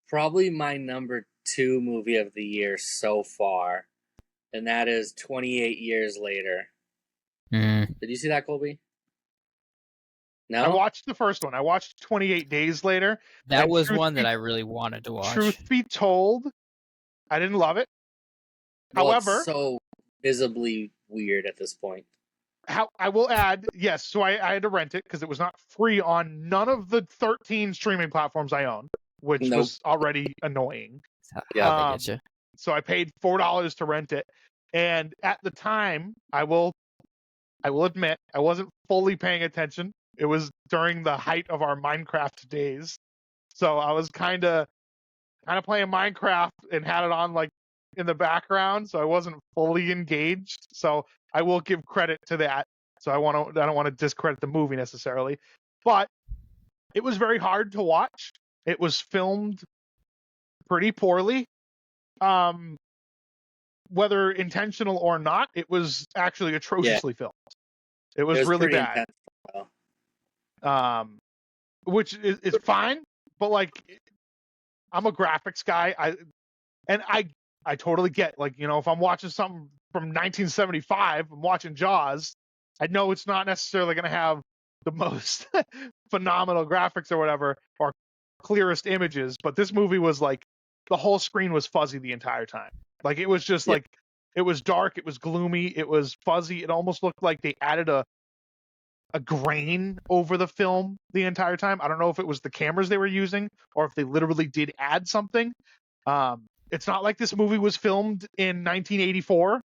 probably my number 2 movie of the year so far, and that is 28 Years Later. Did you see that, Colby? No? I watched the first one. I watched 28 Days Later. That was one that I really wanted to watch. Truth be told, I didn't love it. Well, however, it's so visibly weird at this point. I will add, yes, so I had to rent it because it was not free on none of the 13 streaming platforms I own, which was already annoying. Yeah, they get you. So I paid $4 to rent it. And at the time, I will admit, I wasn't fully paying attention. It was during the height of our Minecraft days. So I was kind of playing Minecraft and had it on like in the background, so I wasn't fully engaged. So I will give credit to that. So I don't want to discredit the movie necessarily, but it was very hard to watch. It was filmed pretty poorly. Whether intentional or not, it was actually atrociously filmed. It was really bad. Which is fine, but like, I'm a graphics guy. I totally get, like, if I'm watching something from 1975, I'm watching Jaws, I know it's not necessarily going to have the most phenomenal graphics or whatever, or clearest images, but this movie was like, the whole screen was fuzzy the entire time. Like, it was just like, it was dark, it was gloomy, it was fuzzy. It almost looked like they added a grain over the film the entire time. I don't know if it was the cameras they were using or if they literally did add something. It's not like this movie was filmed in 1984,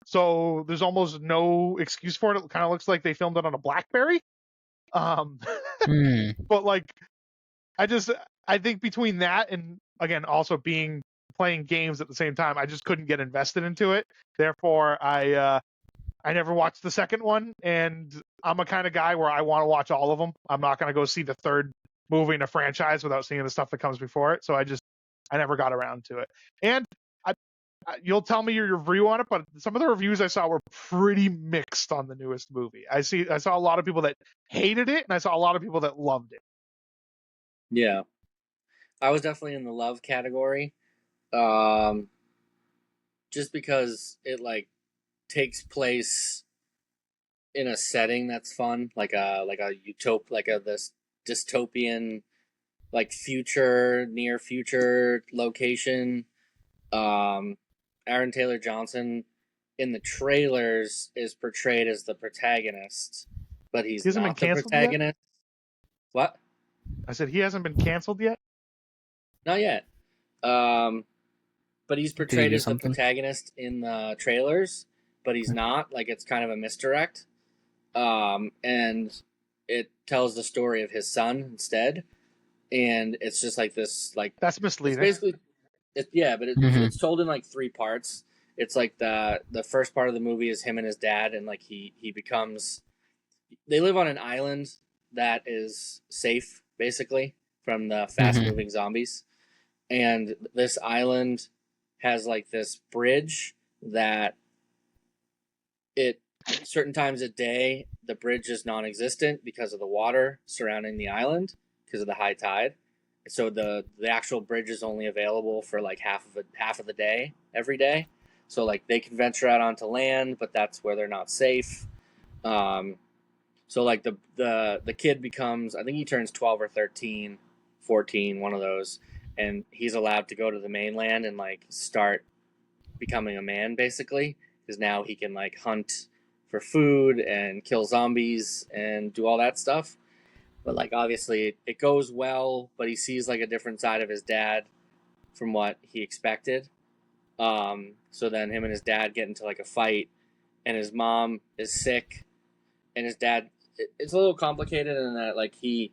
so there's almost no excuse for it. It kind of looks like they filmed it on a BlackBerry. But like, I think between that and, again, also playing games at the same time, I just couldn't get invested into it. Therefore, I never watched the second one, and I'm a kind of guy where I want to watch all of them. I'm not going to go see the third movie in a franchise without seeing the stuff that comes before it. So I never got around to it. And you'll tell me your review on it, but some of the reviews I saw were pretty mixed on the newest movie. I saw a lot of people that hated it, and I saw a lot of people that loved it. Yeah. I was definitely in the love category. Just because it like takes place in a setting that's fun, like a this dystopian, like near future location. Aaron Taylor Johnson in the trailers is portrayed as the protagonist, but he's not the protagonist. Yet? What? I said he hasn't been canceled yet? Not yet. But he's portrayed as the protagonist in the trailers, but he's not. Like, it's kind of a misdirect. And it tells the story of his son instead. And it's just like this, like... That's misleading. It's basically... it's told in like 3 parts. It's like the first part of the movie is him and his dad, and like he becomes... They live on an island that is safe, basically, from the fast-moving zombies. And this island has like this bridge that certain times a day, the bridge is non-existent because of the water surrounding the island, because of the high tide. So the actual bridge is only available for like half of the day every day. So like they can venture out onto land, but that's where they're not safe. So like the kid becomes, I think he turns 12 or 13, 14, one of those, and he's allowed to go to the mainland and like start becoming a man basically, because now he can like hunt for food and kill zombies and do all that stuff. But like obviously it goes well, but he sees like a different side of his dad from what he expected. So then him and his dad get into like a fight, and his mom is sick, and his dad. It's a little complicated in that like he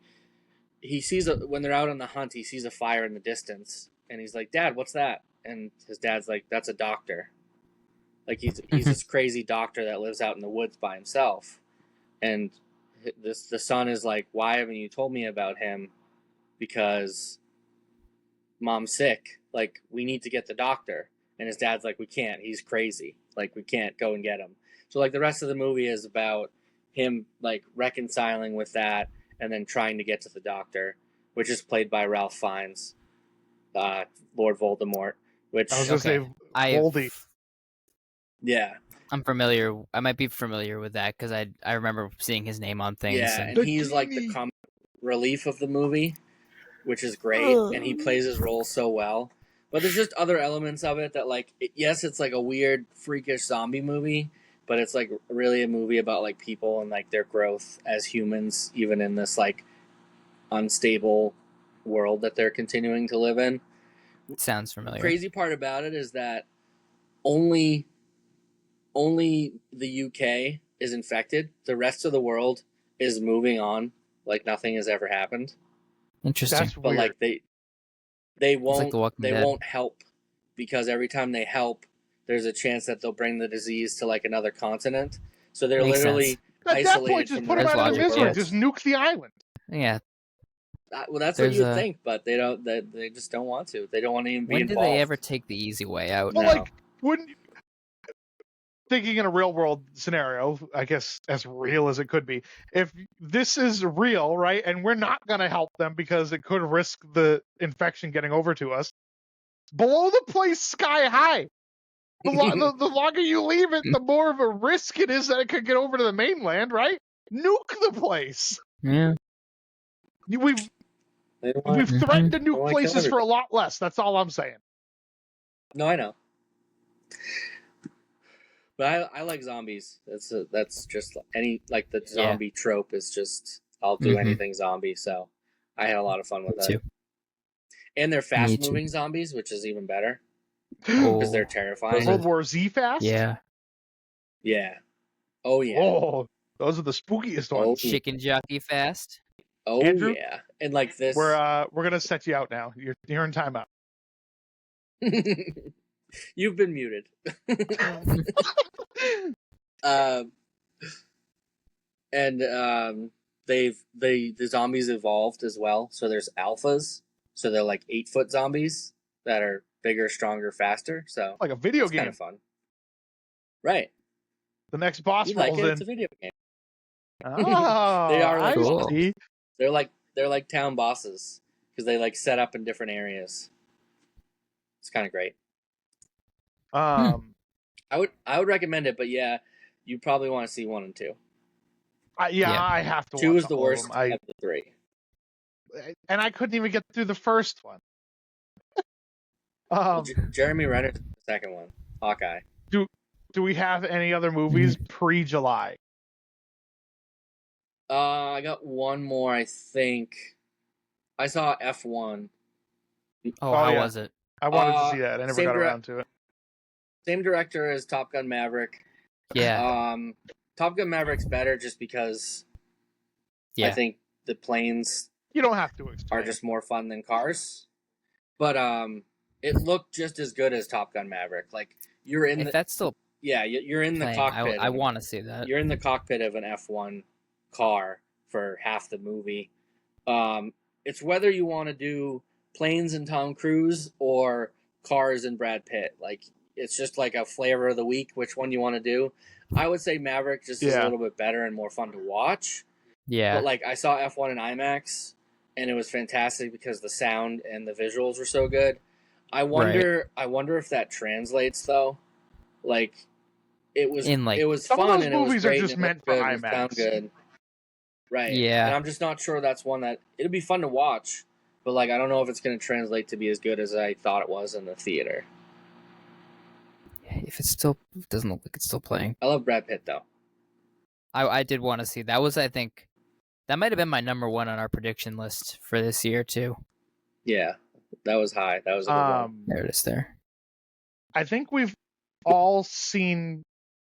sees when they're out on the hunt, he sees a fire in the distance, and he's like, "Dad, what's that?" And his dad's like, "That's a doctor." Like he's this crazy doctor that lives out in the woods by himself, and the son is like, "Why haven't you told me about him?" Because Mom's sick. Like we need to get the doctor. And his dad's like, "We can't. He's crazy. Like we can't go and get him." So like the rest of the movie is about him like reconciling with that and then trying to get to the doctor, which is played by Ralph Fiennes, Lord Voldemort. Which I was gonna say Voldy. Yeah, I'm familiar. I might be familiar with that because I remember seeing his name on things. Yeah, and he's like the comic relief of the movie, which is great, and he plays his role so well. But there's just other elements of it that, like, yes, it's like a weird, freakish zombie movie, but it's like really a movie about like people and like their growth as humans, even in this like unstable world that they're continuing to live in. It sounds familiar. Crazy part about it is that only the UK is infected. The rest of the world is moving on like nothing has ever happened. Interesting. That's but weird. Like they won't like won't help, because every time they help, there's a chance that they'll bring the disease to like another continent. So they're Makes literally sense. At that isolated point, just from put the them rest out of of the their misery. world. Just nuke the island. Yeah. Well, that's There's what you'd think, but they don't. They just don't want to. They don't want to even be When involved. did they ever take the easy way out? Well, No. like, wouldn't thinking in a real world scenario, I guess as real as it could be, if this is real, right, and we're not going to help them because it could risk the infection getting over to us, blow the place sky high. The longer you leave it, the more of a risk it is that it could get over to the mainland, right? Nuke the place. Yeah. We've threatened to nuke places for a lot less. That's all I'm saying. No, I know. But I like zombies. That's just any like the zombie trope is just I'll do anything zombie. So I had a lot of fun with that. Too. And they're fast moving zombies, which is even better because they're terrifying. World War Z fast. Yeah. Yeah. Oh yeah. Oh, those are the spookiest ones. Chicken jockey fast. Oh Andrew, yeah. And like this, we're gonna set you out now. You're in timeout. You've been muted. The zombies evolved as well. So there's alphas. So they're like 8-foot zombies that are bigger, stronger, faster. So like a video game. Kind of fun, right? The next boss rolls in. It's a video game. Oh, they are like cool. They're like town bosses because they like set up in different areas. It's kind of great. I would recommend it, but yeah, you probably want to see 1 and 2. I have to. 2 watch is the all worst of them. of the 3. And I couldn't even get through the first one. Jeremy Renner's the second one. Hawkeye. Do we have any other movies pre-July? I got one more, I think. I saw F1. Oh, how was it? I wanted to see that. I never got around to it. Same director as Top Gun Maverick. Yeah. Top Gun Maverick's better just because I think the planes you don't have to explain. are just more fun than cars. But it looked just as good as Top Gun Maverick. Like you're in that's still you're in the cockpit. I want to see that. You're in the cockpit of an F1 car for half the movie. It's whether you want to do planes and Tom Cruise or cars and Brad Pitt. Like it's just like a flavor of the week, which one you want to do. I would say Maverick just is a little bit better and more fun to watch. Yeah. But like I saw F1 in IMAX and it was fantastic because the sound and the visuals were so good. I wonder if that translates though. Like it was In like it was Some of fun those and it was movies are great and just it meant looked for good and it sounded IMAX. good. Right. Yeah. And I'm just not sure that's one that it'd be fun to watch, but like I don't know if it's going to translate to be as good as I thought it was in the theater. If it's still doesn't look like it's still playing. I love Brad Pitt though. I did want to see that. Was I think that might have been my number one on our prediction list for this year too. Yeah, that was high. That was a good one. There it is. There. I think we've all seen.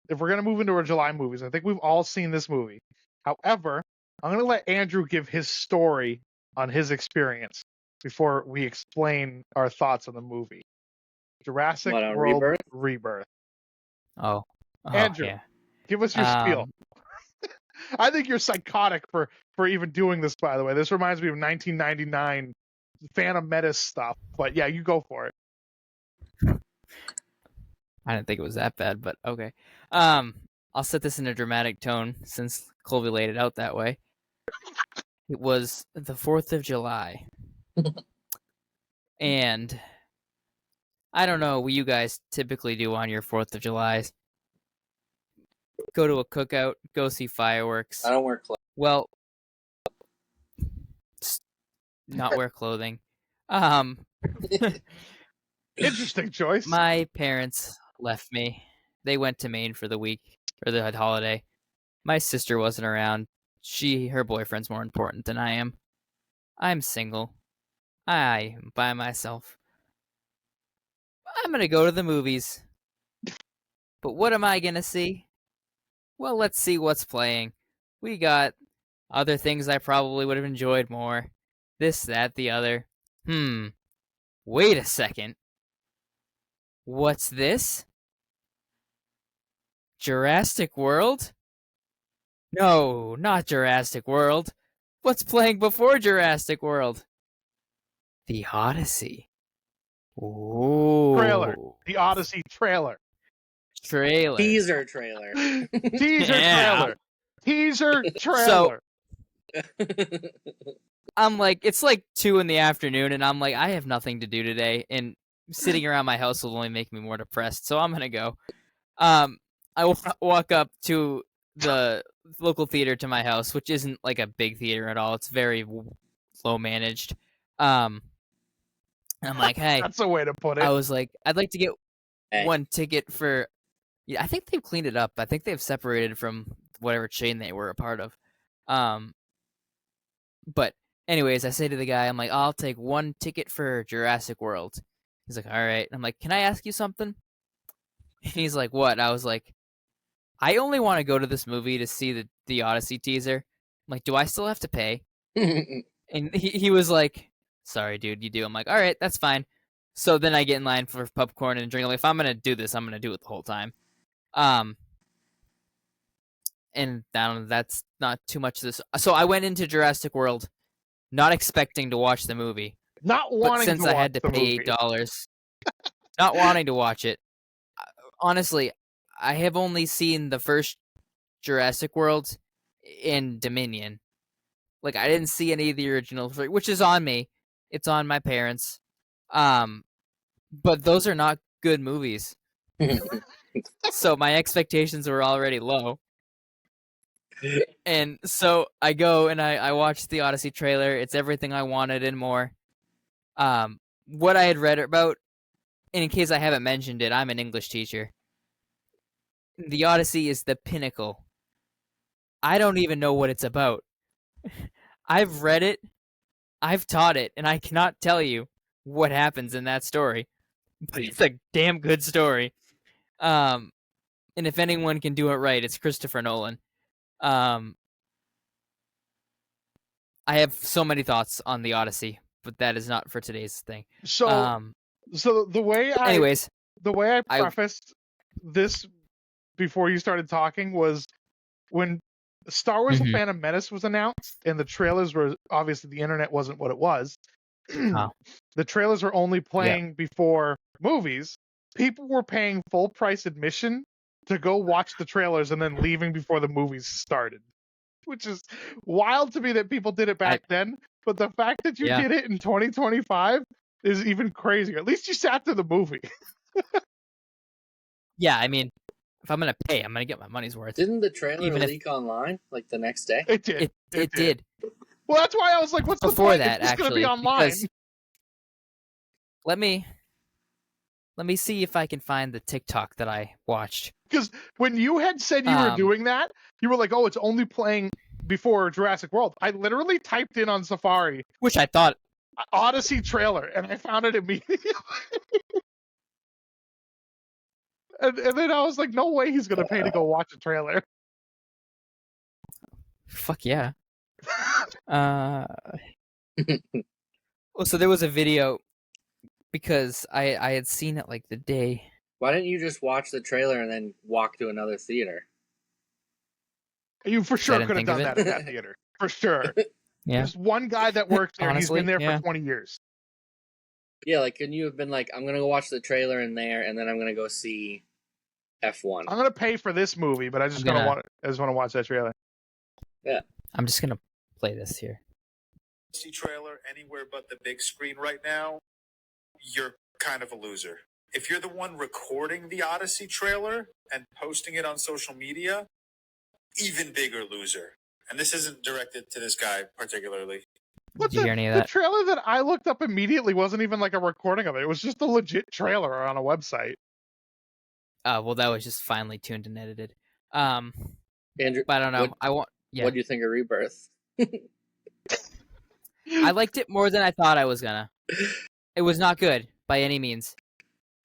If we're gonna move into our July movies, I think we've all seen this movie. However, I'm gonna let Andrew give his story on his experience before we explain our thoughts on the movie. Jurassic What, on World Rebirth? Rebirth. Oh, Andrew, yeah. give us your spiel. I think you're psychotic for even doing this. By the way, this reminds me of 1999 Phantom Menace stuff. But yeah, you go for it. I didn't think it was that bad, but okay. I'll set this in a dramatic tone since Colby laid it out that way. It was the 4th of July. And I don't know what you guys typically do on your 4th of July's. Go to a cookout, go see fireworks. I don't wear clothes. Well, not wear clothing. Interesting choice. My parents left me. They went to Maine for the week, or the holiday. My sister wasn't around. Her boyfriend's more important than I am. I'm single. I am by myself. I'm gonna go to the movies. But what am I gonna see? Well, let's see what's playing. We got other things I probably would have enjoyed more. This, that, the other. Wait a second. What's this? Jurassic World? No, not Jurassic World. What's playing before Jurassic World? The Odyssey. Ooh. Trailer. The Odyssey trailer. Teaser trailer. Teaser Yeah. trailer. Teaser trailer. So, I'm like, it's like 2 PM, and I'm like, I have nothing to do today, and sitting around my house will only make me more depressed, so I'm gonna go. I walk up to the local theater to my house, which isn't like a big theater at all. It's very low managed. I'm like, hey, That's a way to put it. I was like, I'd like to get one ticket for. Yeah, I think they've cleaned it up. I think they've separated from whatever chain they were a part of. But anyways, I say to the guy, I'm like, I'll take one ticket for Jurassic World. He's like, all right. I'm like, can I ask you something? And he's like, what? I was like, I only want to go to this movie to see the Odyssey teaser. I'm like, do I still have to pay? And he was like, sorry, dude, you do. I'm like, all right, that's fine. So then I get in line for popcorn and drink. Like, if I'm gonna do this, I'm gonna do it the whole time. And that's not too much of this. So I went into Jurassic World, not expecting to watch the movie. Not wanting but since to I watch had to the pay movie. $8, not wanting to watch it. Honestly, I have only seen the first Jurassic World in Dominion. Like, I didn't see any of the originals, which is on me. It's on my parents. But those are not good movies. So my expectations were already low. And so I go and I watch the Odyssey trailer. It's everything I wanted and more. What I had read about, and in case I haven't mentioned it, I'm an English teacher. The Odyssey is the pinnacle. I don't even know what it's about. I've read it, I've taught it, and I cannot tell you what happens in that story. But it's a damn good story. And if anyone can do it right, it's Christopher Nolan. I have so many thoughts on the Odyssey, but that is not for today's thing. So the way I prefaced this before you started talking was when Star Wars: The Phantom Menace was announced, and the trailers were obviously the internet wasn't what it was. The trailers were only playing before movies. People were paying full price admission to go watch the trailers and then leaving before the movies started, which is wild to me that people did it back then. But the fact that you did it in 2025 is even crazier. At least you sat through the movie. Yeah, I mean, if I'm gonna pay, I'm gonna get my money's worth. Didn't the trailer Even leak online like the next day? It did. It did. Well, that's why I was like, what's the Before point? that, It's just going to be actually, online. because let me see if I can find the TikTok that I watched. Because when you had said you were doing that, you were like, oh, it's only playing before Jurassic World. I literally typed in on Safari, which I thought Odyssey trailer, and I found it immediately. and then I was like, no way he's going to pay to go watch a trailer. Fuck yeah. Well, so there was a video because I had seen it like the day. Why didn't you just watch the trailer and then walk to another theater? You for sure could have done that at that theater. For sure. Yeah. There's one guy that works there. Honestly, he's been there for 20 years. Yeah, like, couldn't you have been like, I'm going to go watch the trailer in there, and then I'm going to go see F1. I'm going to pay for this movie, but I just want to watch that trailer. Yeah. I'm just going to play this here. See trailer anywhere but the big screen right now, you're kind of a loser. If you're the one recording the Odyssey trailer and posting it on social media, even bigger loser. And this isn't directed to this guy particularly. Did you hear any of that? The trailer that I looked up immediately wasn't even like a recording of it. It was just a legit trailer on a website. Well, that was just finely tuned and edited. Andrew, but I don't know. What do you think of Rebirth? I liked it more than I thought I was gonna. It was not good by any means,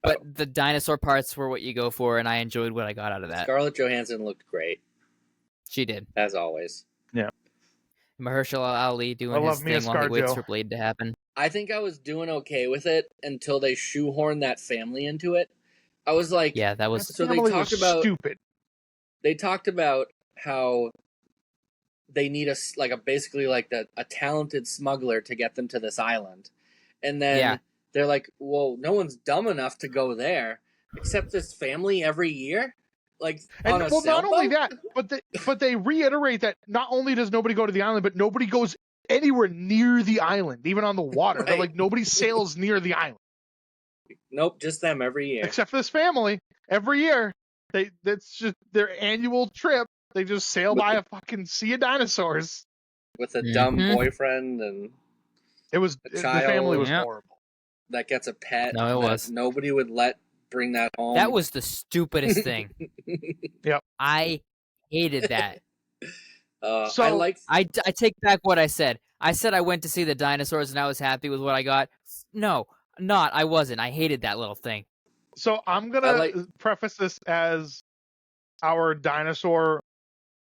but the dinosaur parts were what you go for, and I enjoyed what I got out of that. Scarlett Johansson looked great. She did, as always. Yeah. Mahershala Ali doing his thing while he waits for Blade to happen. I think I was doing okay with it until they shoehorned that family into it. I was like, yeah, that was. So they talked about stupid. They talked about how they need basically a talented smuggler to get them to this island, and then they're like, well, no one's dumb enough to go there except this family every year. Not only that, but they reiterate that not only does nobody go to the island, but nobody goes anywhere near the island, even on the water. Right. They're like, nobody sails near the island. Nope, just them every year. Except for this family. Every year. That's just their annual trip. They just sail by a fucking sea of dinosaurs. With a dumb boyfriend and the family was horrible. That gets a pet. No, it was. Nobody would bring that home. That was the stupidest thing. Yep. I hated that. I take back what I said. I said I went to see the dinosaurs and I was happy with what I got. No, I wasn't. I hated that little thing. So I'm going to preface this as our dinosaur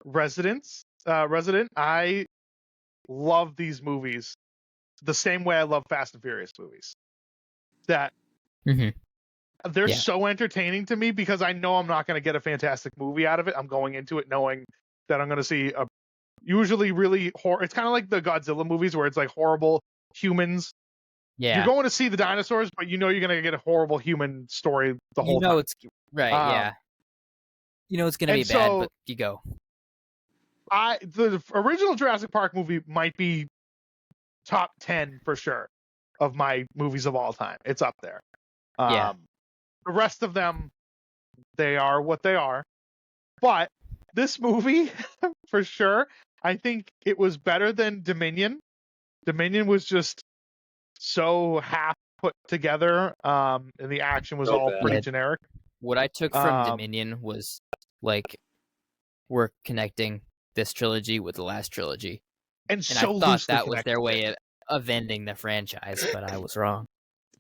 resident. I love these movies the same way I love Fast and Furious movies. That they're so entertaining to me because I know I'm not going to get a fantastic movie out of it. I'm going into it knowing that I'm going to see a usually really it's kind of like the Godzilla movies where it's like horrible humans. Yeah. You're going to see the dinosaurs, but you know you're going to get a horrible human story the whole time. It's right, yeah. You know it's going to be bad, but you go. The original Jurassic Park movie might be top 10 for sure of my movies of all time. It's up there. The rest of them, they are what they are. But this movie, for sure, I think it was better than Dominion. Dominion was just so half put together, and the action was all pretty generic. What I took from Dominion was we're connecting this trilogy with the last trilogy, and I thought that was their way of ending the franchise, but I was wrong.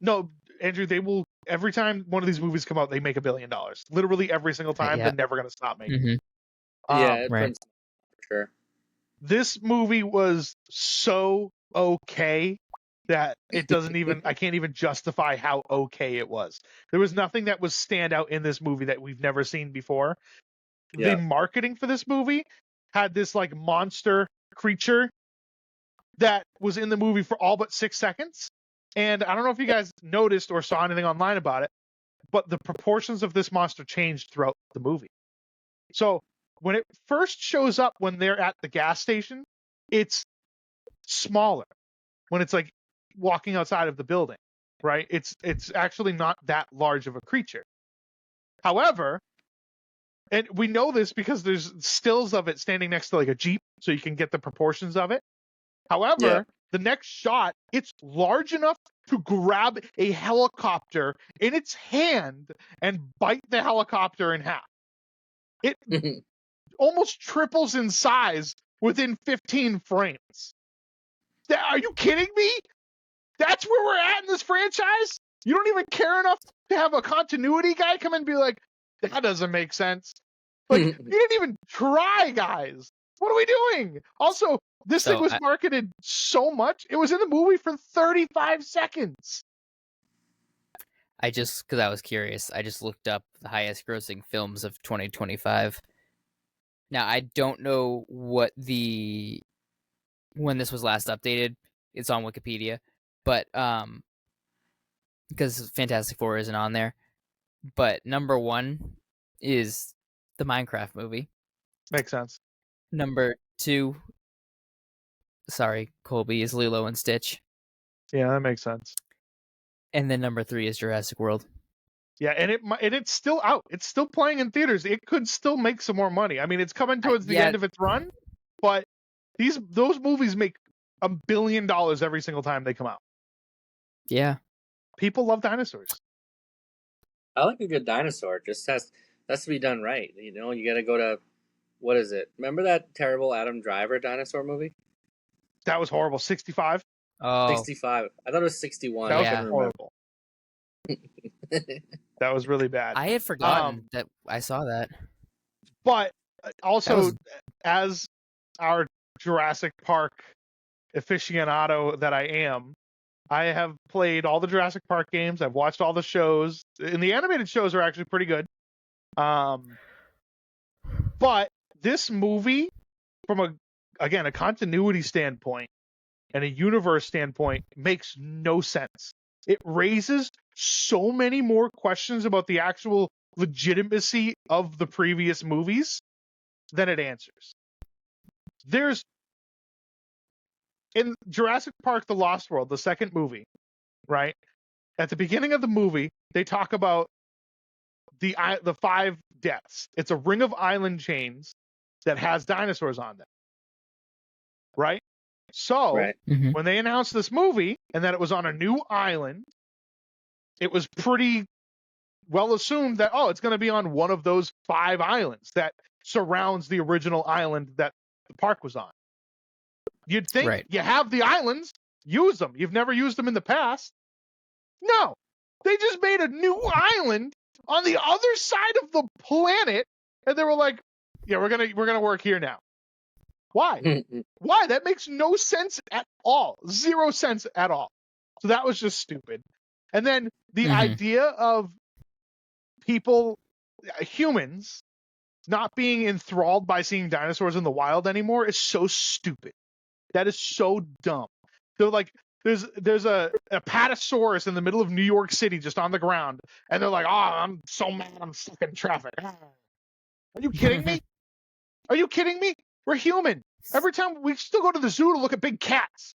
No, Andrew, they will every time one of these movies come out, they make $1 billion. Literally every single time, they're never going to stop making. Right. For sure. This movie was so okay that it doesn't even I can't even justify how okay it was. There was nothing that was stand out in this movie that we've never seen before. The marketing for this movie had this monster creature that was in the movie for all but 6 seconds. And I don't know if you guys noticed or saw anything online about it, but the proportions of this monster changed throughout the movie. So when it first shows up when they're at the gas station, it's smaller. When it's walking outside of the building, right? It's actually not that large of a creature. However, and we know this because there's stills of it standing next to like a Jeep, so you can get the proportions of it. However, the next shot, it's large enough to grab a helicopter in its hand and bite the helicopter in half. It almost triples in size within 15 frames. Are you kidding me? That's where we're at in this franchise? You don't even care enough to have a continuity guy come in and be like, that doesn't make sense. Like, you didn't even try, guys. What are we doing? Also, this thing was marketed so much. It was in the movie for 35 seconds. Because I was curious, I just looked up the highest grossing films of 2025. Now, I don't know when this was last updated. It's on Wikipedia. But, because Fantastic Four isn't on there. But number 1 is the Minecraft movie. Makes sense. Number 2, Colby, is Lilo and Stitch. Yeah, that makes sense. And then number 3 is Jurassic World. Yeah, and it's still out. It's still playing in theaters. It could still make some more money. I mean, it's coming towards the end of its run, but those movies make $1 billion every single time they come out. Yeah. People love dinosaurs. I like a good dinosaur. It just has to be done right. You know, you got to go to, what is it? Remember that terrible Adam Driver dinosaur movie? That was horrible. 65? Oh. 65. I thought it was 61. That was horrible. That was really bad. I had forgotten that I saw that. But also, as our Jurassic Park aficionado that I am, I have played all the Jurassic Park games. I've watched all the shows. And the animated shows are actually pretty good. But this movie, from a continuity standpoint and a universe standpoint, makes no sense. It raises so many more questions about the actual legitimacy of the previous movies than it answers. In Jurassic Park: The Lost World, the second movie, right? At the beginning of the movie, they talk about the 5 deaths. It's a ring of island chains that has dinosaurs on them, right? So when they announced this movie and that it was on a new island, it was pretty well assumed that, it's going to be on one of those 5 islands that surrounds the original island that the park was on. You'd think you have the islands, use them. You've never used them in the past. No, they just made a new island on the other side of the planet, and they were like, "Yeah, we're gonna work here now." Why? Why? That makes no sense at all. 0 sense at all. So that was just stupid. And then the idea of humans, not being enthralled by seeing dinosaurs in the wild anymore is so stupid. That is so dumb. They're like, there's a Apatosaurus in the middle of New York City just on the ground, and they're like, I'm so mad I'm stuck in traffic. Are you kidding me? Are you kidding me? We're human. Every time we still go to the zoo to look at big cats.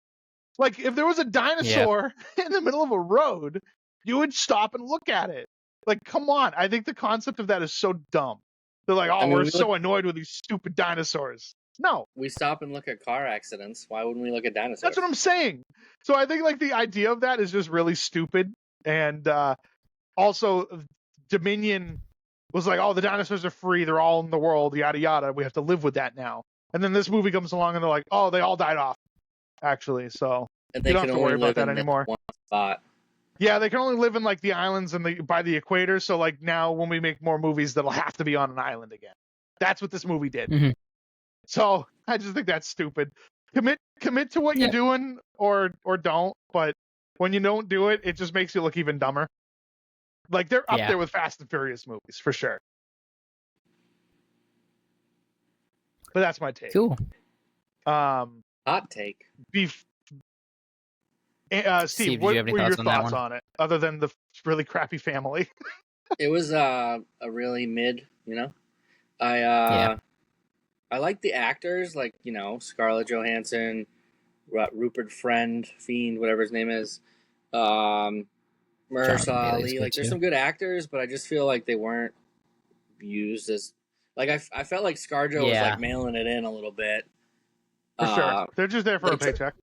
Like, if there was a dinosaur in the middle of a road, you would stop and look at it. Like, come on. I think the concept of that is so dumb. They're like, we're so annoyed with these stupid dinosaurs. No. We stop and look at car accidents. Why wouldn't we look at dinosaurs? That's what I'm saying. So I think, like, the idea of that is just really stupid. And also, Dominion was like, the dinosaurs are free. They're all in the world, yada, yada. We have to live with that now. And then this movie comes along and they're like, they all died off, actually. So and they you don't have to worry about that anymore. One spot. Yeah, they can only live in, like, the islands and by the equator. So, like, now when we make more movies, that'll have to be on an island again. That's what this movie did. So I just think that's stupid. Commit to what you're doing or don't. But when you don't do it, it just makes you look even dumber. Like, they're up there with Fast and Furious movies for sure. But that's my take. Cool. Hot take. Steve, what were your thoughts on it, other than the really crappy family? It was a really mid, I like the actors, like, Scarlett Johansson, Rupert Fiend, whatever his name is, Mahershala Ali. Like, there's some good actors, but I just feel like they weren't used as like I felt like ScarJo was like mailing it in a little bit. For sure, they're just there for a paycheck.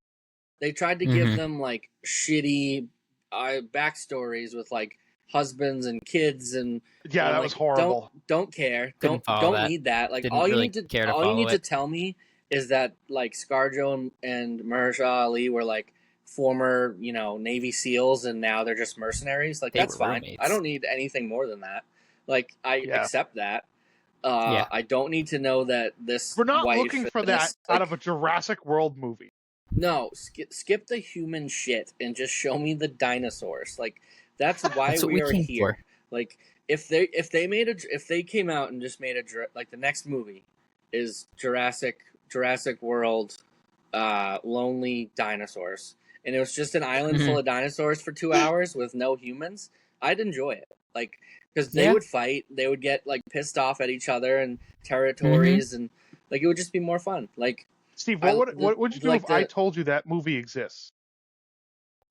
They tried to give them like shitty backstories with like husbands and kids and that like, was horrible. Don't care. Couldn't Don't need that. Like Didn't all you really need to care to all you need follow to tell me is that like ScarJo and Mahershala Ali were like former, Navy SEALs and now they're just mercenaries. Like that's fine. Roommates. I don't need anything more than that. Like I accept that. I don't need to know that this. We're not wife looking for that out of a Jurassic World movie. No, skip the human shit and just show me the dinosaurs. Like that's why we are here. Like if they came out and just made like the next movie is Jurassic World, Lonely Dinosaurs, and it was just an island full of dinosaurs for 2 hours with no humans, I'd enjoy it. Like because they would fight, they would get like pissed off at each other and territories, and like it would just be more fun. Like. Steve, what would you do if I told you that movie exists?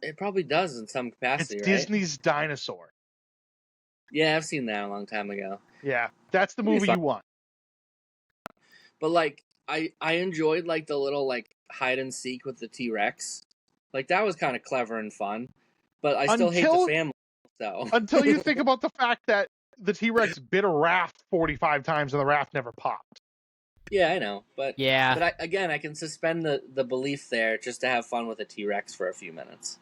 It probably does in some capacity, It's right? Disney's Dinosaur. Yeah, I've seen that a long time ago. Yeah, that's the movie you want. But like, I enjoyed like the little like hide and seek with the T-Rex. Like that was kind of clever and fun. But I still hate the family. So until you think about the fact that the T-Rex bit a raft 45 times and the raft never popped. Yeah, I know, but I can suspend the belief there just to have fun with a T-Rex for a few minutes.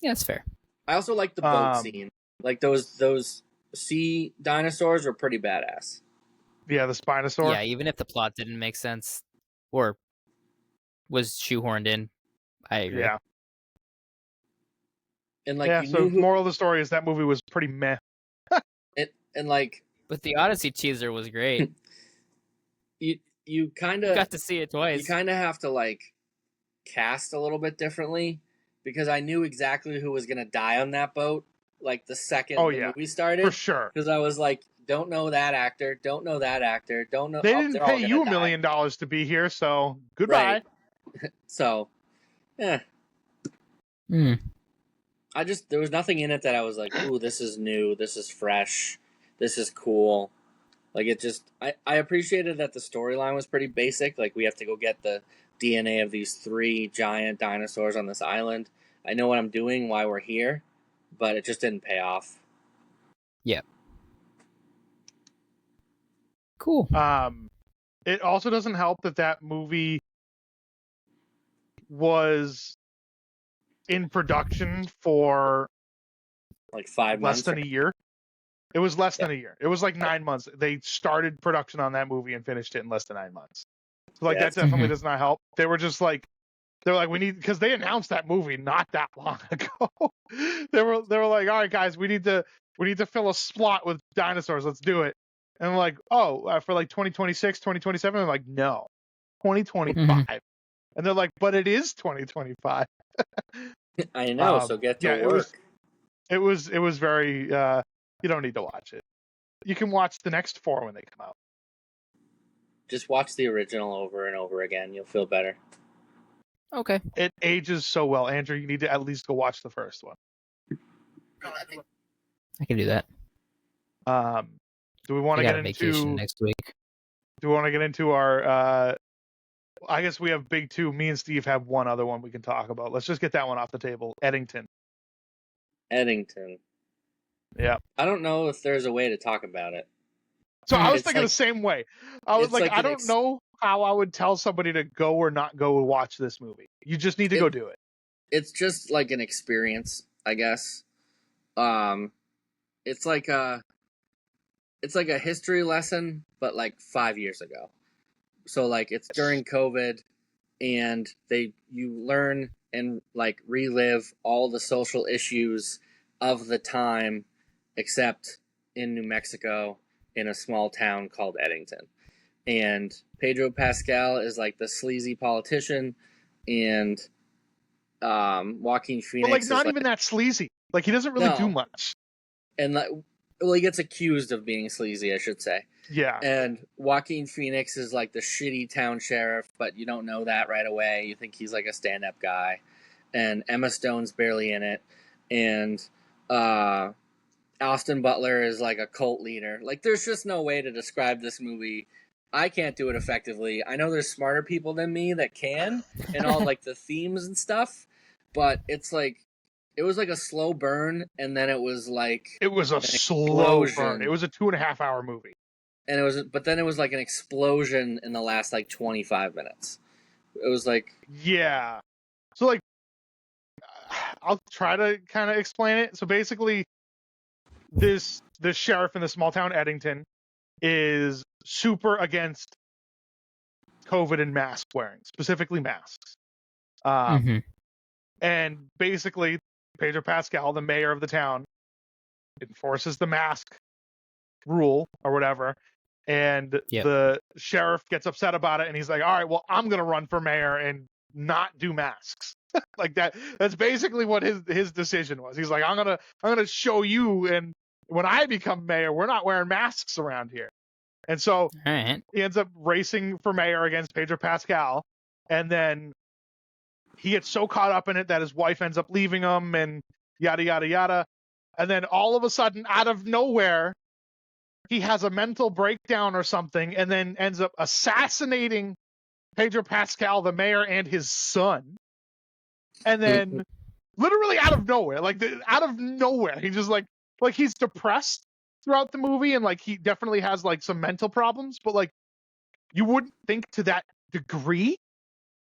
Yeah, that's fair. I also like the boat scene. Like those sea dinosaurs were pretty badass. Yeah, the Spinosaur. Yeah, even if the plot didn't make sense or was shoehorned in, I agree. Yeah. And like, moral of the story is that movie was pretty meh. But the Odyssey teaser was great. You kind of got to see it twice. You kind of have to like cast a little bit differently because I knew exactly who was gonna die on that boat. Like the second the movie started, for sure. Because I was like, don't know that actor, don't know that actor, don't know. They didn't pay you $1 million to be here, so goodbye. Right. So, yeah. There was nothing in it that I was like, ooh, this is new, this is fresh, this is cool. Like it just, I appreciated that the storyline was pretty basic. Like we have to go get the DNA of these 3 giant dinosaurs on this island. I know what I'm doing, why we're here, but it just didn't pay off. Yeah. Cool. It also doesn't help that movie was in production for like 5 months, less than a year. It was less than a year. It was like 9 months. They started production on that movie and finished it in less than 9 months. So like that definitely does not help. They were just like, we need, because they announced that movie not that long ago. they were like, all right guys, we need to fill a slot with dinosaurs. Let's do it. And I'm like, for like 2026, 2027. I'm like, no, 2025. And they're like, but it is 2025. I know. So get to work. It was very. You don't need to watch it. You can watch the next 4 when they come out. Just watch the original over and over again. You'll feel better. Okay. It ages so well. Andrew, you need to at least go watch the first one. I can do that. Do we want to get into vacation next week? Do we want to get into our I guess we have big 2. Me and Steve have one other one we can talk about. Let's just get that one off the table. Eddington. Yeah. I don't know if there's a way to talk about it. So I was thinking the same way. I was like I don't know how I would tell somebody to go or not go watch this movie. You just need to go do it. It's just like an experience, I guess. It's like a history lesson, but like 5 years ago. So like it's during COVID, and you learn and like relive all the social issues of the time, except in New Mexico, in a small town called Eddington. And Pedro Pascal is like the sleazy politician, and Joaquin Phoenix. But like not even that sleazy. Like he doesn't really do much. And like, well, he gets accused of being sleazy, I should say. Yeah. And Joaquin Phoenix is like the shitty town sheriff, but you don't know that right away. You think he's like a stand-up guy. And Emma Stone's barely in it. And Austin Butler is like a cult leader. Like, there's just no way to describe this movie. I can't do it effectively. I know there's smarter people than me that can, and all like the themes and stuff, but it's like it was like a slow burn, and then it was like It was a slow burn. It was a 2.5-hour movie, but then it was like an explosion in the last like 25 minutes. It was like, yeah. So like, I'll try to kind of explain it. So basically, this sheriff in the small town Eddington is super against COVID and mask wearing, specifically masks. And basically, Pedro Pascal, the mayor of the town, enforces the mask rule or whatever. And the sheriff gets upset about it, and he's like, all right, well, I'm going to run for mayor and not do masks. Like that. That's basically what his decision was. He's like, I'm gonna show you, and when I become mayor, we're not wearing masks around here. And so he ends up racing for mayor against Pedro Pascal, and then he gets so caught up in it that his wife ends up leaving him, and yada yada yada. And then all of a sudden, out of nowhere, he has a mental breakdown or something, and then ends up assassinating Pedro Pascal, the mayor, and his son. And then, literally out of nowhere, out of nowhere, he just like he's depressed throughout the movie, and like he definitely has like some mental problems, but like you wouldn't think to that degree.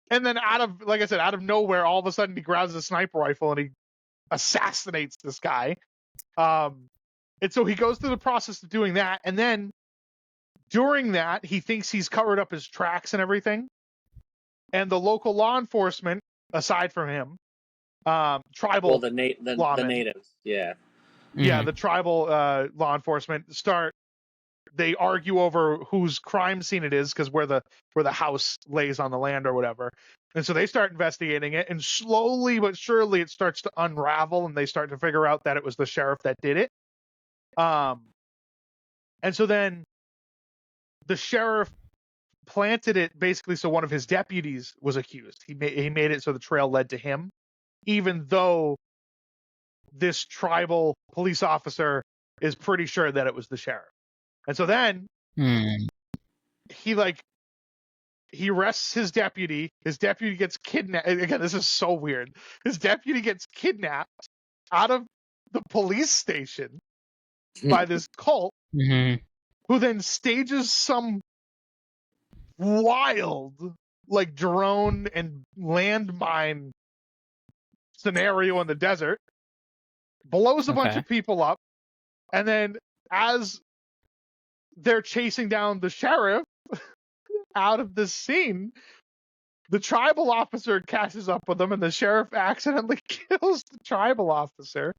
And then out of nowhere, all of a sudden he grabs a sniper rifle and he assassinates this guy. And so he goes through the process of doing that, and then during that, he thinks he's covered up his tracks and everything. And the local law enforcement, aside from him, tribal the natives, yeah, the tribal law enforcement they argue over whose crime scene it is, because where the house lays on the land or whatever. And so they start investigating it, and slowly but surely it starts to unravel, and they start to figure out that it was the sheriff that did it. And so then the sheriff planted it basically so one of his deputies was accused. He made it so the trail led to him, even though this tribal police officer is pretty sure that it was the sheriff. And so then he arrests his deputy. His deputy gets kidnapped. Again, this is so weird. His deputy gets kidnapped out of the police station by this cult, who then stages some wild like drone and landmine scenario in the desert, blows a bunch of people up, and then as they're chasing down the sheriff out of the scene, the tribal officer catches up with them, and the sheriff accidentally kills the tribal officer.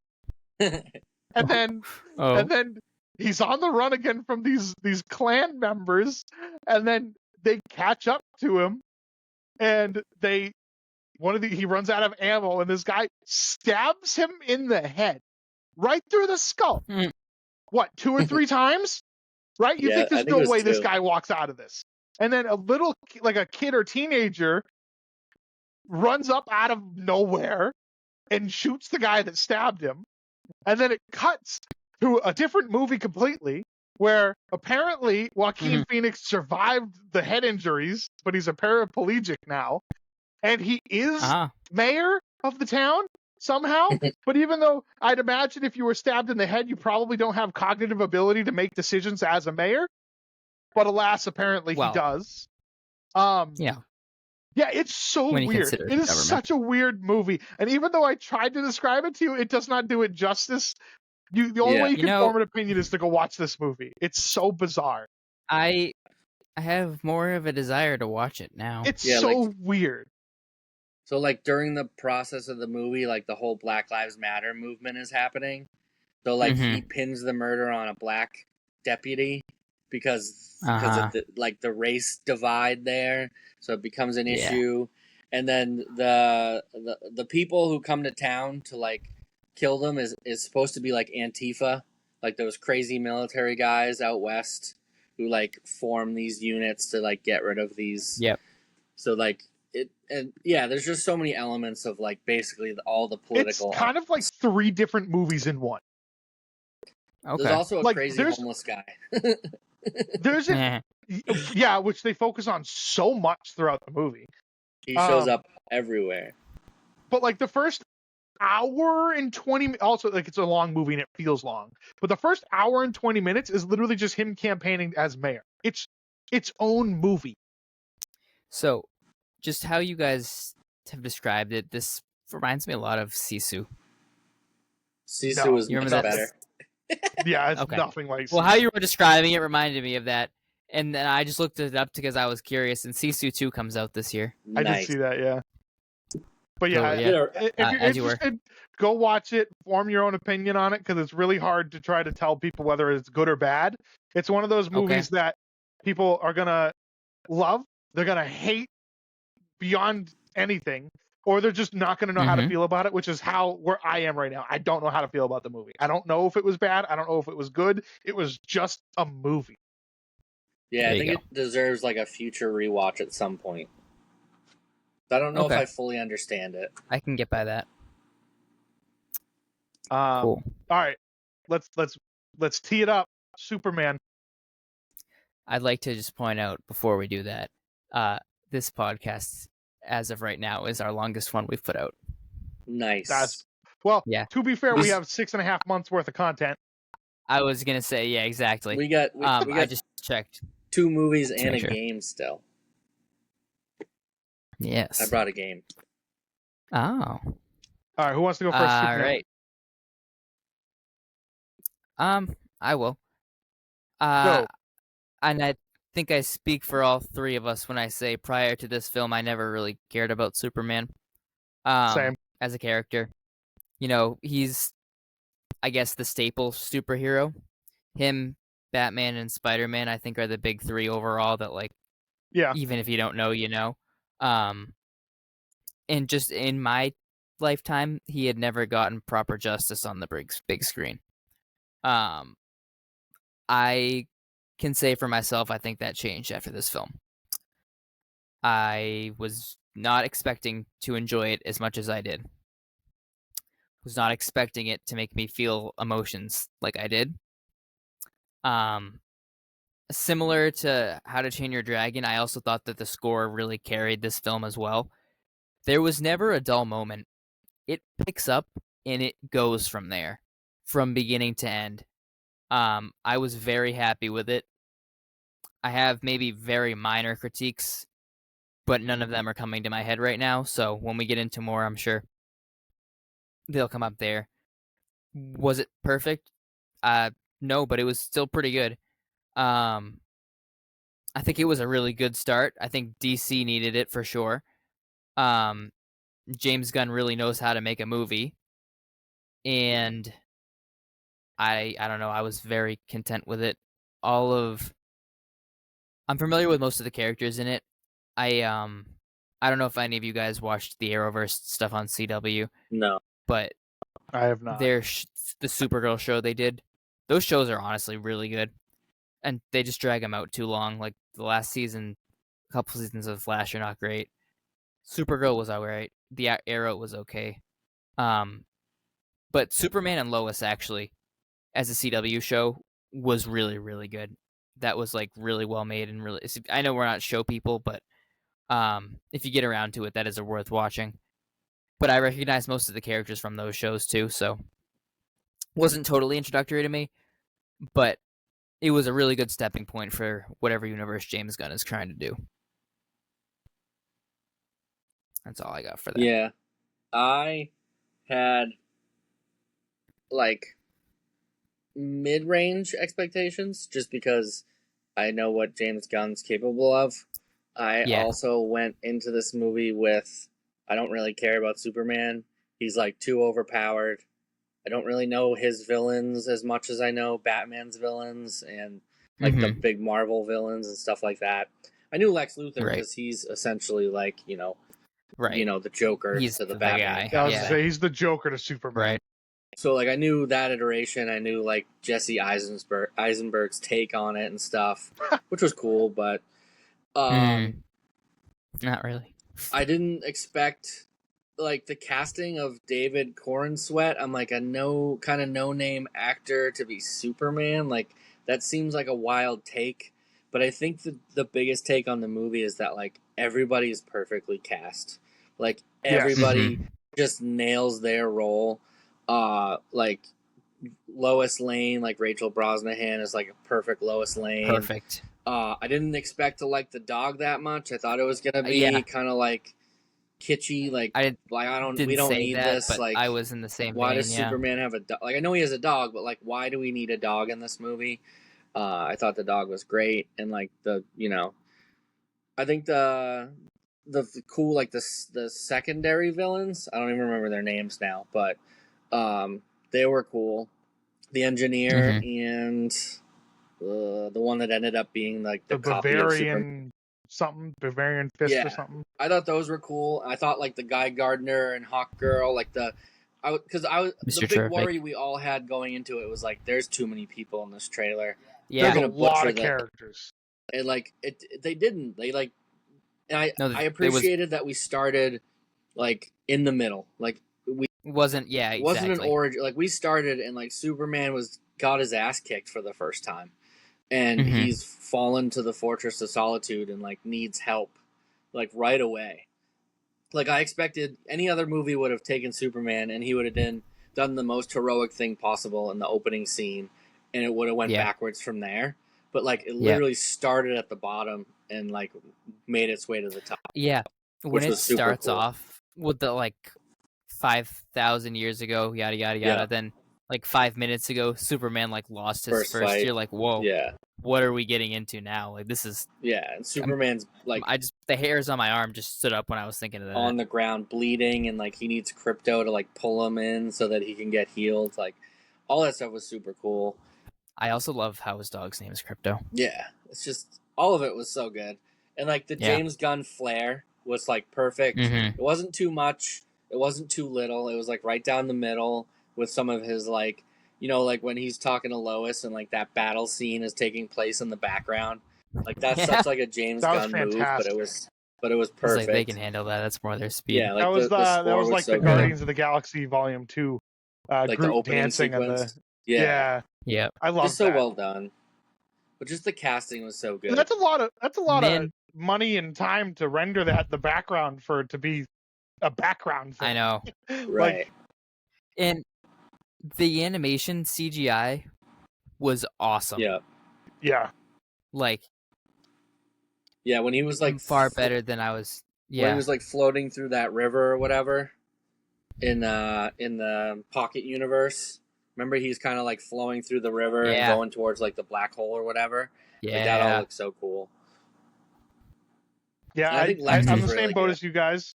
And then he's on the run again from these clan members, and then they catch up to him, and he runs out of ammo, and this guy stabs him in the head, right through the skull. What, 2 or 3 times? Right? You think there's no way this guy walks out of this. And then a kid or teenager runs up out of nowhere and shoots the guy that stabbed him. And then it cuts to a different movie completely, where apparently Joaquin Phoenix survived the head injuries, but he's a paraplegic now. And he is mayor of the town somehow. But even though I'd imagine if you were stabbed in the head, you probably don't have cognitive ability to make decisions as a mayor. But alas, apparently he does. Yeah, it's so weird. It is such a weird movie. And even though I tried to describe it to you, it does not do it justice. The only way you can form an opinion is to go watch this movie. It's so bizarre. I have more of a desire to watch it now. It's so weird. So, like, during the process of the movie, like, the whole Black Lives Matter movement is happening. So, like, he pins the murder on a black deputy because of the race divide there. So it becomes an issue. And then the people who come to town to, like, kill them is supposed to be, like, Antifa. Like, those crazy military guys out west who, like, form these units to, like, get rid of these. Yep. So, like, there's just so many elements of, like, basically all the political. It's kind of like 3 different movies in one. Okay. There's also a Like, crazy there's- homeless guy. There's a yeah, which they focus on so much throughout the movie. He shows up everywhere. But like the first hour and 20 also, like, it's a long movie and it feels long, but the first hour and 20 minutes is literally just him campaigning as mayor. It's its own movie. So, just how you guys have described it, this reminds me a lot of Sisu. Sisu No, is you much remember that? better. Yeah, it's Okay. nothing like Well, Sisu. how you were describing it reminded me of that, and then I just looked it up because I was curious. And Sisu 2 comes out this year. I Nice. did see that, yeah. But yeah, Oh, yeah. if you're As you were. interested, go watch it, form your own opinion on it, because it's really hard to try to tell people whether it's good or bad. It's one of those movies that people are gonna love, they're gonna hate beyond anything, or they're just not gonna know how to feel about it, which is where I am right now. I don't know how to feel about the movie. I don't know if it was bad. I don't know if it was good. It was just a movie. Yeah, There I you think go. it deserves like a future rewatch at some point. I don't know if I fully understand it. I can get by that. Cool. All right, let's tee it up. Superman. I'd like to just point out before we do that, this podcast, as of right now, is our longest one we've put out. Nice. Yeah. To be fair, we have 6.5 months worth of content. I was gonna say, yeah, exactly. We got I just checked 2 movies and make a sure. game still. Yes. I brought a game. Oh. All right, who wants to go first? All right. I will. Go. And I think I speak for all three of us when I say prior to this film, I never really cared about Superman. Same. As a character. You know, he's, I guess, the staple superhero. Him, Batman, and Spider-Man, I think, are the big three overall that, like, Yeah. even if you don't know, you know. And just in my lifetime, he had never gotten proper justice on the big screen. I can say for myself, I think that changed after this film. I was not expecting to enjoy it as much as I did. Was not expecting it to make me feel emotions like I did. Similar to How to Train Your Dragon, I also thought that the score really carried this film as well. There was never a dull moment. It picks up and it goes from there, from beginning to end. I was very happy with it. I have maybe very minor critiques, but none of them are coming to my head right now. So when we get into more, I'm sure they'll come up there. Was it perfect? No, but it was still pretty good. I think it was a really good start. I think DC needed it for sure. James Gunn really knows how to make a movie, and I don't know. I was very content with it. I'm familiar with most of the characters in it. I don't know if any of you guys watched the Arrowverse stuff on CW. No. But I have not. the Supergirl show they did, those shows are honestly really good, and they just drag them out too long. Like the last season, a couple seasons of Flash are not great. Supergirl was alright. The Arrow was okay. But Superman and Lois actually, as a CW show, was really, really good. That was like really well made and really. I know we're not show people, but if you get around to it, that is worth watching. But I recognize most of the characters from those shows too, so wasn't totally introductory to me, but it was a really good stepping point for whatever universe James Gunn is trying to do. That's all I got for that. Yeah. I had like mid-range expectations just because I know what James Gunn's capable of. I also went into this movie with, I don't really care about Superman. He's like too overpowered. I don't really know his villains as much as I know Batman's villains and like the big Marvel villains and stuff like that. I knew Lex Luthor because he's essentially like, you know, the Joker to the Batman. Guy. I was say he's the Joker to Superman. Right. So like I knew that iteration. I knew like Jesse Eisenberg's take on it and stuff, which was cool, but not really. I didn't expect like the casting of David Corenswet, I'm like a no name actor to be Superman. Like that seems like a wild take, but I think the biggest take on the movie is that like everybody is perfectly cast. Like everybody just nails their role. Like Lois Lane, like Rachel Brosnahan is like a perfect Lois Lane. Perfect. I didn't expect to like the dog that much. I thought it was gonna be kind of like kitschy, like we don't need that, this. But like I was in the same why vein, does Superman have a dog? Like I know he has a dog, but like why do we need a dog in this movie? I thought the dog was great, and like I think the cool like the secondary villains. I don't even remember their names now, but they were cool. The engineer and the one that ended up being like the copy of Superman. Bavarian Fist or something. I thought those were cool. I thought like the Guy Gardner and Hawk Girl, like the big worry we all had going into it was like there's too many people in this trailer. Yeah, there's a lot of characters. And like they didn't. They like, and I appreciated that we started like in the middle. Like we wasn't an origin. Like we started and like Superman got his ass kicked for the first time. And he's fallen to the Fortress of Solitude and like needs help like right away. Like I expected any other movie would have taken Superman and he would have done the most heroic thing possible in the opening scene and it would have went backwards from there. But like it literally started at the bottom and like made its way to the top. Yeah. When it starts off with the like 5,000 years ago, yada yada yada, then like 5 minutes ago, Superman like lost his first fight. You're like, whoa, what are we getting into now? Like this is and Superman's like the hairs on my arm just stood up when I was thinking of that. On the ground bleeding and like he needs Crypto to like pull him in so that he can get healed. Like all that stuff was super cool. I also love how his dog's name is Crypto. Yeah, it's just all of it was so good, and like the James Gunn flair was like perfect. It wasn't too much, it wasn't too little. It was like right down the middle with some of his like like when he's talking to Lois and like that battle scene is taking place in the background. Like that's such like a James Gunn move, but it was perfect. It's like they can handle that. That's more their speed. Yeah, like that was like so the Guardians of the Galaxy Volume 2, like Groot the opening dancing sequence. Yeah. I love just so well done. But just the casting was so good. And that's a lot of money and time to render the background for it to be a background thing. I know. Right. And the animation CGI was awesome. Yeah. Yeah. Like when he was like far better than I was. Yeah. When he was like floating through that river or whatever in the Pocket universe. Remember, he's kind of like flowing through the river and going towards like the black hole or whatever. Yeah, like, that all looks so cool. Yeah, I'm the same boat as you guys.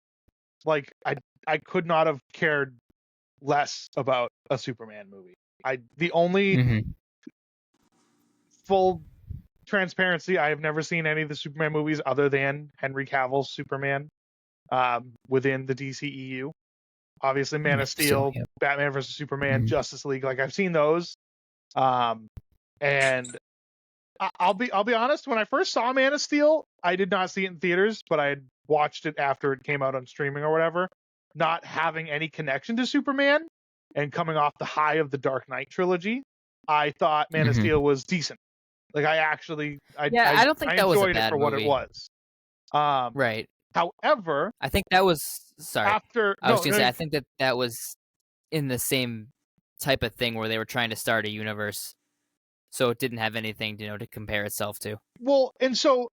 Like, I could not have cared less about a Superman movie. The only full transparency, I have never seen any of the Superman movies other than Henry Cavill's Superman within the DCEU. Obviously, Man of Steel, Batman vs. Superman, Justice League. Like I've seen those, and I'll be honest. When I first saw Man of Steel, I did not see it in theaters, but I had watched it after it came out on streaming or whatever. Not having any connection to Superman, and coming off the high of the Dark Knight trilogy, I thought Man of Steel was decent. Like I don't think that was a bad movie. What it was. Right. However, I think that was I think that was in the same type of thing where they were trying to start a universe, so it didn't have anything to compare itself to. Well, and so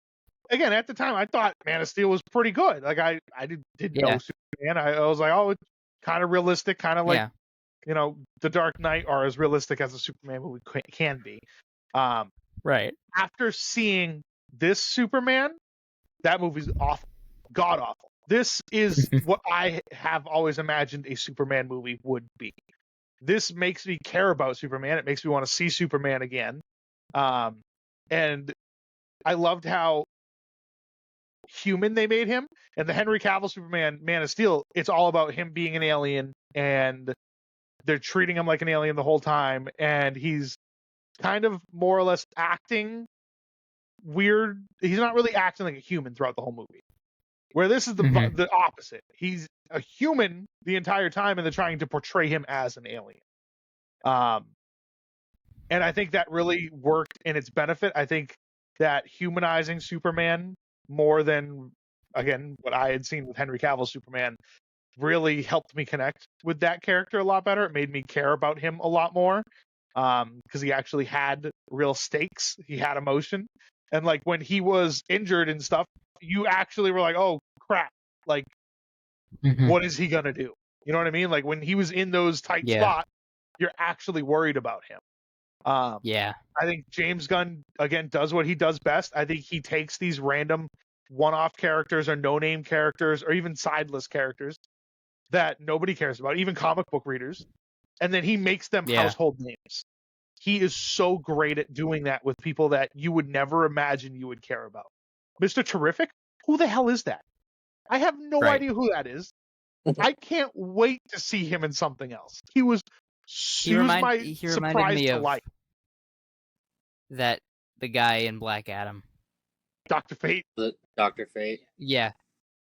again, at the time, I thought Man of Steel was pretty good. Like I didn't know Superman. I was like, oh, it's kind of realistic, kind of like the Dark Knight are as realistic as a Superman movie can be. Right. After seeing this Superman, that movie's awful. God awful. This is what I have always imagined a Superman movie would be. This makes me care about Superman. It makes me want to see Superman again. And I loved how human they made him. And the Henry Cavill Superman, Man of Steel, it's all about him being an alien, and they're treating him like an alien the whole time. And he's kind of more or less acting weird. He's not really acting like a human throughout the whole movie. Where this is the opposite. He's a human the entire time, and they're trying to portray him as an alien. And I think that really worked in its benefit. I think that humanizing Superman more than, again, what I had seen with Henry Cavill's Superman really helped me connect with that character a lot better. It made me care about him a lot more because he actually had real stakes. He had emotion. And like when he was injured and stuff, you actually were like, oh, crap. Like, what is he going to do? You know what I mean? Like when he was in those tight spots, you're actually worried about him. I think James Gunn, again, does what he does best. I think he takes these random one-off characters or no-name characters or even sideless characters that nobody cares about, even comic book readers, and then he makes them household names. He is so great at doing that with people that you would never imagine you would care about. Mr. Terrific? Who the hell is that? I have no idea who that is. I can't wait to see him in something else. He was my surprise me to of life. That the guy in Black Adam. Dr. Fate? Dr. Fate? Yeah.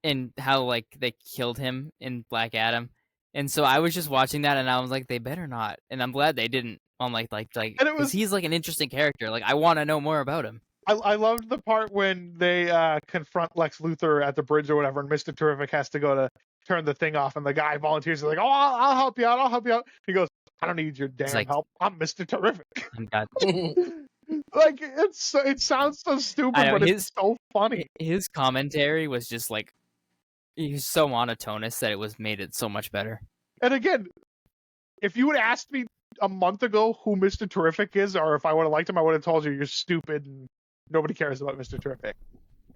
And how, like, they killed him in Black Adam. And so I was just watching that, and I was like, they better not. And I'm glad they didn't. I'm like, because he's, like, an interesting character. Like, I want to know more about him. I loved the part when they confront Lex Luthor at the bridge or whatever, and Mr. Terrific has to go to turn the thing off, and the guy volunteers, like, oh, I'll help you out. He goes, I don't need your damn help. I'm Mr. Terrific. I'm God. Like, it sounds so stupid, but it's so funny. His commentary was just, like, he's so monotonous that it made it so much better. And again, if you would asked me a month ago who Mr. Terrific is, or if I would have liked him, I would have told you you're stupid and nobody cares about Mr. Terrific.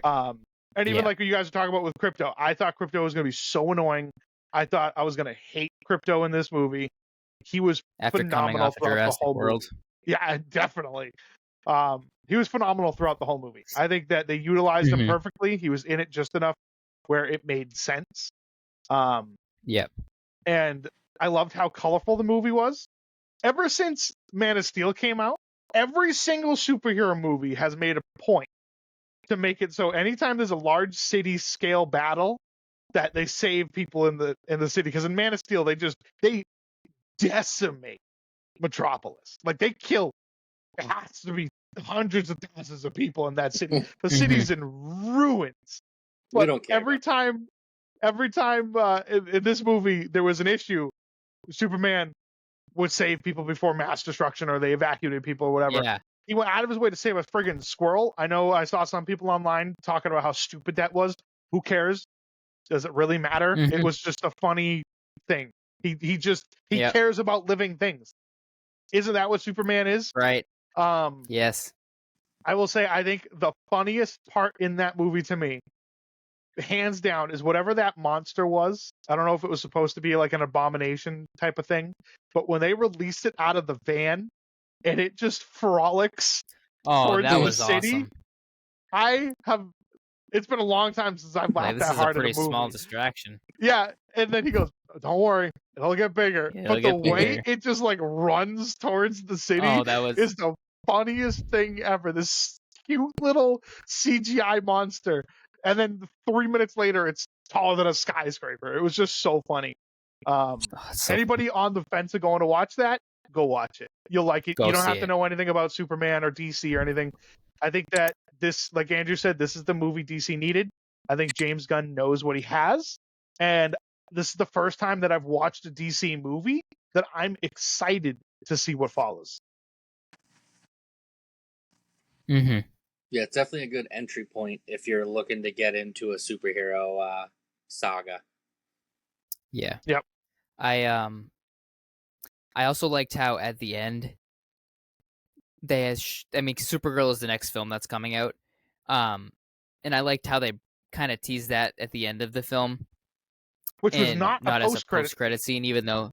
And even like what you guys are talking about with Crypto, I thought Crypto was going to be so annoying. I thought I was going to hate Crypto in this movie. He was phenomenal throughout the whole movie. Yeah, definitely. He was phenomenal throughout the whole movie. I think that they utilized him perfectly. He was in it just enough where it made sense. And I loved how colorful the movie was. Ever since Man of Steel came out, every single superhero movie has made a point to make it so anytime there's a large city scale battle, that they save people in the city. Because in Man of Steel, they decimate Metropolis. Like they kill. It has to be hundreds of thousands of people in that city. The city's in ruins. But we don't care. Every time in this movie there was an issue, Superman would save people before mass destruction, or they evacuated people or whatever. Yeah. He went out of his way to save a friggin' squirrel. I know I saw some people online talking about how stupid that was. Who cares? Does it really matter? It was just a funny thing. He cares about living things. Isn't that what Superman is? Right. Yes. I will say, I think the funniest part in that movie to me, hands down, is whatever that monster was. I don't know if it was supposed to be like an abomination type of thing, but when they released it out of the van and it just frolics towards the city, awesome. It's been a long time since I've laughed that hard at a movie. This is a pretty small distraction. Yeah, and then he goes, "Don't worry, it'll get bigger." But the way it just like runs towards the city is the funniest thing ever. This cute little CGI monster, and then 3 minutes later, it's taller than a skyscraper. It was just so funny. Anybody on the fence of going to watch that, go watch it. You'll like it. You don't have to know anything about Superman or DC or anything. I think that this, like Andrew said, this is the movie DC needed. I think James Gunn knows what he has. And this is the first time that I've watched a DC movie that I'm excited to see what follows. Yeah, it's definitely a good entry point if you're looking to get into a superhero saga. Yeah. Yep. I also liked how at the end Supergirl is the next film that's coming out. And I liked how they kind of teased that at the end of the film. Which was not as a post-credit scene, even though...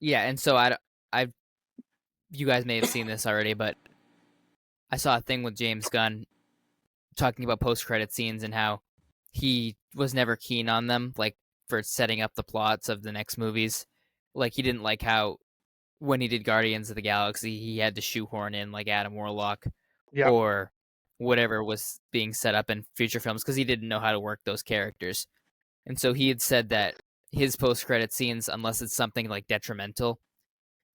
Yeah, and so you guys may have seen this already, but I saw a thing with James Gunn talking about post-credit scenes and how he was never keen on them, like, for setting up the plots of the next movies. Like, he didn't like how, when he did Guardians of the Galaxy, he had to shoehorn in, like, Adam Warlock. Yep. Or whatever was being set up in future films because he didn't know how to work those characters. And so he had said that his post-credit scenes, unless it's something like detrimental,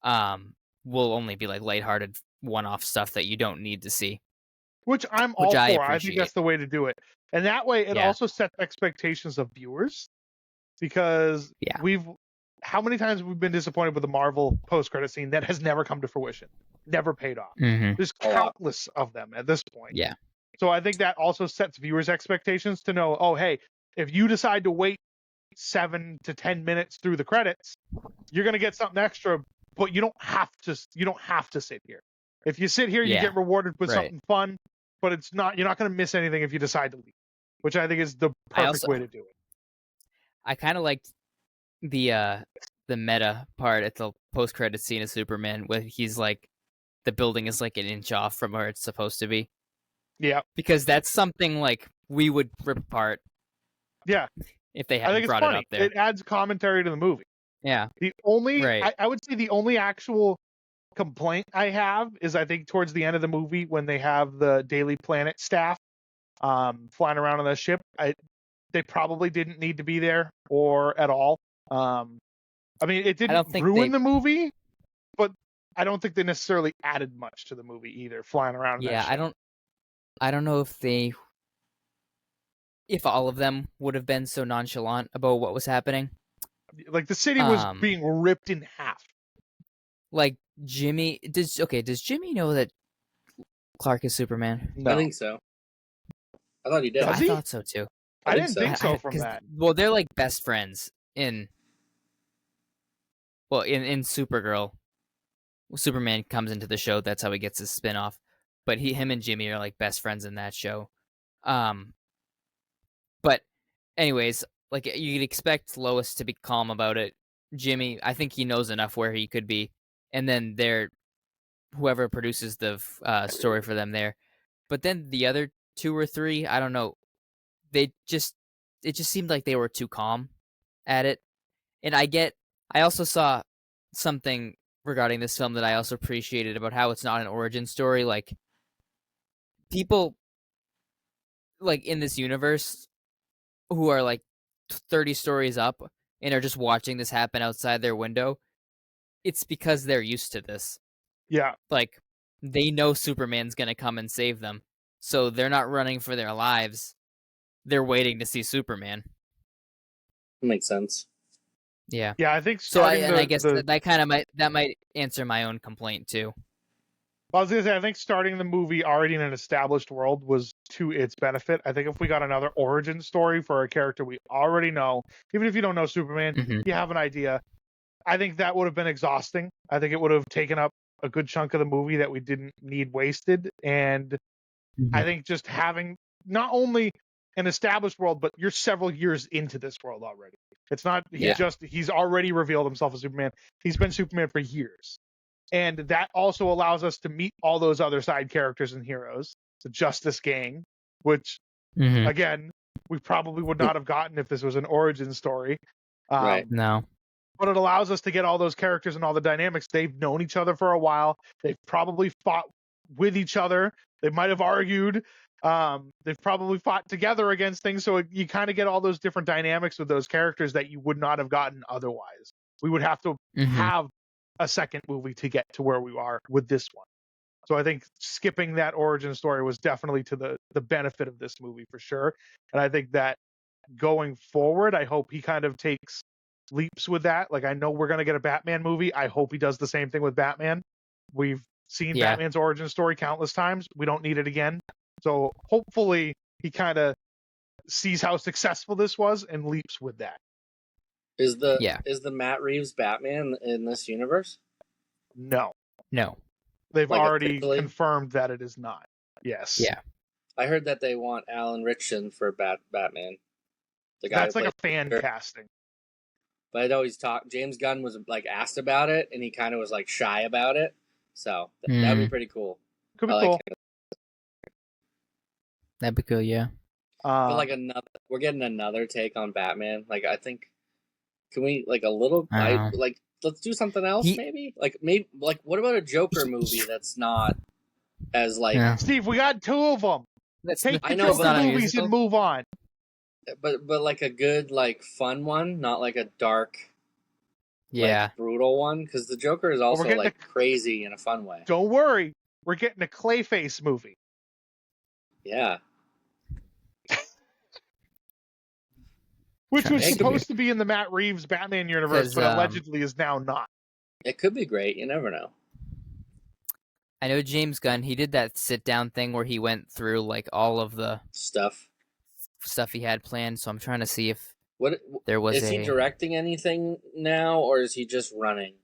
will only be like lighthearted one-off stuff that you don't need to see. Which I'm Which all I for. I think that's appreciate. the way to do it. And that way it Yeah. also sets expectations of viewers because Yeah. how many times have we been disappointed with the Marvel post-credit scene that has never come to fruition, never paid off? Mm-hmm. There's countless of them at this point. Yeah. So I think that also sets viewers' expectations to know, oh, hey, if you decide to wait 7 to 10 minutes through the credits, you're going to get something extra, but you don't have to sit here. If you sit here, you get rewarded with something fun, but you're not going to miss anything if you decide to leave, which I think is the perfect way to do it. I kind of liked the meta part at the post-credit scene of Superman where he's like, the building is like an inch off from where it's supposed to be. Yeah. Because that's something like we would rip apart. Yeah. If they hadn't brought it up there. It adds commentary to the movie. Yeah. The only, I would say the only actual complaint I have is I think towards the end of the movie when they have the Daily Planet staff flying around on the ship, they probably didn't need to be there or at all. I mean, it didn't ruin the movie, but I don't think they necessarily added much to the movie either, flying around. Yeah, I don't know if all of them would have been so nonchalant about what was happening. Like the city was being ripped in half. Like Jimmy, does Jimmy know that Clark is Superman? No. I think so. I thought he did. Does he? I thought so too. I didn't think so from that. Well, they're like best friends in Supergirl. Superman comes into the show. That's how he gets his spinoff. But him and Jimmy are like best friends in that show. But anyways, like you'd expect Lois to be calm about it. Jimmy, I think he knows enough where he could be, and then whoever produces the story for them there. But then the other 2 or 3, I don't know. It just seemed like they were too calm at it. And I also saw something regarding this film that I also appreciated about how it's not an origin story. Like people like in this universe who are like 30 stories up and are just watching this happen outside their window, it's because they're used to this. Yeah. Like they know Superman's going to come and save them. So they're not running for their lives. They're waiting to see Superman. That makes sense. Yeah. Yeah, I think so. I guess that kind of might answer my own complaint too. Well, I was gonna say I think starting the movie already in an established world was to its benefit. I think if we got another origin story for a character we already know, even if you don't know Superman, you have an idea. I think that would have been exhausting. I think it would have taken up a good chunk of the movie that we didn't need wasted. And I think just having not only an established world, but you're several years into this world already. It's not he's already revealed himself as Superman. He's been Superman for years. And that also allows us to meet all those other side characters and heroes, the Justice Gang, which again, we probably would not have gotten if this was an origin story. Right. No. But it allows us to get all those characters and all the dynamics. They've known each other for a while. They've probably fought with each other. They might have argued. They've probably fought together against things. So you kind of get all those different dynamics with those characters that you would not have gotten otherwise. We would have to have a second movie to get to where we are with this one. So I think skipping that origin story was definitely to the benefit of this movie for sure. And I think that going forward, I hope he kind of takes leaps with that. Like I know we're going to get a Batman movie. I hope he does the same thing with Batman. We've seen Batman's origin story countless times. We don't need it again. So hopefully he kind of sees how successful this was and leaps with that. Is the Matt Reeves Batman in this universe? No. They've Like already officially? Confirmed that it is not. Yes. Yeah. I heard that they want Alan Ritchson for Batman. The guy That's like a fan casting. But I know James Gunn was like asked about it, and he kind of was like shy about it. So that'd be pretty cool. Could be cool. That'd be cool, yeah. But like we're getting another take on Batman. Like I think, can we like a little like let's do something else maybe? Like what about a Joker movie that's not as like Steve? We got 2 of them. Take the I know, Joker but movies and move on. But like a good, like, fun one, not like a dark, Yeah. like, brutal one, because the Joker is also like crazy in a fun way. Don't worry, we're getting a Clayface movie. Yeah. Which was supposed to be in the Matt Reeves Batman universe, but allegedly is now not. It could be great. You never know. I know James Gunn, he did that sit-down thing where he went through, like, all of the stuff he had planned, so I'm trying to see if there was Is he directing anything now, or is he just running?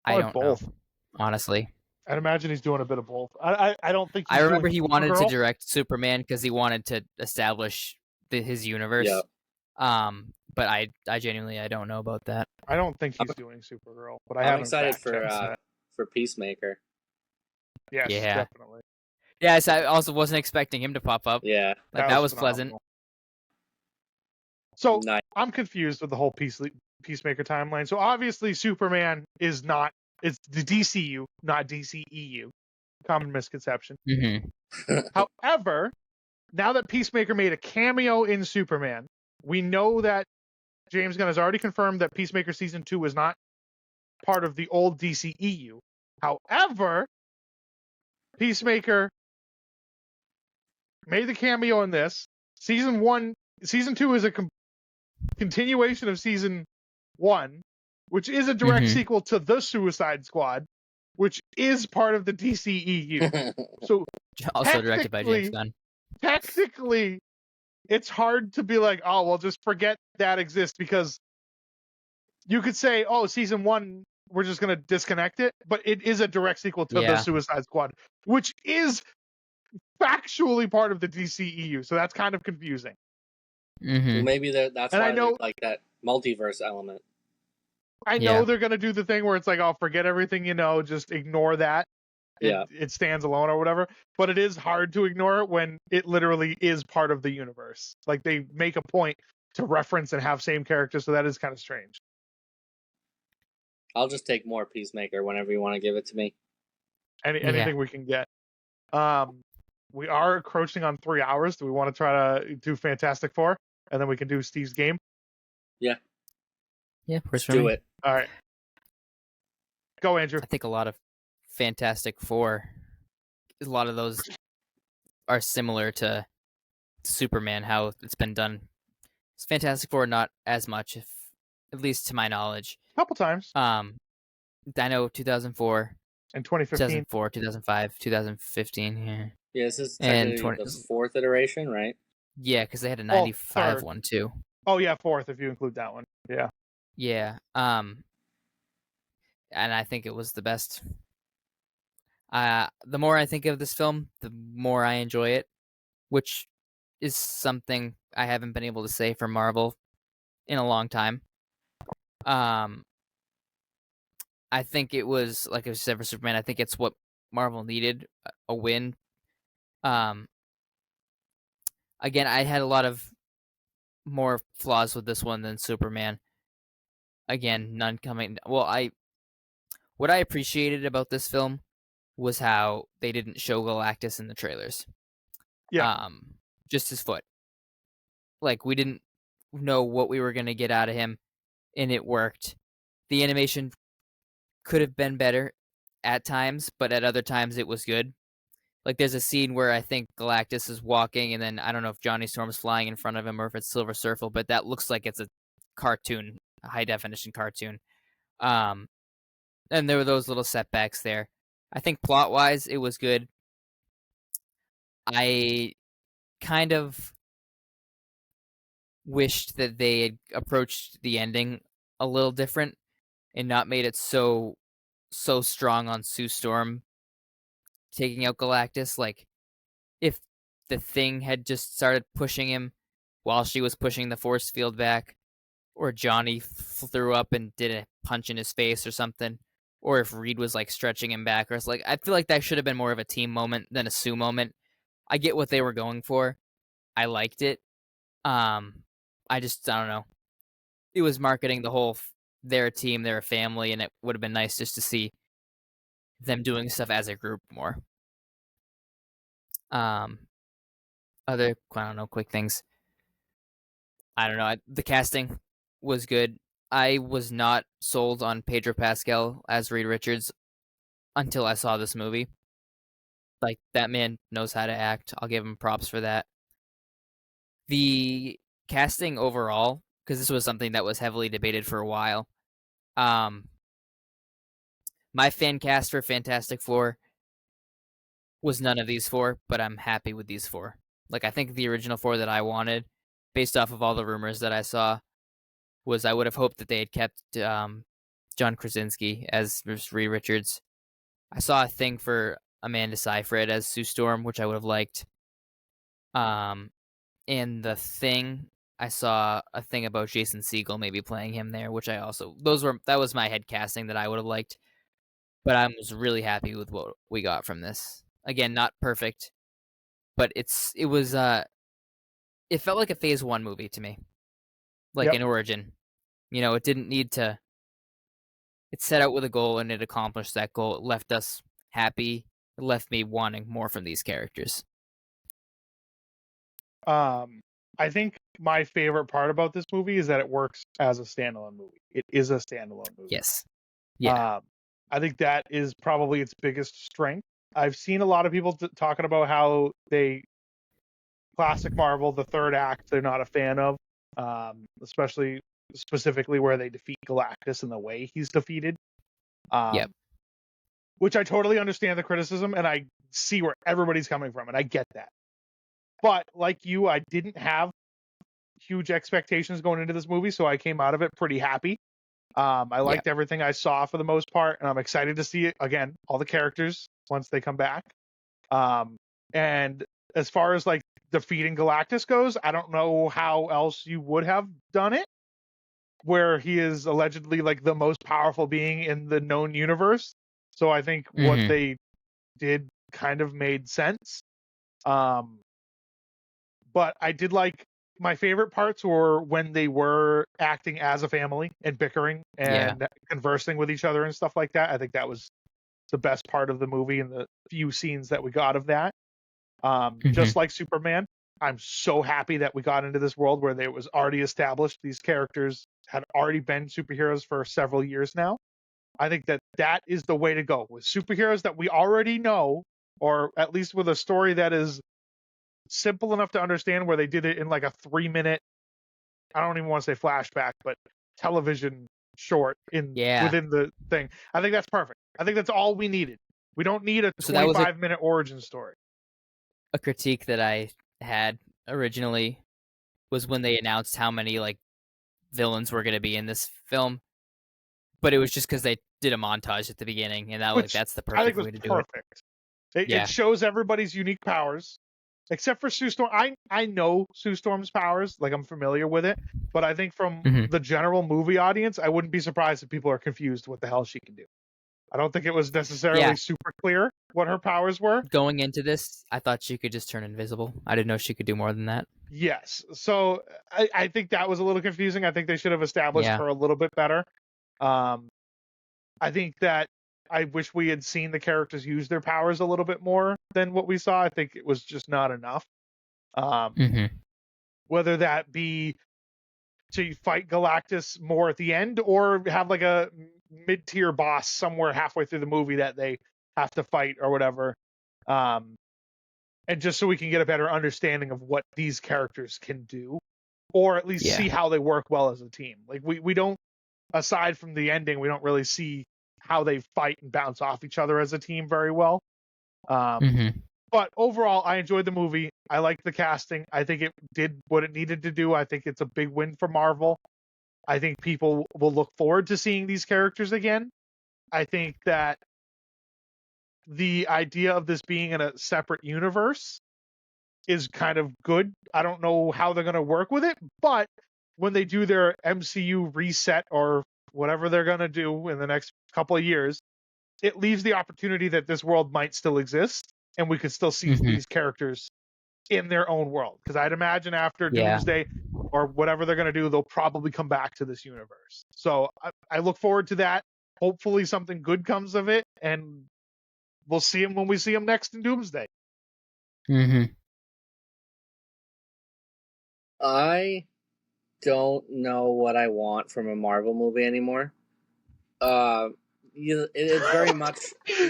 I don't know, honestly. I'd imagine he's doing a bit of both. I don't think he's I remember doing he wanted Supergirl. to direct Superman because he wanted to establish his universe. Yeah. But I genuinely I don't know about that. I don't think he's doing Supergirl, but I'm excited for Peacemaker. Yes, yeah, definitely. Yes, I also wasn't expecting him to pop up. Yeah, like that was pleasant. So I'm confused with the whole Peacemaker timeline. So obviously Superman is not, it's the DCU, not DCEU. Common misconception. Mm-hmm. However, now that Peacemaker made a cameo in Superman, we know that James Gunn has already confirmed that Peacemaker Season 2 is not part of the old DCEU. However, Peacemaker made the cameo in this. Season 2 is a continuation of Season 1, which is a direct sequel to The Suicide Squad, which is part of the DCEU. So also directed by James Gunn. Technically, it's hard to be like, oh, well, just forget that exists, because you could say, oh, Season 1, we're just going to disconnect it, but it is a direct sequel to The Suicide Squad, which is factually part of the DCEU, so that's kind of confusing. Well, maybe that's why I know, like that multiverse element. I know they're going to do the thing where it's like, oh, forget everything you know, just ignore that. It stands alone or whatever, but it is hard to ignore it when it literally is part of the universe. Like, they make a point to reference and have same characters, so that is kind of strange. I'll just take more Peacemaker whenever you want to give it to me. Anything we can get. We are encroaching on 3 hours. Do we want to try to do Fantastic Four, and then we can do Steve's game? Yeah. Yeah, let's do it. All right. Go, Andrew. I think a lot of Fantastic Four, a lot of those are similar to Superman, how it's been done. It's Fantastic Four, not as much, at least to my knowledge. A couple times. I know 2004 and 2015, 2004, 2005, 2015. Yeah. Yeah, this is technically the fourth iteration, right? Yeah, because they had a 95 one too. Oh yeah, fourth if you include that one. Yeah. Yeah. And I think it was the best. The more I think of this film, the more I enjoy it, which is something I haven't been able to say for Marvel in a long time. I think it was, like I said, for Superman, I think it's what Marvel needed, a win. Again, I had a lot of more flaws with this one than Superman. Again, none coming. Well, what I appreciated about this film was how they didn't show Galactus in the trailers. Yeah. Just his foot. Like, we didn't know what we were going to get out of him, and it worked. The animation could have been better at times, but at other times it was good. Like, there's a scene where I think Galactus is walking, and then I don't know if Johnny Storm's flying in front of him or if it's Silver Surfer, but that looks like it's a cartoon, a high-definition cartoon. And there were those little setbacks there. I think plot-wise, it was good. I kind of wished that they had approached the ending a little different and not made it so strong on Sue Storm taking out Galactus. Like, if the Thing had just started pushing him while she was pushing the force field back, or Johnny threw up and did a punch in his face or something, or if Reed was like stretching him back, or like, I feel like that should have been more of a team moment than a Sue moment. I get what they were going for. I liked it. I don't know. It was marketing the whole, they're a team, they're a family, and it would have been nice just to see them doing stuff as a group more. Um, other, I don't know, quick things. I don't know. The casting was good. I was not sold on Pedro Pascal as Reed Richards until I saw this movie. Like, that man knows how to act. I'll give him props for that. The casting overall, because this was something that was heavily debated for a while. My fan cast for Fantastic Four was none of these four, but I'm happy with these four. Like, I think the original four that I wanted, based off of all the rumors that I saw, was I would have hoped that they had kept John Krasinski as Reed Richards. I saw a thing for Amanda Seyfried as Sue Storm, which I would have liked. In The Thing, I saw a thing about Jason Segel maybe playing him there, which I also that was my head casting that I would have liked. But I was really happy with what we got from this. Again, not perfect, but it felt like a Phase 1 movie to me, like Yep. an origin. It didn't need to. It set out with a goal and it accomplished that goal. It left us happy. It left me wanting more from these characters. I think my favorite part about this movie is that it works as a standalone movie. It is a standalone movie. Yes. Yeah. I think that is probably its biggest strength. I've seen a lot of people talking about how classic Marvel, the third act, they're not a fan of, especially specifically where they defeat Galactus and the way he's defeated. Yep. Which I totally understand the criticism, and I see where everybody's coming from, and I get that. But like you, I didn't have huge expectations going into this movie, so I came out of it pretty happy. I liked everything I saw for the most part, and I'm excited to see it again, all the characters once they come back. And as far as like defeating Galactus goes, I don't know how else you would have done it, where he is allegedly like the most powerful being in the known universe. So I think what they did kind of made sense. But I did like, my favorite parts were when they were acting as a family and bickering and conversing with each other and stuff like that. I think that was the best part of the movie and the few scenes that we got of that. Just like Superman, I'm so happy that we got into this world where it was already established. These characters had already been superheroes for several years now. I think that is the way to go, with superheroes that we already know, or at least with a story that is simple enough to understand, where they did it in like a 3-minute, I don't even want to say flashback, but television short within the thing. I think that's perfect. I think that's all we needed. We don't need a 25-minute origin story. A critique that I had originally was when they announced how many like villains were going to be in this film, but it was just because they did a montage at the beginning, and that's the perfect way to do it. It shows everybody's unique powers. Except for Sue Storm. I know Sue Storm's powers, like I'm familiar with it, but I think from the general movie audience, I wouldn't be surprised if people are confused what the hell she can do. I don't think it was necessarily super clear what her powers were. Going into this, I thought she could just turn invisible. I didn't know she could do more than that. Yes. So I think that was a little confusing. I think they should have established her a little bit better. I think that I wish we had seen the characters use their powers a little bit more than what we saw. I think it was just not enough. Whether that be to fight Galactus more at the end, or have like a mid-tier boss somewhere halfway through the movie that they have to fight or whatever. And just so we can get a better understanding of what these characters can do, or at least see how they work well as a team. Like we don't, aside from the ending, we don't really see how they fight and bounce off each other as a team very well. But overall, I enjoyed the movie. I liked the casting. I think it did what it needed to do. I think it's a big win for Marvel. I think people will look forward to seeing these characters again. I think that the idea of this being in a separate universe is kind of good. I don't know how they're going to work with it, but when they do their MCU reset or whatever they're going to do in the next couple of years, it leaves the opportunity that this world might still exist and we could still see these characters in their own world. Because I'd imagine after Doomsday or whatever they're going to do, they'll probably come back to this universe. So I look forward to that. Hopefully something good comes of it, and we'll see them when we see them next in Doomsday. Mm-hmm. I don't know what I want from a Marvel movie anymore. Uh, it's very much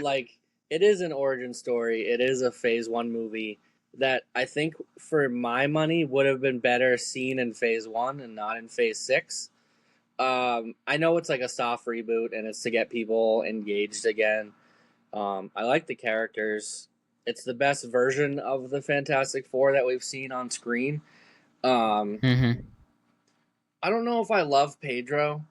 like it is an origin story. It is a Phase 1 movie that I think, for my money, would have been better seen in Phase 1 and not in Phase 6. I know it's like a soft reboot and it's to get people engaged again. I like the characters. It's the best version of the Fantastic Four that we've seen on screen. Mm-hmm. I don't know if I love Pedro,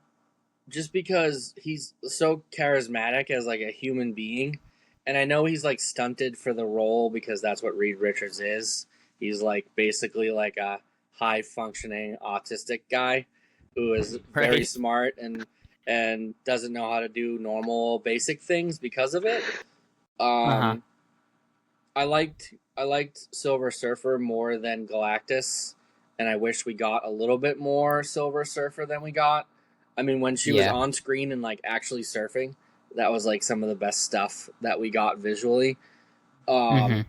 just because he's so charismatic as like a human being, and I know he's like stunted for the role because that's what Reed Richards is. He's like basically like a high functioning autistic guy who is very Right. smart and doesn't know how to do normal basic things because of it. Uh-huh. Um, I liked Silver Surfer more than Galactus, and I wish we got a little bit more Silver Surfer than we got. I mean, when she was Yeah. on screen and like actually surfing, that was like some of the best stuff that we got visually. Mm-hmm.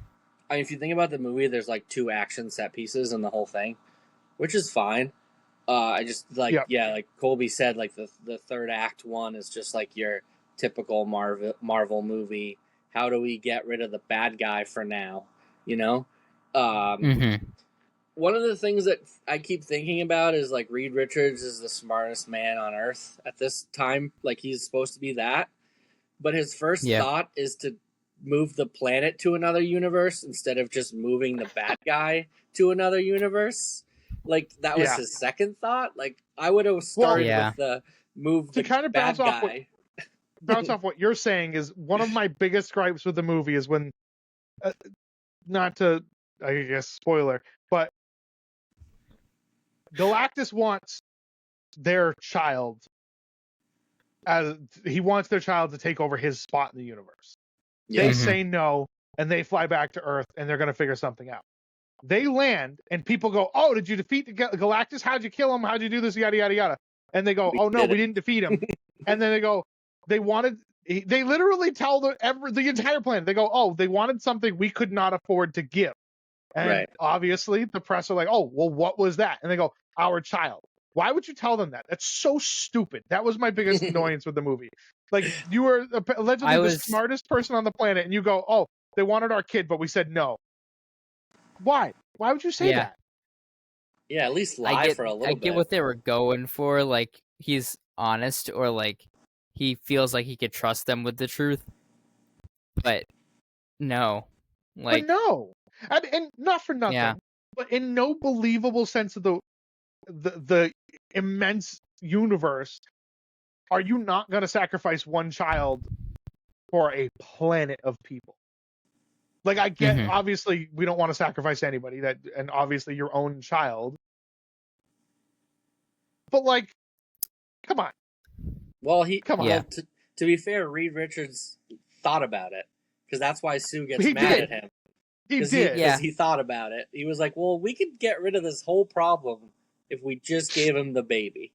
I mean, if you think about the movie, there's like 2 action set pieces in the whole thing, which is fine. I just like, Yep. yeah, like Colby said, like the third act one is just like your typical Marvel movie. How do we get rid of the bad guy for now? You know, um, Mm-hmm. one of the things that I keep thinking about is like Reed Richards is the smartest man on earth at this time. Like he's supposed to be that, but his first Yeah. thought is to move the planet to another universe instead of just moving the bad guy to another universe. Like that was Yeah. his second thought. Like I would have Well, started Yeah. with the move to the kind of bad guy. bounce off what you're saying is one of my biggest gripes with the movie is when, not to, I guess, spoiler, but Galactus wants their child as he wants their child to take over his spot in the universe. They Yeah, Mhm. say no, and they fly back to Earth, and they're going to figure something out. They land, and people go, "Oh, did you defeat the Galactus? How'd you kill him? How'd you do this? Yada yada yada." And they go, We "Oh no, did we it." didn't defeat him." And then they go, "They wanted." They literally tell the entire planet. They go, "Oh, they wanted something we could not afford to give." And Right. obviously, the press are like, "Oh, well, what was that?" And they go, "Our child." Why would you tell them that? That's so stupid. That was my biggest annoyance with the movie. Like, you were allegedly I the was smartest person on the planet, and you go, "Oh, they wanted our kid, but we said no." Why? Why would you say yeah. that? Yeah, at least I lie get for a I little get bit. what they were going for. Like he's honest, or like he feels like he could trust them with the truth. But no, But like no, and not for yeah, nothing, but in no believable sense of the immense universe, are you not going to sacrifice one child for a planet of people? Like, I get, Mhm. obviously, we don't want to sacrifice anybody, that, and obviously your own child, but like, come on, Well, come on. Yeah. to be fair, Reed Richards thought about it because that's why Sue gets He mad did. at him. He because did. Yeah. he thought about it. He was like, "Well, we could get rid of this whole problem if we just gave him the baby.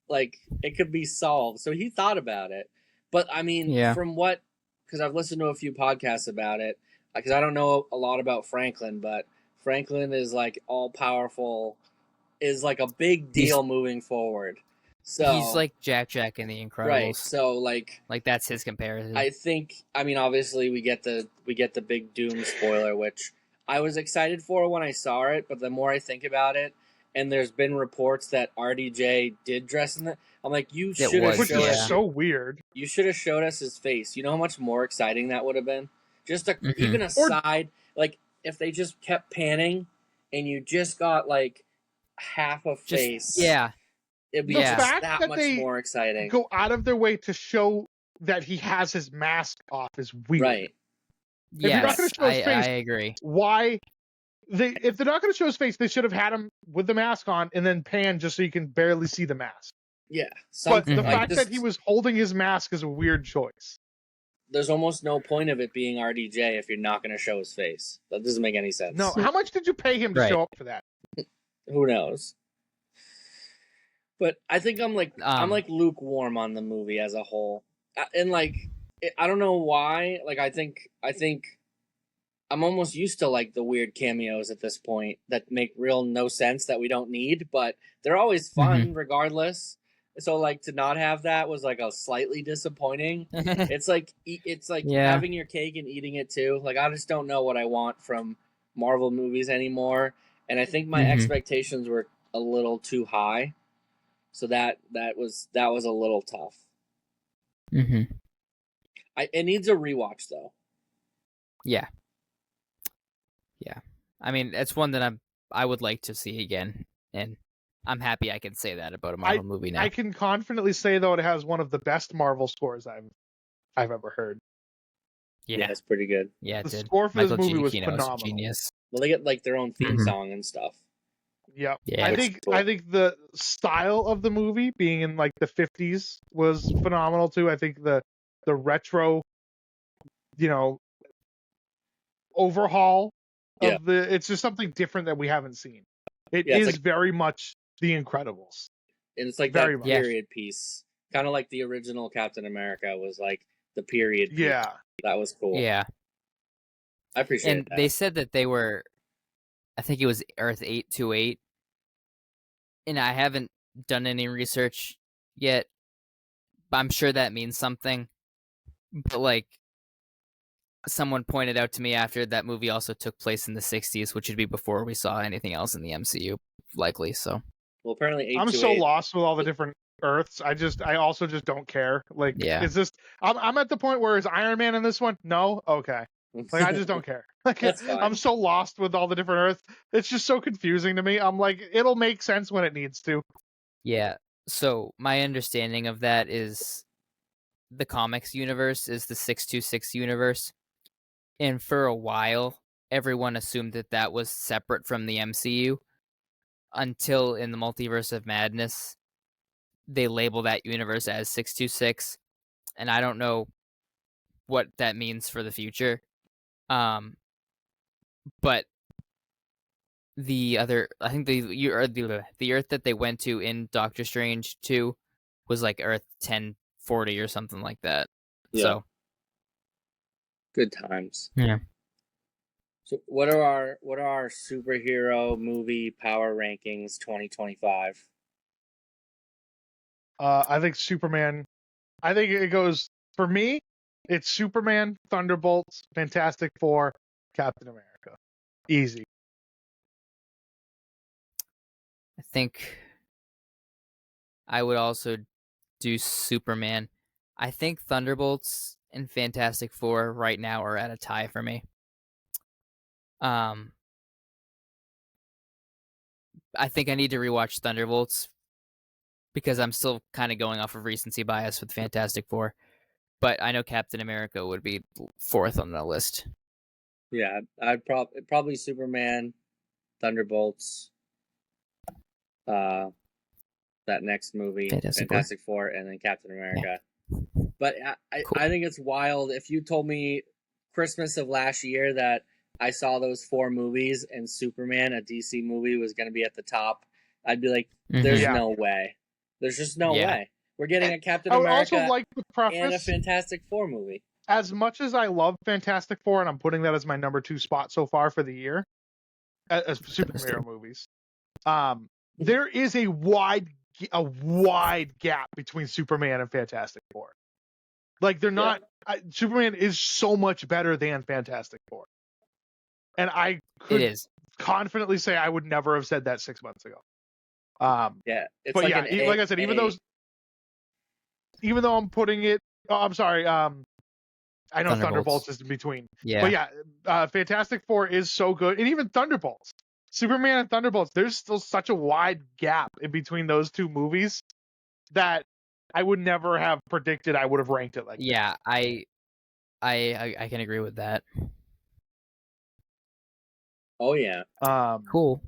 Like it could be solved." So he thought about it. But I mean, Yeah. from what, because I've listened to a few podcasts about it, because I don't know a lot about Franklin, but Franklin is like all powerful, is like a big He's deal moving forward. he's So like Jack in The right, Incredibles. so like Like that's his comparison. I think, I mean, obviously we get the big Doom spoiler, which I was excited for when I saw it, but the more I think about it, and there's been reports that RDJ did dress in it, I'm like, you It should have was, Which showed is us yeah. your, so weird. you should have showed us his face. You know how much more exciting that would have been? Just Mhm. even a Or side, like if they just kept panning, and you just got like half a Just face, yeah. it'd be the Yeah. just fact that that much they more exciting. go out of their way to show that he has his mask off is weird. Right. If you're not going Yes. to show his I face, agree. why? If they're not going to show his face, they should have had him with the mask on and then pan just so you can barely see the mask. Yeah. But Something the like Mhm. fact that he just. was holding his mask is a weird choice. There's almost no point of it being RDJ if you're not going to show his face. That doesn't make any sense. No, how much did you pay him to Right. show up for that? Who knows? But I think I'm Um like lukewarm on the movie as a whole, and like I don't know why. Like I think I'm almost used to like the weird cameos at this point that make real no sense that we don't need, but they're always fun regardless. So like to not have that was like a slightly disappointing. It's like Yeah. having your cake and eating it too. Like I just don't know what I want from Marvel movies anymore, and I think my expectations were a little too high. So that was a little tough. It needs a rewatch though. Yeah. Yeah. I mean, it's one that I would like to see again, and I'm happy I can say that about a Marvel movie now. I can confidently say though it has one of the best Marvel scores I've ever heard. Yeah, it's pretty good. Yeah, it the did. score for Michael this movie was Giacchino phenomenal. is a genius. Well, they get like their own theme song and stuff. Yep. Yeah, I think the style of the movie being in like the 50s was phenomenal too. I think the retro, overhaul of it's just something different that we haven't seen. It is like, very much The Incredibles. And it's like very that period piece. Kind of like the original Captain America was like the period piece. Yeah. That was cool. Yeah. I appreciate and that. They said that they were, I think it was Earth 828. And I haven't done any research yet, but I'm sure that means something. But like, someone pointed out to me after that movie also took place in the 60s, which would be before we saw anything else in the MCU, likely. So, well, apparently, I'm so lost with all the different Earths. I also just don't care. Like, is this? I'm at the point where is Iron Man in this one? No, okay. Like, I just don't care. Like, that's fine. I'm so lost with all the different Earths. It's just so confusing to me. I'm like, it'll make sense when it needs to. Yeah. So my understanding of that is the comics universe is the 626 universe. And for a while, everyone assumed that that was separate from the MCU until in the Multiverse of Madness, they label that universe as 626. And I don't know what that means for the future. But the other, I think the Earth that they went to in Doctor Strange 2 was like Earth 1040 or something like that. Yeah. So good times. Yeah. So what are our superhero movie power rankings 2025? I think Superman. I think it goes for me. It's Superman, Thunderbolts, Fantastic Four, Captain America. Easy. I think I would also do Superman. I think Thunderbolts and Fantastic Four right now are at a tie for me. I think I need to rewatch Thunderbolts because I'm still kind of going off of recency bias with Fantastic Four. But I know Captain America would be fourth on the list. Yeah, I'd probably Superman, Thunderbolts, that next movie, Fantastic Four, and then Captain America. Yeah. But I think it's wild. If you told me Christmas of last year that I saw those 4 movies and Superman, a DC movie, was going to be at the top, I'd be like, there's no way. There's just no way. We're getting a Captain America also like to preface, and a Fantastic Four movie. As much as I love Fantastic Four, and I'm putting that as my number 2 spot so far for the year, as superhero movies, there is a wide gap between Superman and Fantastic Four. Like, they're not. Superman is so much better than Fantastic Four, and I could confidently say I would never have said that 6 months ago. It's but like I said, even though I'm putting it, I'm sorry. I know Thunderbolts is in between. Yeah. But Fantastic Four is so good, and even Thunderbolts, Superman and Thunderbolts. There's still such a wide gap in between those 2 movies that I would never have predicted I would have ranked it like that. Yeah, I can agree with that. Oh yeah. Cool.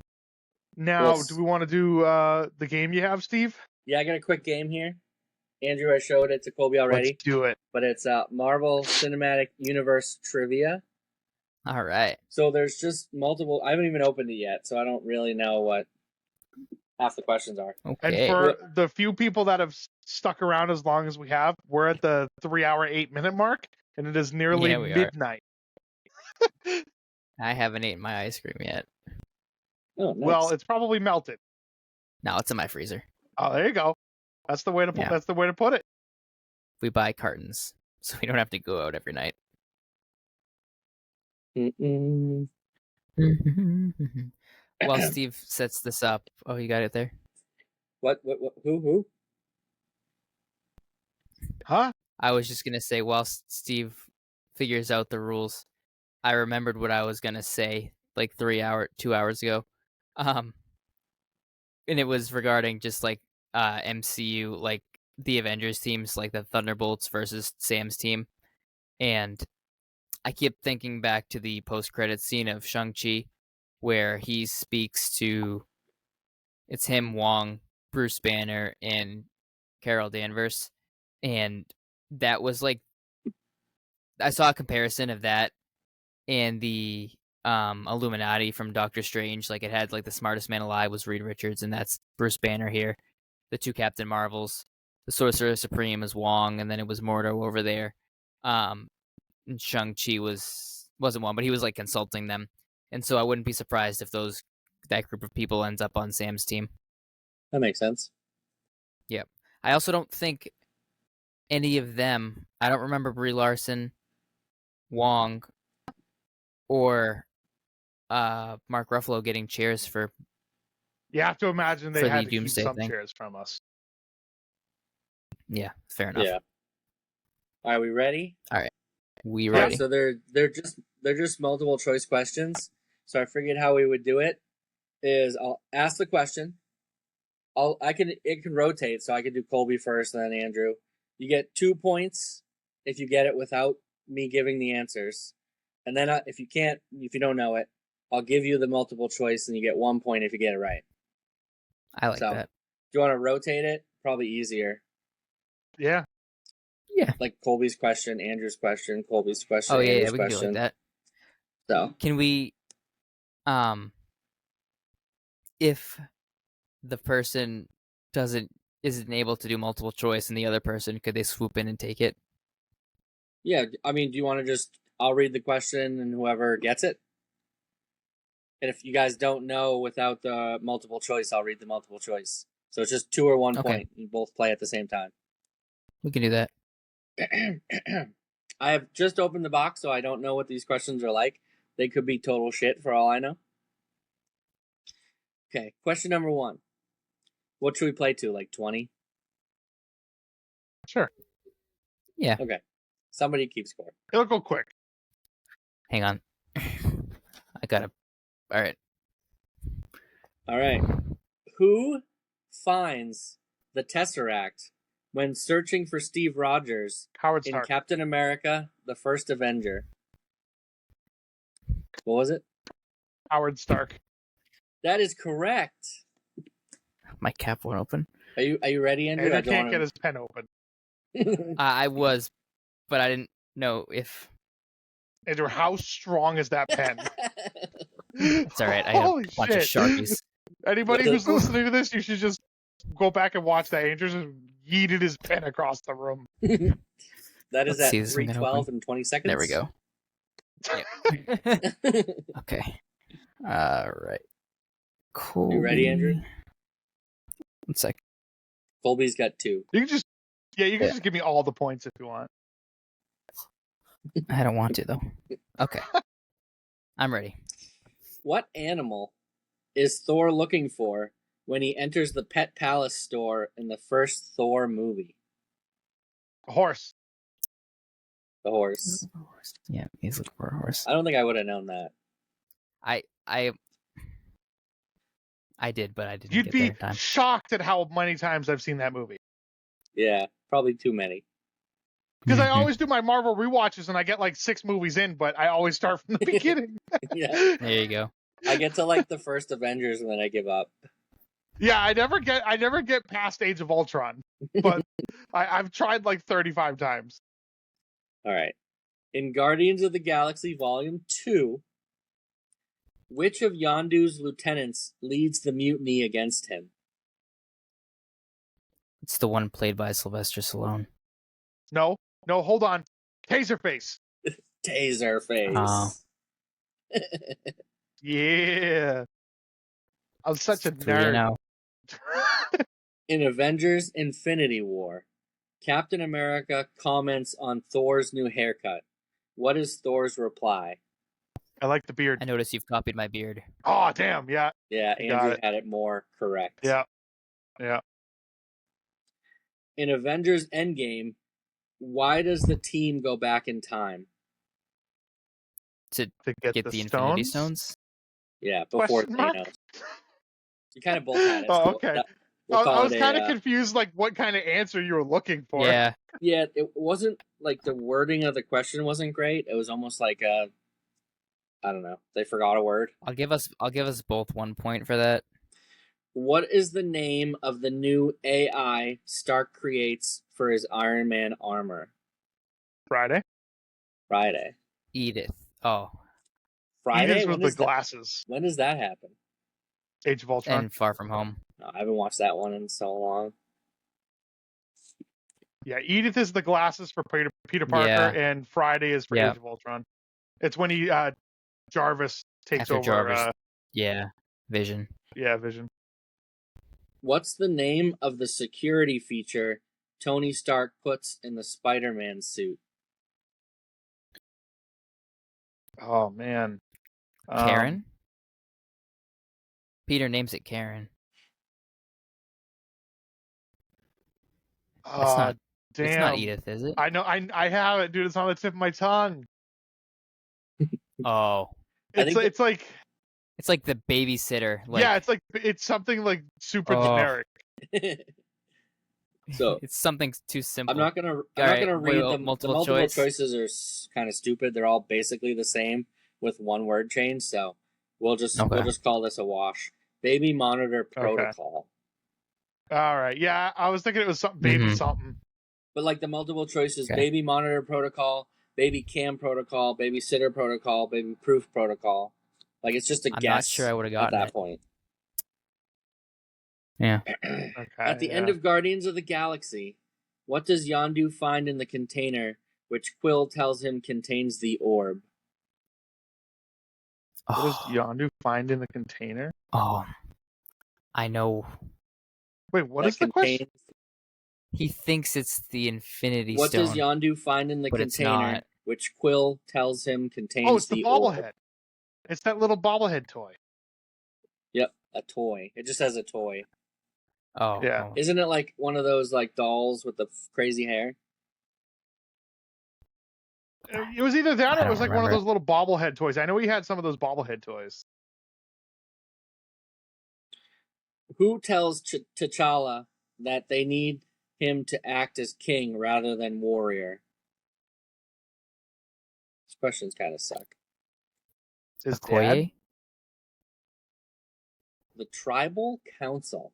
Now, do we want to do the game you have, Steve? Yeah, I got a quick game here. Andrew, I showed it to Colby already. Let's do it. But it's Marvel Cinematic Universe Trivia. All right. So there's just multiple. I haven't even opened it yet, so I don't really know what half the questions are. Okay. And for the few people that have stuck around as long as we have, we're at the 3-hour, 8-minute mark, and it is nearly midnight. I haven't eaten my ice cream yet. Oh, nice. Well, it's probably melted. No, it's in my freezer. Oh, there you go. That's the way to put. Yeah. That's the way to put it. We buy cartons, so we don't have to go out every night. Mm-mm. While Steve sets this up, oh, you got it there? What? Who? Huh? I was just gonna say, while Steve figures out the rules, I remembered what I was gonna say like 2 hours ago, and it was regarding just like MCU, like the Avengers teams, like the Thunderbolts versus Sam's team, and I keep thinking back to the post-credit scene of Shang-Chi, where he speaks to, it's him, Wong, Bruce Banner, and Carol Danvers, and that was like, I saw a comparison of that and the Illuminati from Doctor Strange. Like, it had like the smartest man alive was Reed Richards, and that's Bruce Banner here. The two Captain Marvels, the Sorcerer Supreme is Wong, and then it was Mordo over there. And Shang-Chi wasn't one, but he was like consulting them, and so I wouldn't be surprised if that group of people ends up on Sam's team. That makes sense. Yep. I also don't think any of them. I don't remember Brie Larson, Wong, or Mark Ruffalo getting chairs for. You have to imagine they For had the to keep Doomsday some thing. chairs from us. Yeah, fair enough. Yeah. Are we ready? We Yeah, ready? so they're just multiple choice questions. So I figured how we would do it is I'll ask the question. It can rotate, so I can do Colby first, and then Andrew. You get 2 points if you get it without me giving the answers, and then if you don't know it, I'll give you the multiple choice, and you get 1 point if you get it right. I like So, that. Do you want to rotate it? Probably easier. Yeah. Yeah. Like Colby's question, Andrew's question, Colby's question, Oh yeah, Andrew's we can do it question. like that. So Can we, if the person isn't able to do multiple choice and the other person, could they swoop in and take it? yeah, I mean, do you want to just? I'll read the question and whoever gets it. And if you guys don't know without the multiple choice, I'll read the multiple choice. So it's just 2 or 1 Okay. point. You both play at the same time. We can do that. I have just opened the box, so I don't know what these questions are like. They could be total shit for all I know. Okay, question number 1. What should we play to? Like 20? Sure. Yeah. Okay. Somebody keep score. It'll go quick. Hang on. I gotta. All right. All right. Who finds the Tesseract when searching for Steve Rogers Howard in Stark. Captain America: The First Avenger? What was it? Howard Stark. That is correct. My cap won't open. Are you ready, Andrew? Andrew can't get his pen open. I was, but I didn't know if. Andrew, how strong is that pen? It's all right. I have Holy a bunch of shit. Sharpies. Anybody who's listening to this, you should just go back and watch that. Andrew just yeeted his pen across the room. That is Let's see at this one gonna 3:12 open. and 20 seconds. There we go. Yep. Okay. All right. Cool. You ready, Andrew? 1 sec. Colby's got 2. You can just just give me all the points if you want. I don't want to though. Okay. I'm ready. What animal is Thor looking for when he enters the Pet Palace store in the first Thor movie? A horse. The horse. Yeah, he's looking for a horse. I don't think I would have known that. I did, but I didn't You'd get there be in time. shocked at how many times I've seen that movie. Yeah, probably too many. Because I always do my Marvel rewatches and I get like 6 movies in, but I always start from the beginning. Yeah. There you go. I get to like the first Avengers and then I give up. Yeah, I never get past Age of Ultron, but I've tried like 35 times. All right. In Guardians of the Galaxy Volume 2, which of Yondu's lieutenants leads the mutiny against him? It's the one played by Sylvester Stallone. No, hold on. Taserface. Taserface. Oh. Yeah. I'm such a 3 nerd. now. In Avengers Infinity War, Captain America comments on Thor's new haircut. What is Thor's reply? I like the beard. I noticed you've copied my beard. Oh, damn. Yeah. Yeah, You got Andrew it. had it more correct. Yeah. Yeah. In Avengers Endgame, why does the team go back in time? To get the Infinity Stones? Yeah, before Question mark? Thanos. You kind of both had it. Oh, so okay. we'll I call was it kind of confused, like what kind of answer you were looking for. Yeah. Yeah, it wasn't like the wording of the question wasn't great. It was almost like I don't know. They forgot a word. I'll give us both 1 point for that. What is the name of the new AI Stark creates for his Iron Man armor? Friday. Edith. Oh. Friday. Edith with the glasses. When does that happen? Age of Ultron. And Far From Home. No, I haven't watched that one in so long. Yeah, Edith is the glasses for Peter Parker, Yeah. and Friday is for Yeah. Age of Ultron. It's when Jarvis takes After over. Jarvis. Yeah. Vision. Yeah, Vision. What's the name of the security feature Tony Stark puts in the Spider-Man suit? Oh man. Karen? Peter names it Karen. Damn. It's not Edith, is it? I know. I have it, dude. It's on the tip of my tongue. Oh. It's like the babysitter. yeah. It's something like super generic. So it's something too simple. I'm not gonna read them. Multiple the multiple choice? choices are kind of stupid. They're all basically the same with one word change. So we'll just call this a wash. Baby monitor protocol. All right. Yeah, I was thinking it was something baby something. But like the multiple choices, baby monitor protocol, baby cam protocol, babysitter protocol, baby proof protocol. Like it's just a guess. I'm not sure I would have gotten at that point. Yeah. At the end of Guardians of the Galaxy, what does Yondu find in the container which Quill tells him contains the orb? What does Yondu find in the container? Oh, I know. Wait, what is the question? He thinks it's the Infinity What Stone. does Yondu find in the container which Quill tells him contains it's the bobblehead. orb? It's that little bobblehead toy. Yep, a toy. It just has a toy. Oh, yeah. Isn't it like one of those like dolls with the crazy hair? It was either that or it was like one of those little bobblehead toys. I know he had some of those bobblehead toys. Who tells T'Challa that they need him to act as king rather than warrior? These questions kind of suck. His dad? The Tribal Council.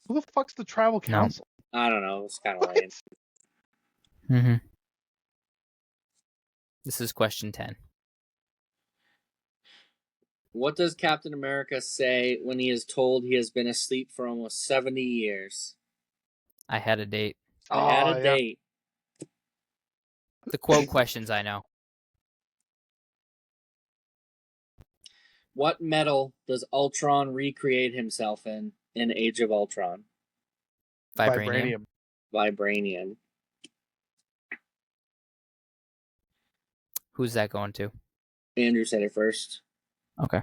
Who the fuck's the Tribal Council? I don't know. It's kind of lame. Mm-hmm. This is question 10. What does Captain America say when he is told he has been asleep for almost 70 years? I had a date. I had a date. The quote questions I know. What metal does Ultron recreate himself in Age of Ultron? Vibranium. Vibranium. Who's that going to? Andrew said it first. Okay.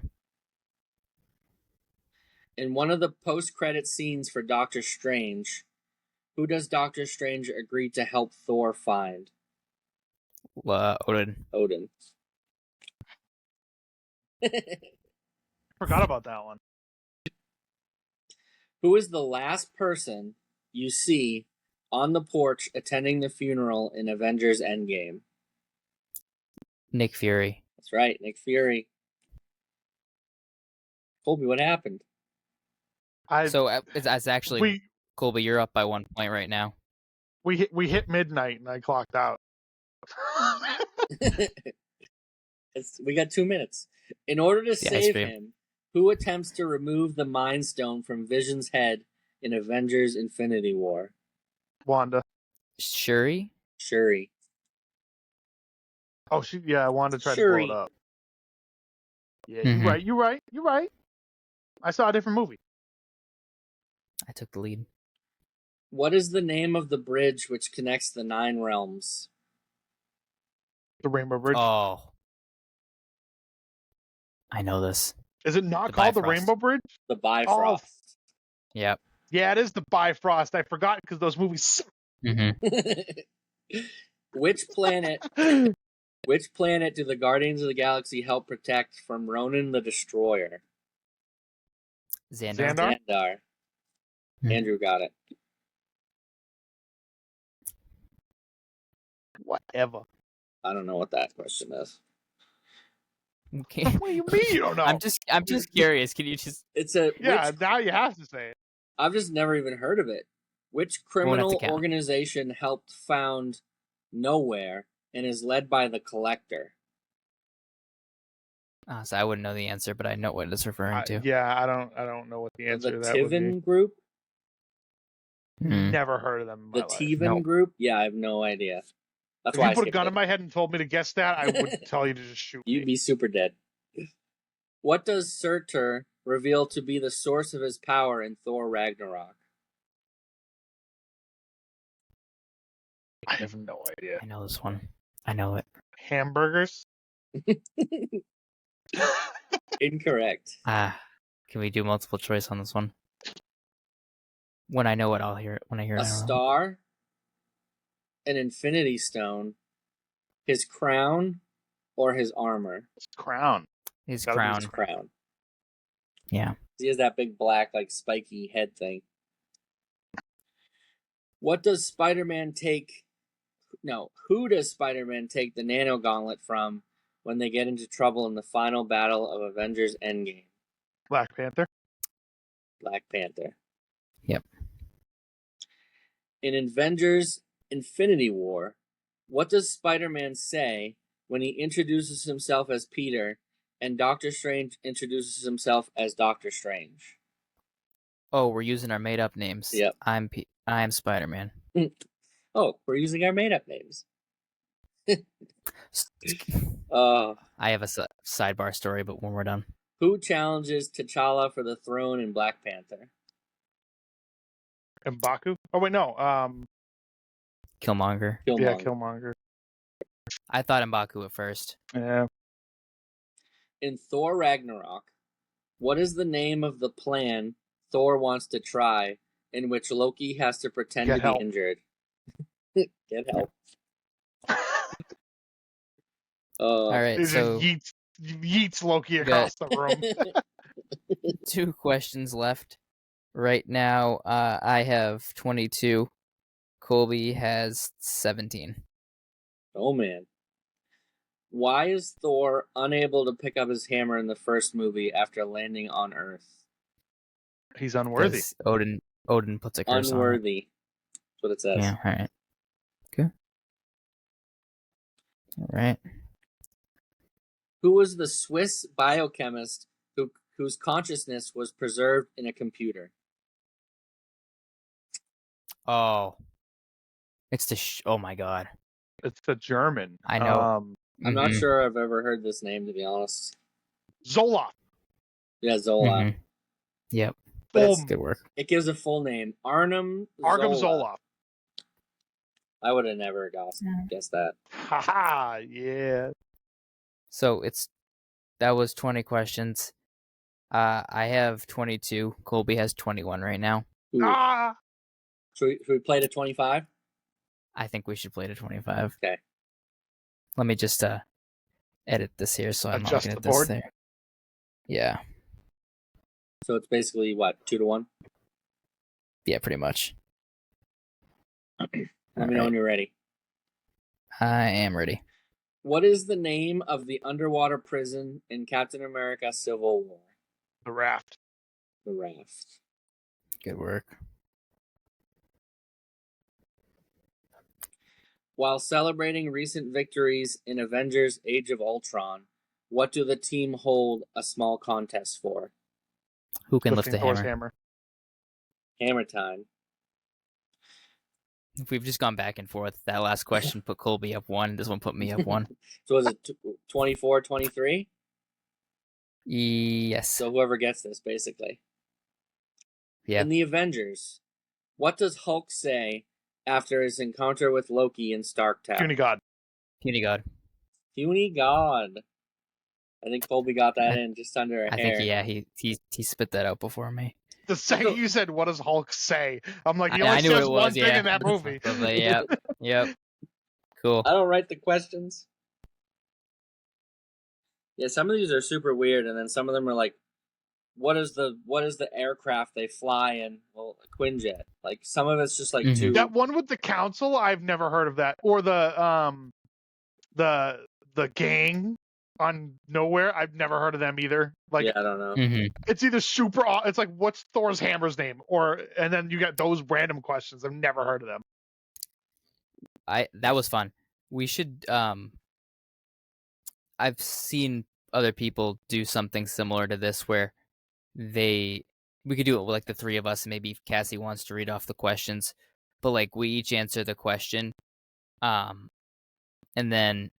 In one of the post-credit scenes for Doctor Strange, who does Doctor Strange agree to help Thor find? Odin. Forgot about that one. Who is the last person you see on the porch attending the funeral in Avengers Endgame? Nick Fury. That's right, Nick Fury. Colby, what happened? So it's actually Colby. You're up by 1 point right now. We hit midnight and I clocked out. We got 2 minutes. In order to save him, who attempts to remove the Mind Stone from Vision's head in Avengers Infinity War? Wanda. Shuri. Oh, yeah, I wanted to try to blow it Shuri. up. Yeah, Mhm. you're right. I saw a different movie. I took the lead. What is the name of the bridge which connects the 9 realms? The Rainbow Bridge. Oh, I know this. Is it not The called the Bifrost. Rainbow Bridge? The Bifrost. Yep. Yeah, it is the Bifrost. I forgot because those movies suck. Mm-hmm. Which planet do the Guardians of the Galaxy help protect from Ronan the Destroyer? Xandar. Xandar. Andrew got it. Whatever. I don't know what that question is. Okay. What do you mean you don't know? I'm just curious. Can you just? Now you have to say it. I've just never even heard of it. Which criminal organization helped found Nowhere and is led by the Collector? So I wouldn't know the answer, but I know what it's referring to. Yeah, I don't know what the answer to that would be. The Tiven Group? Never heard of them in my life. The Tiven Group? Yeah, I have no idea. That's if you put a gun in my head and told me to guess that, I would tell you to just shoot me. You'd be super dead. What does Surtur reveal to be the source of his power in Thor Ragnarok? I have no idea. I know this one. I know it. Hamburgers? Incorrect. Can we do multiple choice on this one? When I know it, I'll hear it. When I hear it, a star, an infinity stone, his crown, or his armor? His crown. His crown. His crown. Yeah. He has that big black, like, spiky head thing. What does Spider-Man take... No, who does Spider-Man take the nano gauntlet from when they get into trouble in the final battle of Avengers Endgame? Black Panther. Black Panther. Yep. In Avengers Infinity War, what does Spider-Man say when he introduces himself as Peter and Doctor Strange introduces himself as Doctor Strange? Oh, we're using our made-up names. Yep. I'm Spider-Man. Oh, we're using our made-up names. I have a sidebar story, but when we're done. Who challenges T'Challa for the throne in Black Panther? M'Baku? Oh, wait, no. Killmonger. Yeah, Killmonger. I thought M'Baku at first. Yeah. In Thor Ragnarok, what is the name of the plan Thor wants to try in which Loki has to pretend to be injured? Get help. All right, so yeets Loki across the room. 2 questions left. Right now, I have 22. Colby has 17. Oh, man. Why is Thor unable to pick up his hammer in the first movie after landing on Earth? He's unworthy. Odin puts a curse on it. Unworthy. That's what it says. Yeah, all right. Okay. All right. Who was the Swiss biochemist whose consciousness was preserved in a computer? Oh. It's oh my god. It's the German. I know. I'm not sure I've ever heard this name, to be honest. Zola. Yeah, Zola. Yep. But good work. It gives a full name. Arkham Zola. I would have never guessed that. Haha, yeah. So that was 20 questions. I have 22. Colby has 21 right now. Should we play to 25? I think we should play to 25. Okay. Let me just edit this here so I'm not looking at board? this there. Yeah. So it's basically what, 2-1? Yeah, pretty much. Let me know when you're ready. I am ready. What is the name of the underwater prison in Captain America Civil War? The Raft. The Raft. Good work. While celebrating recent victories in Avengers Age of Ultron, what do the team hold a small contest for? Who can lift the Thor's hammer? Hammer time. We've just gone back and forth. That last question put Colby up 1. This one put me up 1. So was it 24, 23? Yes. So whoever gets this, basically. Yeah. In the Avengers, what does Hulk say after his encounter with Loki in Stark Town? Puny God. Puny God. Puny God. I think Colby got that in just under a hair. I think, he spit that out before me. The second you said, "What does Hulk say?" I'm like, he I only knew says it was, one thing in that movie. Yep. Cool. I don't write the questions. Yeah, some of these are super weird, and then some of them are like, what is the aircraft they fly in? Well, a Quinjet. Like, some of it's just like too. That one with the council, I've never heard of that. Or the gang on Nowhere, I've never heard of them either. Like, yeah, I don't know. It's either it's like, what's Thor's hammer's name? And then you got those random questions. I've never heard of them. That was fun. We should I've seen other people do something similar to this where we could do it with like the 3 of us, and maybe if Cassie wants to read off the questions, but like we each answer the question, and then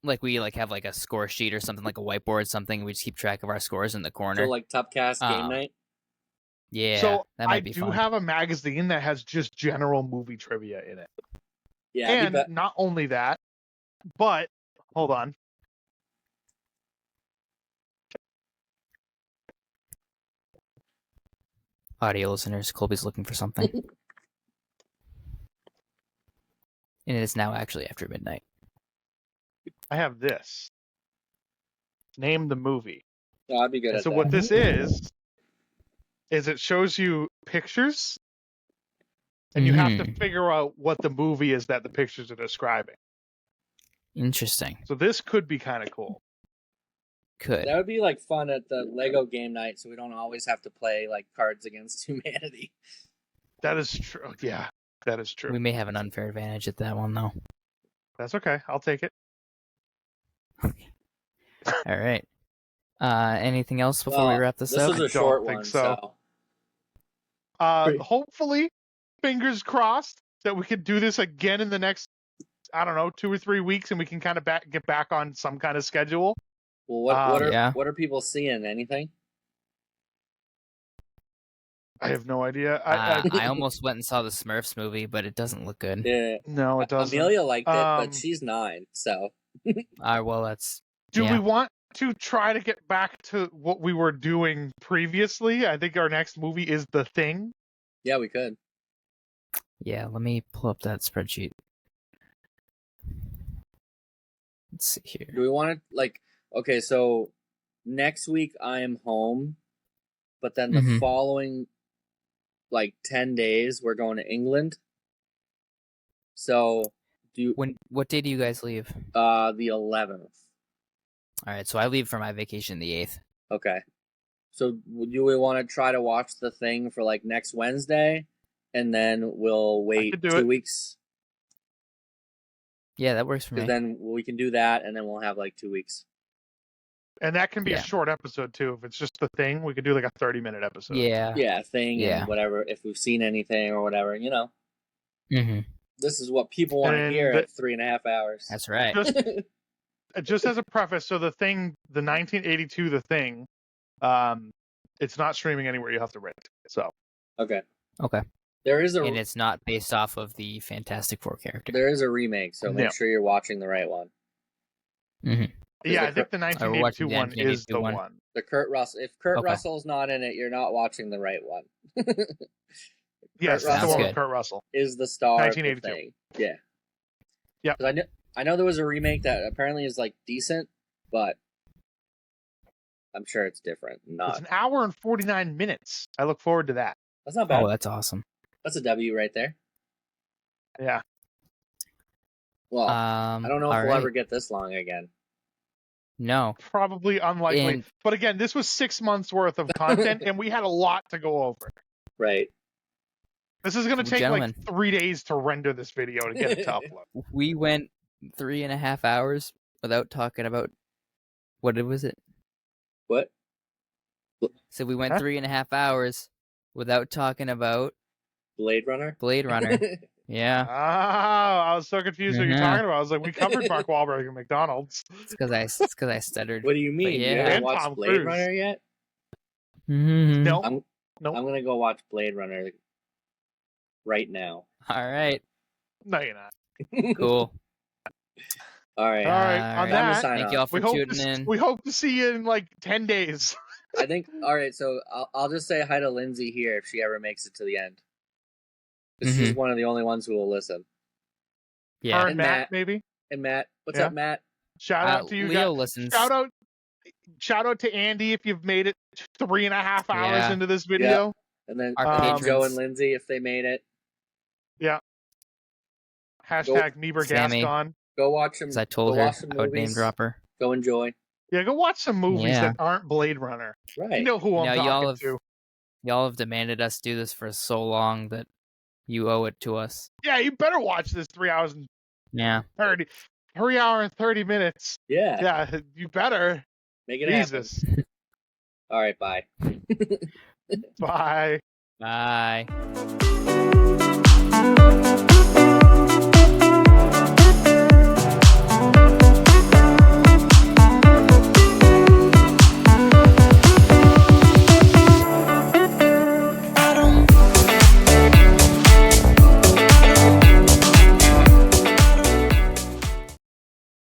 like we like have like a score sheet or something, like a whiteboard, something. We just keep track of our scores in the corner. So like Tupcast game night. Yeah. So that might I be do fun. have a magazine that has just general movie trivia in it. Yeah, and not only that, but hold on. Audio listeners, Colby's looking for something. And it is now actually after midnight. I have this. Name the movie. Oh, I'd be good at so that. what this is it shows you pictures, and you have to figure out what the movie is that the pictures are describing. Interesting. So this could be kind of cool. Could. That would be like fun at the Lego game night, so we don't always have to play like Cards Against Humanity. That is true. Yeah, that is true. We may have an unfair advantage at that one, though. That's okay. I'll take it. All right. Anything else before we wrap this up? This was a short one, so. Hopefully, fingers crossed that we could do this again in the next, I don't know, 2 or 3 weeks, and we can kind of get back on some kind of schedule. Well, what are people seeing? Anything? I have no idea. I almost went and saw the Smurfs movie, but it doesn't look good. Yeah. No, it doesn't. Amelia liked it, but she's 9, so. Well, that's. Do we want to try to get back to what we were doing previously? I think our next movie is The Thing. Yeah, we could. Yeah, let me pull up that spreadsheet. Let's see here. Do we want to, okay, so next week I am home, but then the following, 10 days, we're going to England. So, what day do you guys leave? The 11th. All right, so I leave for my vacation the 8th. Okay. So do we want to try to watch The Thing for next Wednesday, and then we'll wait 2 weeks? Yeah, that works for me. Then we can do that, and then we'll have 2 weeks. And that can be a short episode too. If it's just The Thing, we could do a 30-minute episode. Yeah, Thing and whatever. If we've seen anything or whatever, This is what people want to hear at 3.5 hours. That's right. Just as a preface, so The Thing, the 1982 The Thing, it's not streaming anywhere. You have to rent. So okay. There is and it's not based off of the Fantastic Four character. There is a remake, so make sure you're watching the right one. Yeah, I think the 1982 one is the one. The Kurt Russell. If Kurt Russell's not in it, you're not watching the right one. Yes, that's the one with Kurt Russell. Is the star 1982. of the Thing. Yeah. Yeah. I know there was a remake that apparently is decent, but I'm sure it's different. It's an hour and 49 minutes. I look forward to that. That's not bad. Oh, that's awesome. That's a W right there. Yeah. Well, I don't know if we'll ever get this long again. No. Probably unlikely. But again, this was 6 months worth of content, and we had a lot to go over. Right. This is going to take 3 days to render this video to get it to upload. We went 3.5 hours without talking about what was it? What? So we went 3.5 hours without talking about Blade Runner. Blade Runner. Yeah. Oh, I was so confused what you're Mhm. talking about. I was like, we covered Mark Wahlberg and McDonald's. It's because I stuttered. What do you mean? You yeah. haven't And watched Tom Blade Cruise. Runner yet? Mhm. No, I'm Nope. I'm gonna go watch Blade Runner right now. All right. no, you're not. Cool. All right. All right. On Time to that, sign Thank off. you all for we hope tuning to, in. we hope to see you in like 10 days. I think. All right. So I'll just say hi to Lindsay here if she ever makes it to the end. 'Cause she's one of the only ones who will listen. Yeah. Her And and Matt, Matt. maybe. And Matt, what's Yeah. up, Matt? Shout out to you Leo guys. listens. Shout out to Andy if you've made it 3.5 hours Yeah. into this video. And then Our Joe patrons. and Lindsay if they made it. Hashtag Niebuhr Sammy. Gascon. Go watch some. Because I told go her watch some I would name movies. drop her. Go enjoy. Yeah, go watch some movies Yeah. that aren't Blade Runner. Right. You know who I'm talking to. Y'all have demanded us do this for so long that you owe it to us. Yeah, you better watch this 3 hours and Yeah. 30. 3 hour and 30 minutes. Yeah. Yeah, you better. Make it Jesus. happen. All right. Bye. Bye. Bye.